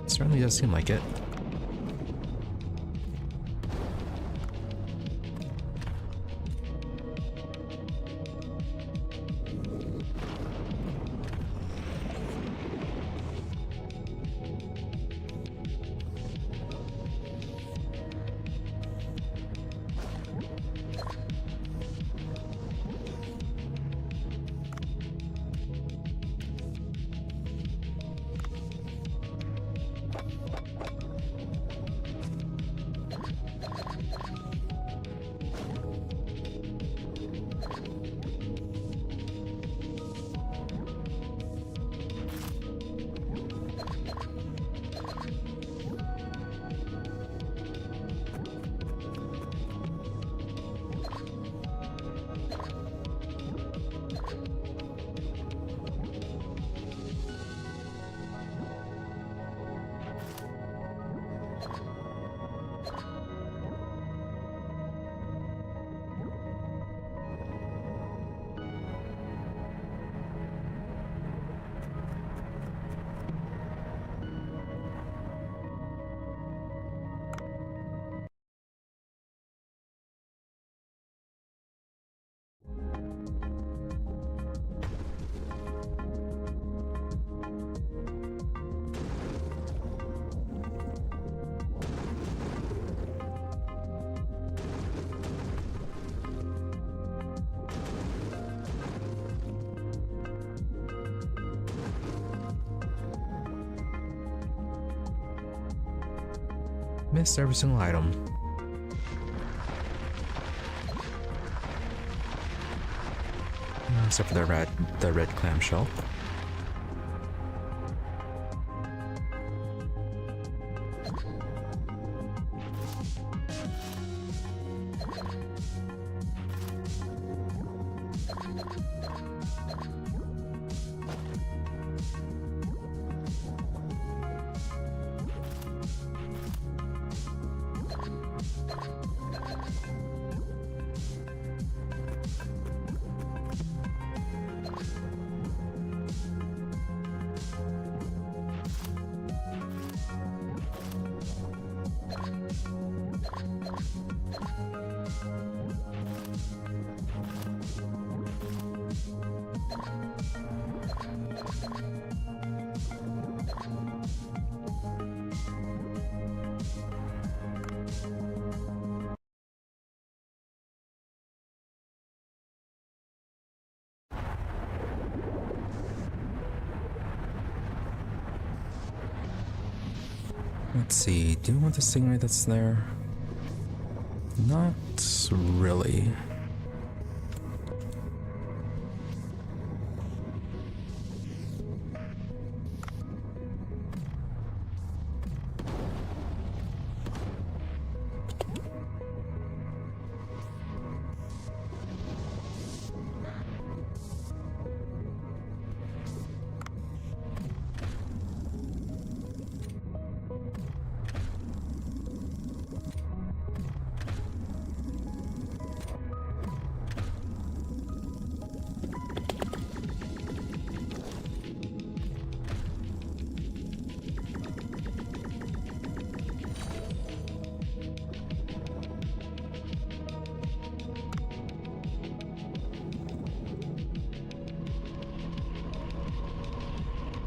Certainly does seem like it. Missed every single item. Except for the red clamshell. Let's see, do you want the stingray that's there? Not really.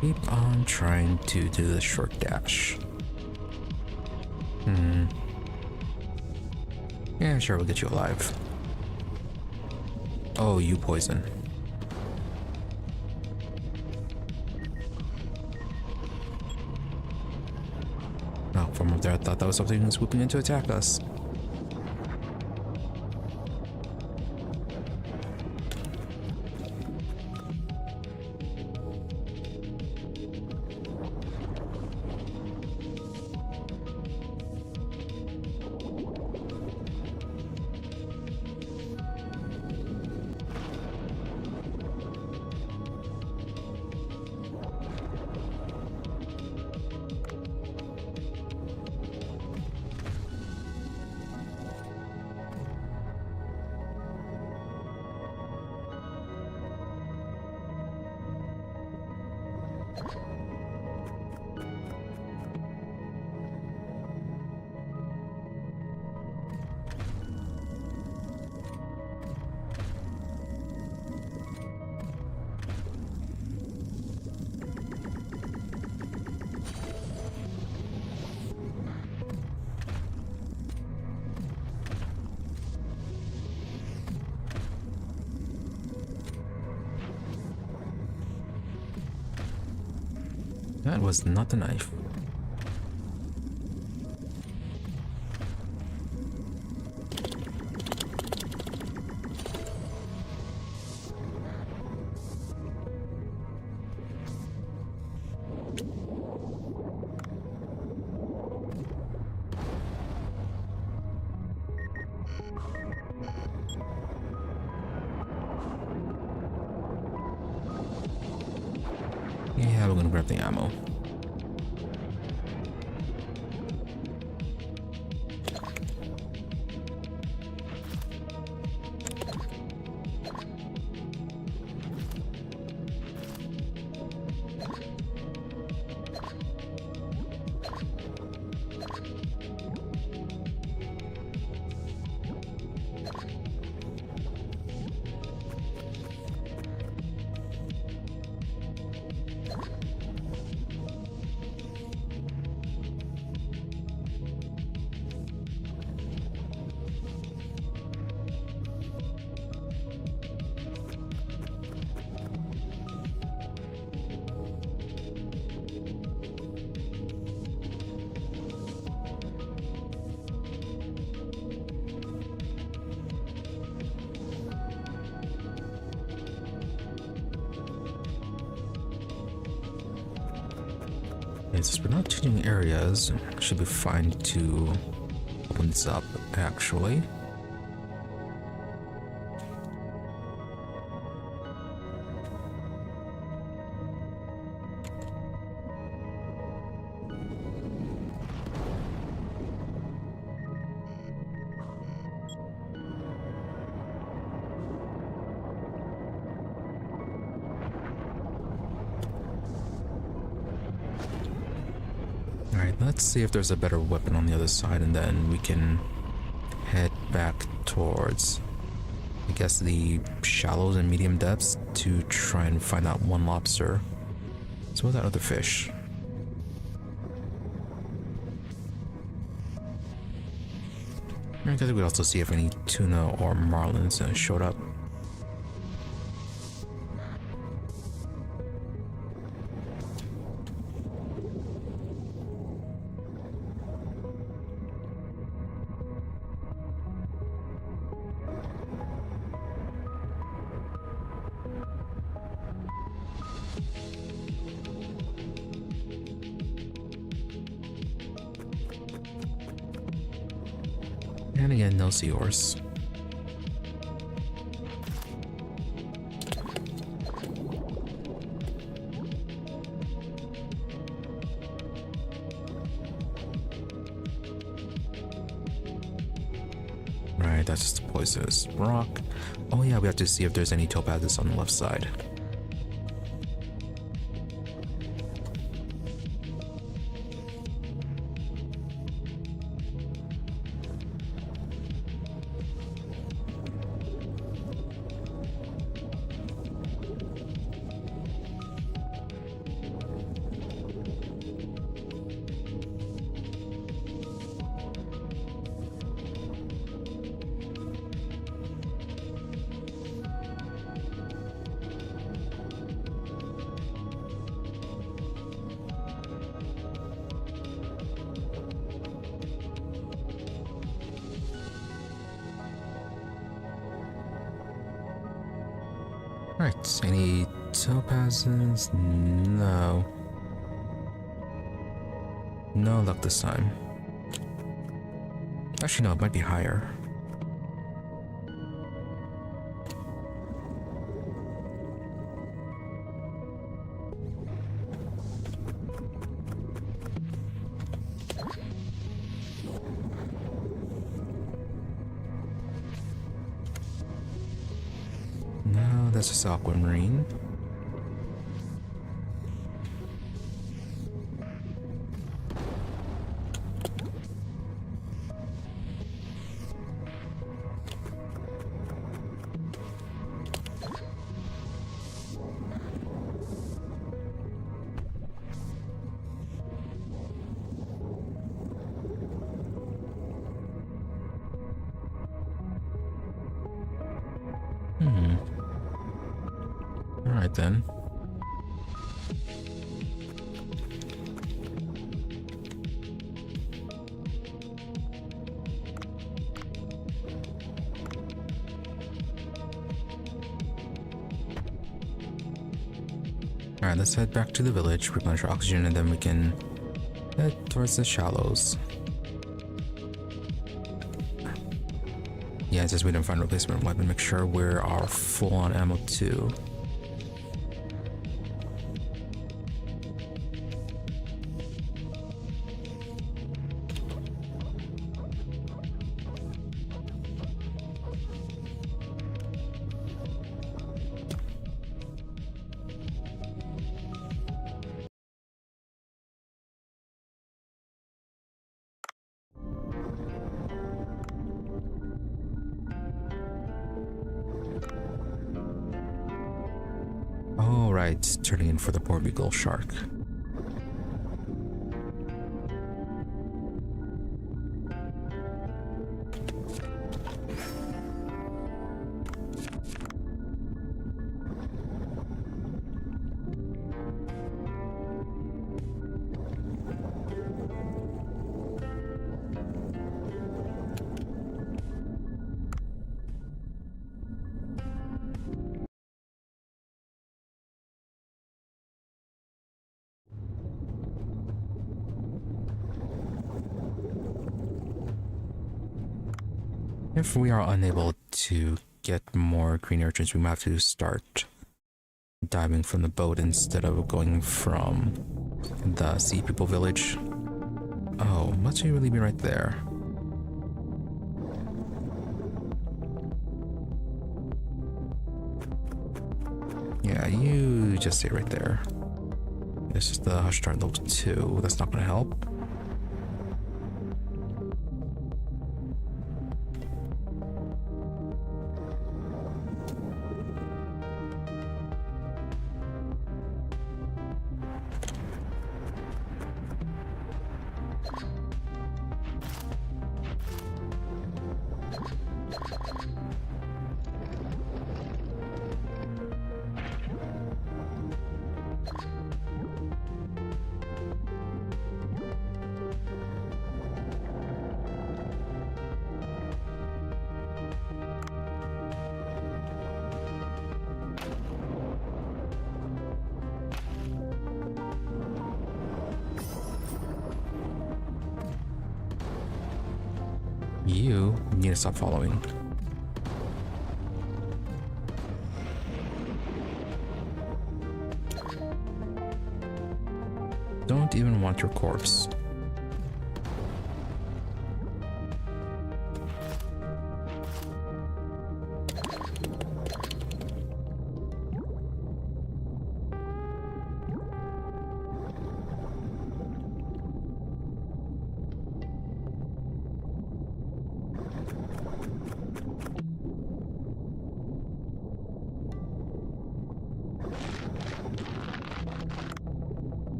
Keep on trying to do the short dash. Yeah, sure, we'll get you alive. Oh, you poison. Oh, from up there I thought that was something swooping in to attack us. That was not the knife. Yeah, we're gonna grab the ammo. Since we're not changing areas, should be fine to open this up, actually. Alright, let's see if there's a better weapon on the other side, and then we can head back towards, I guess, the shallows and medium depths to try and find out one lobster. So what's that other fish? I guess we could also see if any tuna or marlins showed up. And again, no seahorse. Right, that's just a poisonous rock. Oh yeah, we have to see if there's any topazes on the left side. Right, any topazes? No. No luck this time. Actually, no, it might be higher. No, that's just aquamarine. Alright then. Alright, let's head back to the village, replenish our oxygen, and then we can head towards the shallows. Yeah, it's just we didn't find a replacement weapon. Make sure we're our full on ammo too. All right, turning in for the poor beagle shark. If we are unable to get more green urchins, we might have to start diving from the boat instead of going from the sea people village. Oh, must you really be right there? Yeah, you just stay right there. This is the hush start level 2. That's not gonna help. You need to stop following. Don't even want your corpse.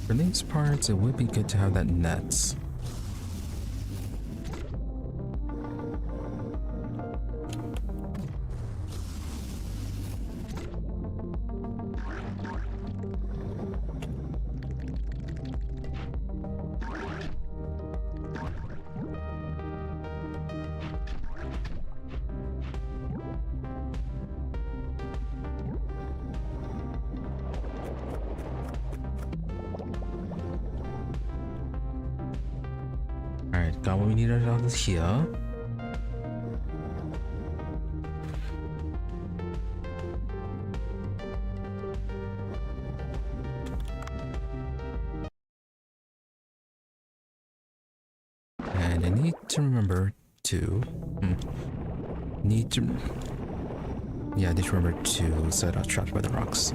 For these parts, it would be good to have that net. Alright, got what we needed out of here. I need to remember to... Need to... Yeah, I need to remember to set out traps by the rocks.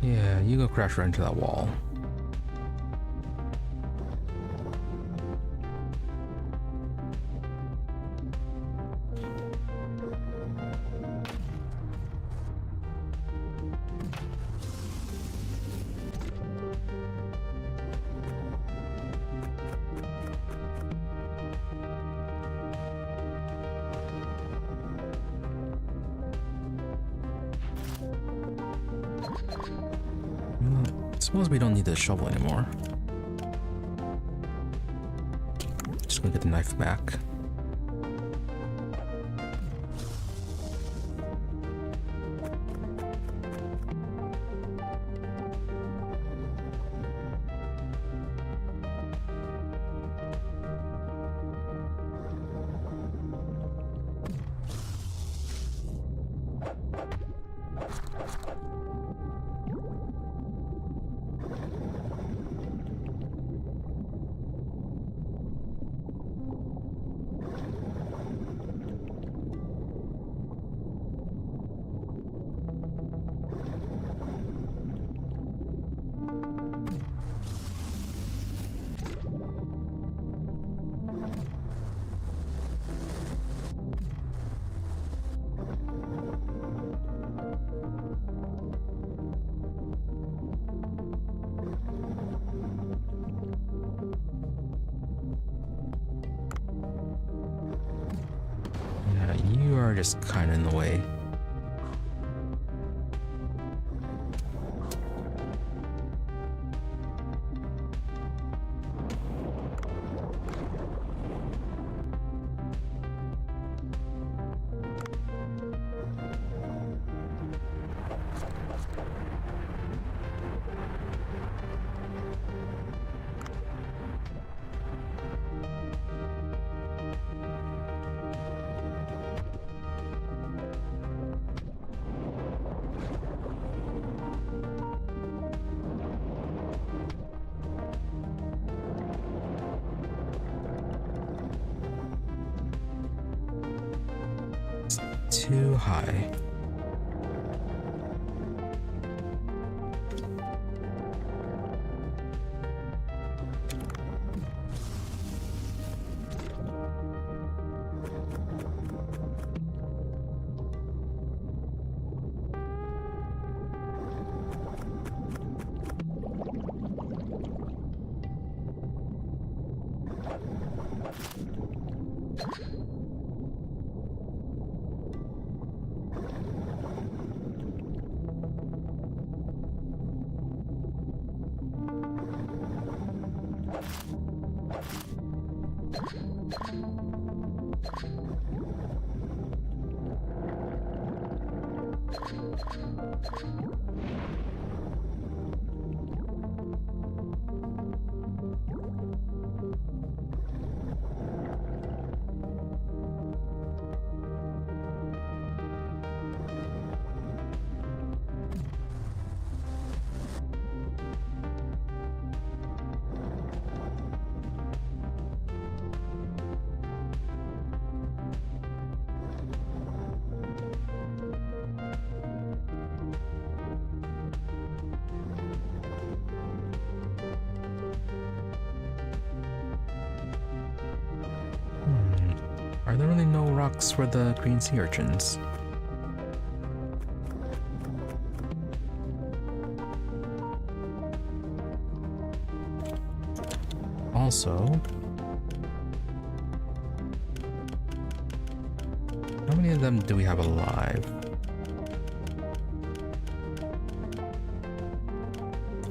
Yeah, you go crash right into that wall. Suppose we don't need the shovel anymore. Just gonna get the knife back. You are just kind of in the way. Too high. Are there really no rocks for the green sea urchins? Also, how many of them do we have alive?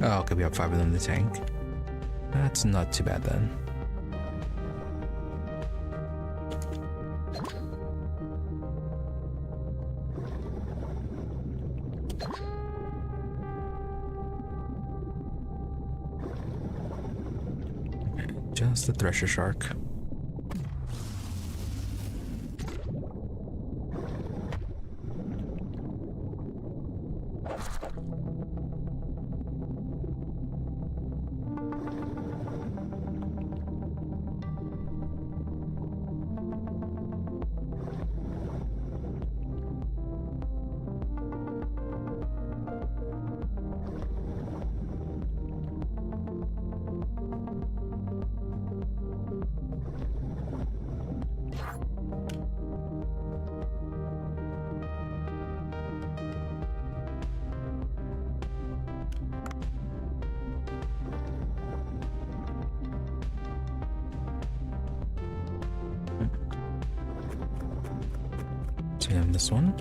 Oh, okay, we have 5 of them in the tank. That's not too bad then. Just the thresher shark. Jam this one.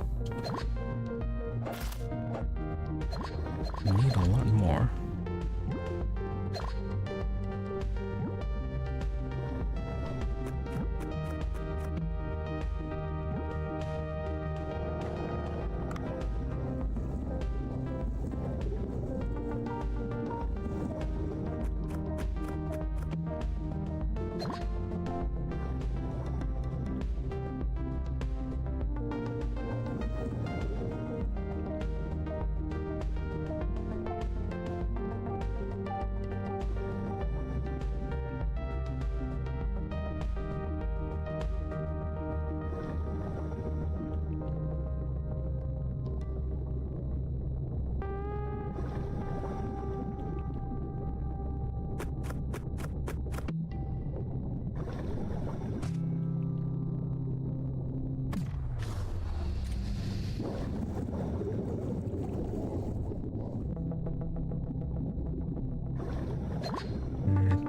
We need a lot more.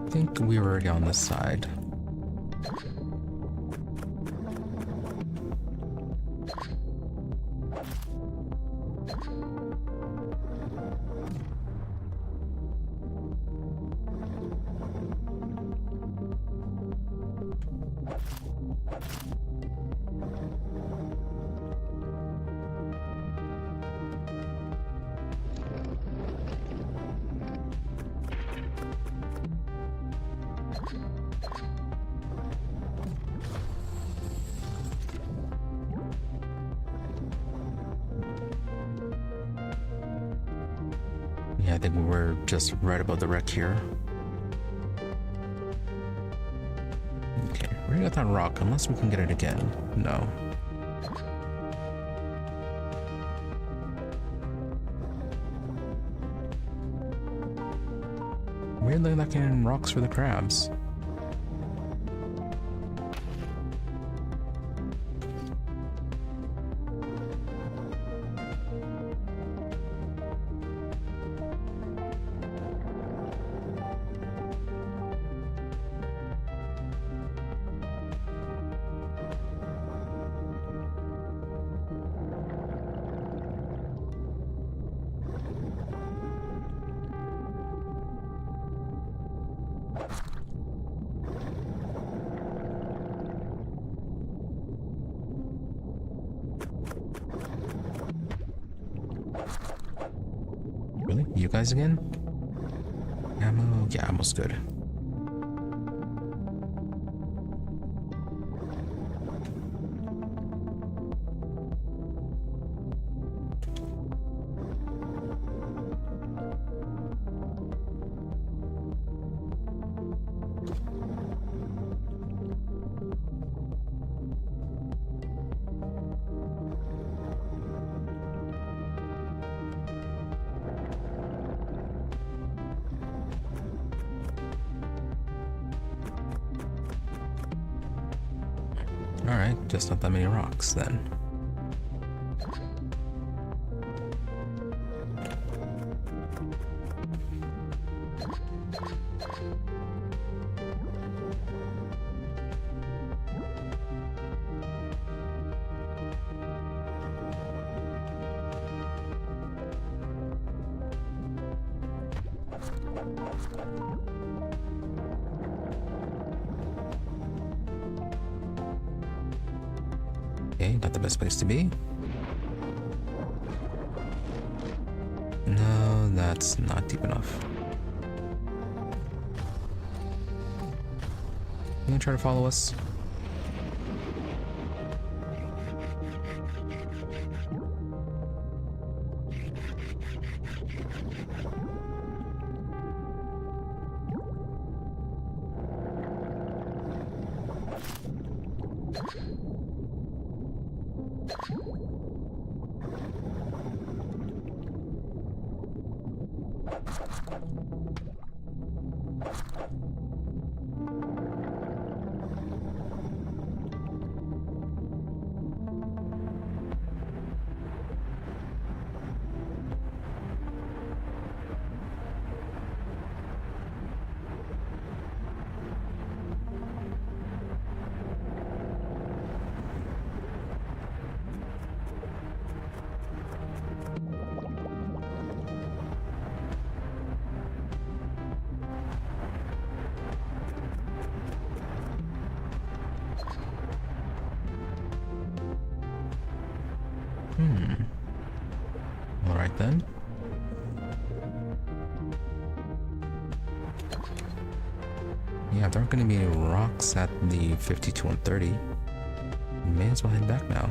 I think we were already on this side. Yeah, I think we're just right above the wreck here. Okay, we're gonna get that rock unless we can get it again. No. Weirdly, not getting rocks for the crabs. Really? You guys again? Ammo? Yeah, ammo's good. Alright, just not that many rocks then. Okay, not the best place to be. No, that's not deep enough. You gonna try to follow us? Alright then. Yeah, there aren't going to be any rocks at the 52 and 30. May as well head back now.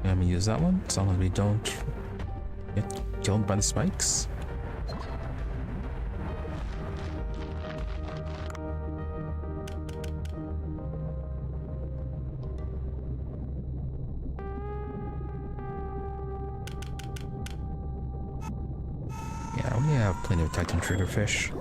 I'm gonna use that one, as long as we don't get killed by the spikes. Yeah, we have plenty of Titan triggerfish.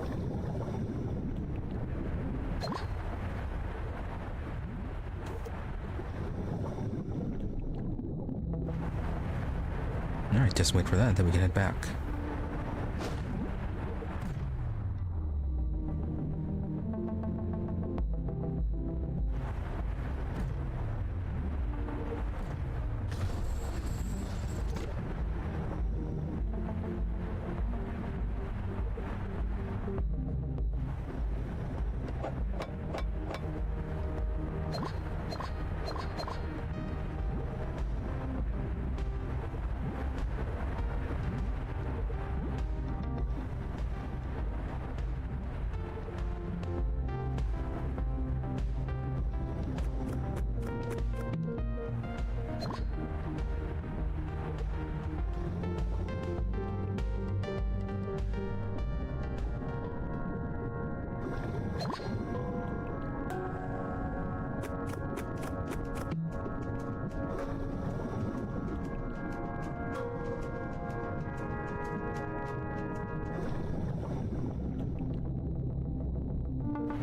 Alright, just wait for that, then we can head back.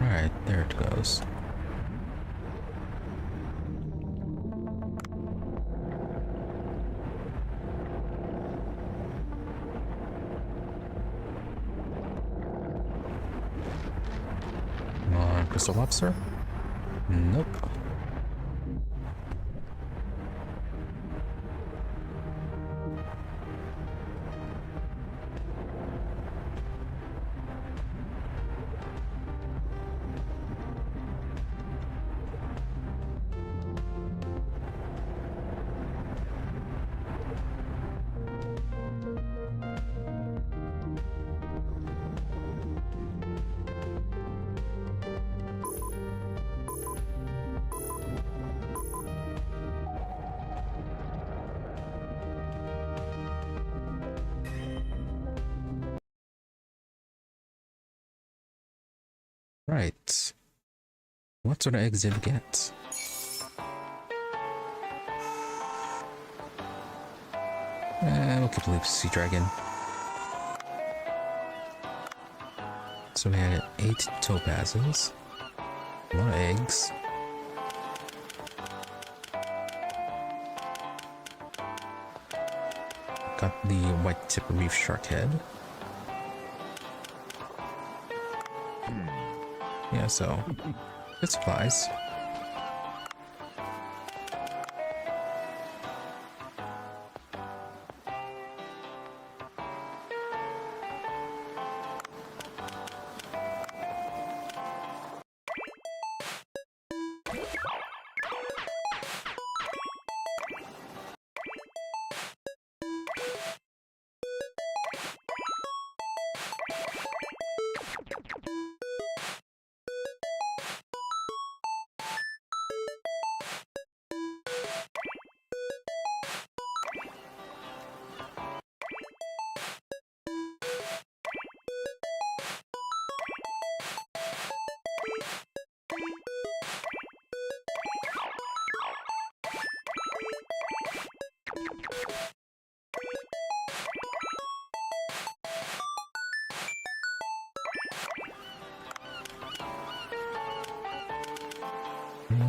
Right, there it goes. Come on, crystal lobster? Nope. Right. What sort of eggs did we get? We'll keep the sea dragon. So we had 8 topazes, a lot of eggs. Got the white tip reef shark head. Yeah, so good supplies.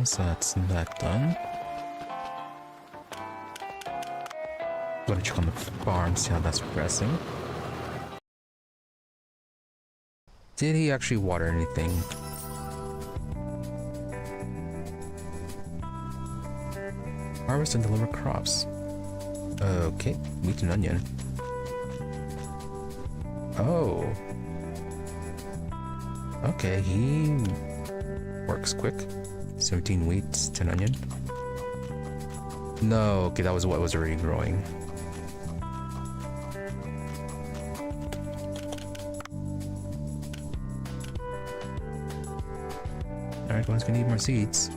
So that's that done. Gonna check on the farm, see how that's progressing. Did he actually water anything? Harvest and deliver crops. Okay, wheat and onion. Oh. Okay, he works quick. 17 wheat, 10 onion. No, okay, that was what was already growing. Alright, one's gonna need more seeds.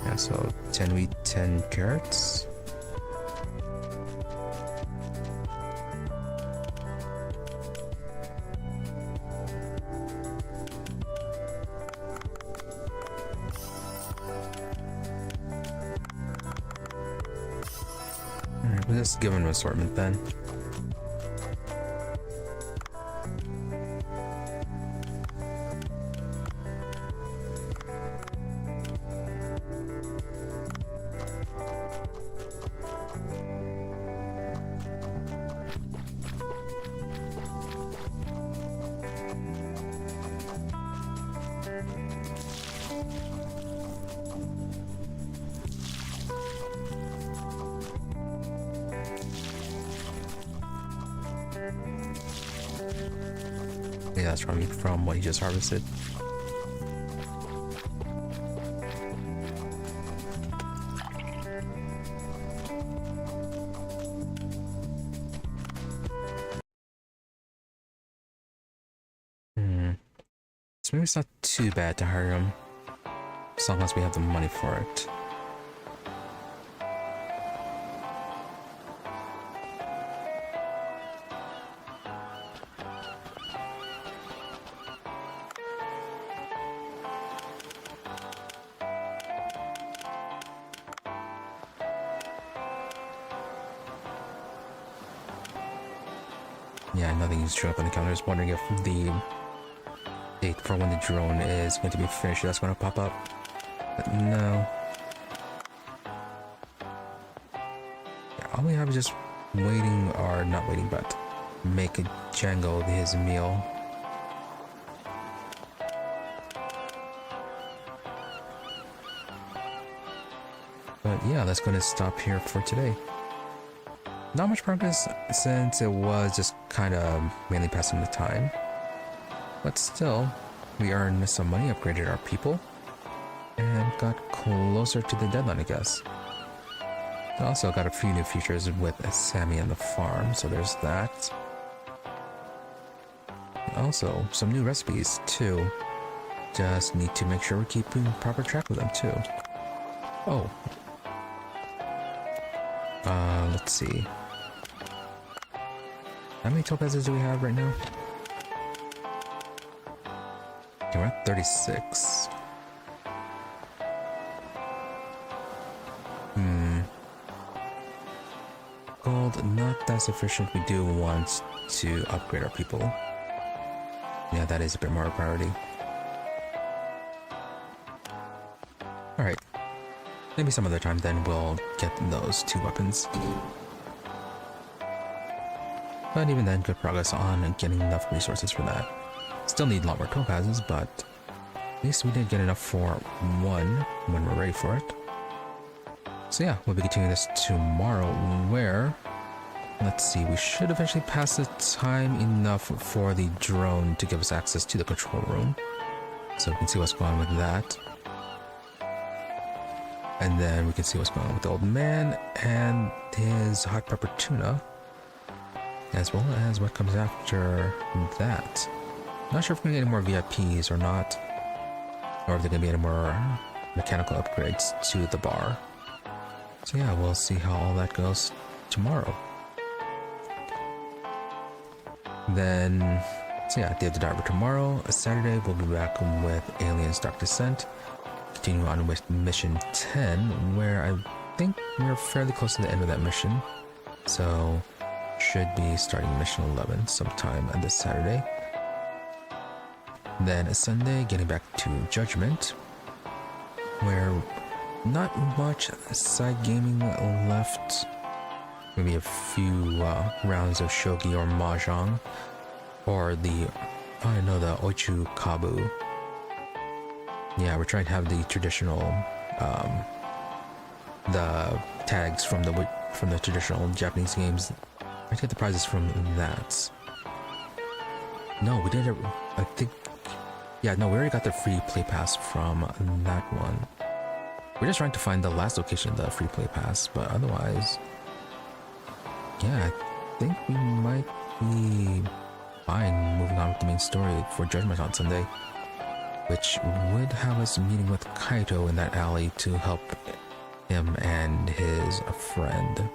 Yeah, so 10 wheat, 10 carrots. Alright, we'll just give him an assortment then. Yeah, that's probably from what he just harvested. So maybe it's not too bad to hire him, as long as we have the money for it. Yeah, nothing's showing up on the counter. I was wondering if the date for when the drone is going to be finished, that's going to pop up. But no. Yeah, all we have is just waiting, or not waiting, but make Django his meal. But yeah, that's going to stop here for today. Not much progress since it was just kind of mainly passing the time. But still, we earned some money, upgraded our people, and got closer to the deadline, I guess. Also got a few new features with Sammy and the farm, so there's that. Also, some new recipes too. Just need to make sure we're keeping proper track of them too. Oh. Let's see. How many topazes do we have right now? Okay, we're at 36. Gold, not that sufficient. We do want to upgrade our people. Yeah, that is a bit more a priority. Alright. Maybe some other time then we'll get those 2 weapons. But even then, good progress on getting enough resources for that. Still need a lot more topazes, but at least we did get enough for 1 when we're ready for it. So yeah, we'll be continuing this tomorrow, where, let's see, we should eventually pass the time enough for the drone to give us access to the control room. So we can see what's going on with that. And then we can see what's going on with the old man and his hot pepper tuna, as well as what comes after that. Not sure if we're going to get any more VIPs or not, or if they're going to be any more mechanical upgrades to the bar. So yeah, we'll see how all that goes tomorrow. Then, so yeah, Day of the Diver tomorrow. Saturday, we'll be back with Aliens Dark Descent. Continue on with Mission 10, where I think we're fairly close to the end of that mission. So, should be starting Mission 11 sometime on this Saturday. Then a Sunday, getting back to Judgment, where not much side gaming left. Maybe a few rounds of shogi or mahjong, or the oichu kabu. Yeah, we're trying to have the traditional the tags from the traditional Japanese games. I get the prizes from that. No, we didn't. I think. Yeah, no, we already got the free play pass from that one. We're just trying to find the last location of the free play pass, but otherwise, yeah, I think we might be fine moving on with the main story for Judgment on Sunday, which would have us meeting with Kaito in that alley to help him and his friend.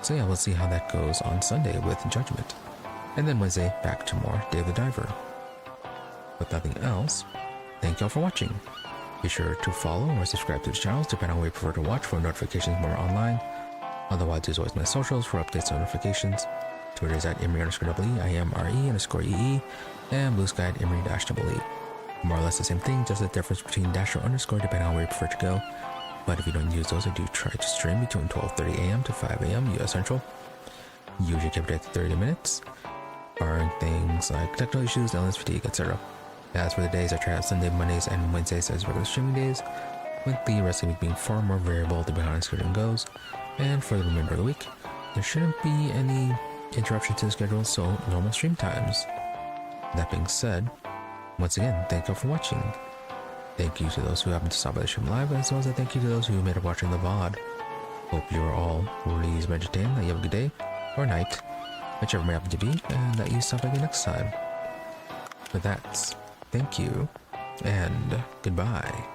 So yeah, we'll see how that goes on Sunday with Judgment. And then Wednesday, back to more Day of the Diver. With nothing else, thank y'all for watching. Be sure to follow or subscribe to the channels depending on where you prefer to watch for notifications when we're online. Otherwise, there's always my socials for updates and notifications. Twitter is at Imre_EE, IMRE_EE, and Blue Sky at Imre-EE. More or less the same thing, just the difference between dash or underscore depending on where you prefer to go. But if you don't use those, I do try to stream between 12:30 a.m. to 5 a.m. US Central. Usually keep it at 30 minutes, barring things like technical issues, illness, fatigue, etc. As for the days, I try out Sunday, Mondays, and Wednesdays as regular streaming days, with the rest of the week being far more variable depending on how the schedule goes. And for the remainder of the week, there shouldn't be any interruption to the schedule, so normal stream times. That being said, once again, thank you all for watching. Thank you to those who happen to stop by the stream live, as well as a thank you to those who made it watching the VOD. Hope you are all really entertained, that you have a good day or night, whichever may happen to be, and that you stop again next time. With that, thank you, and goodbye.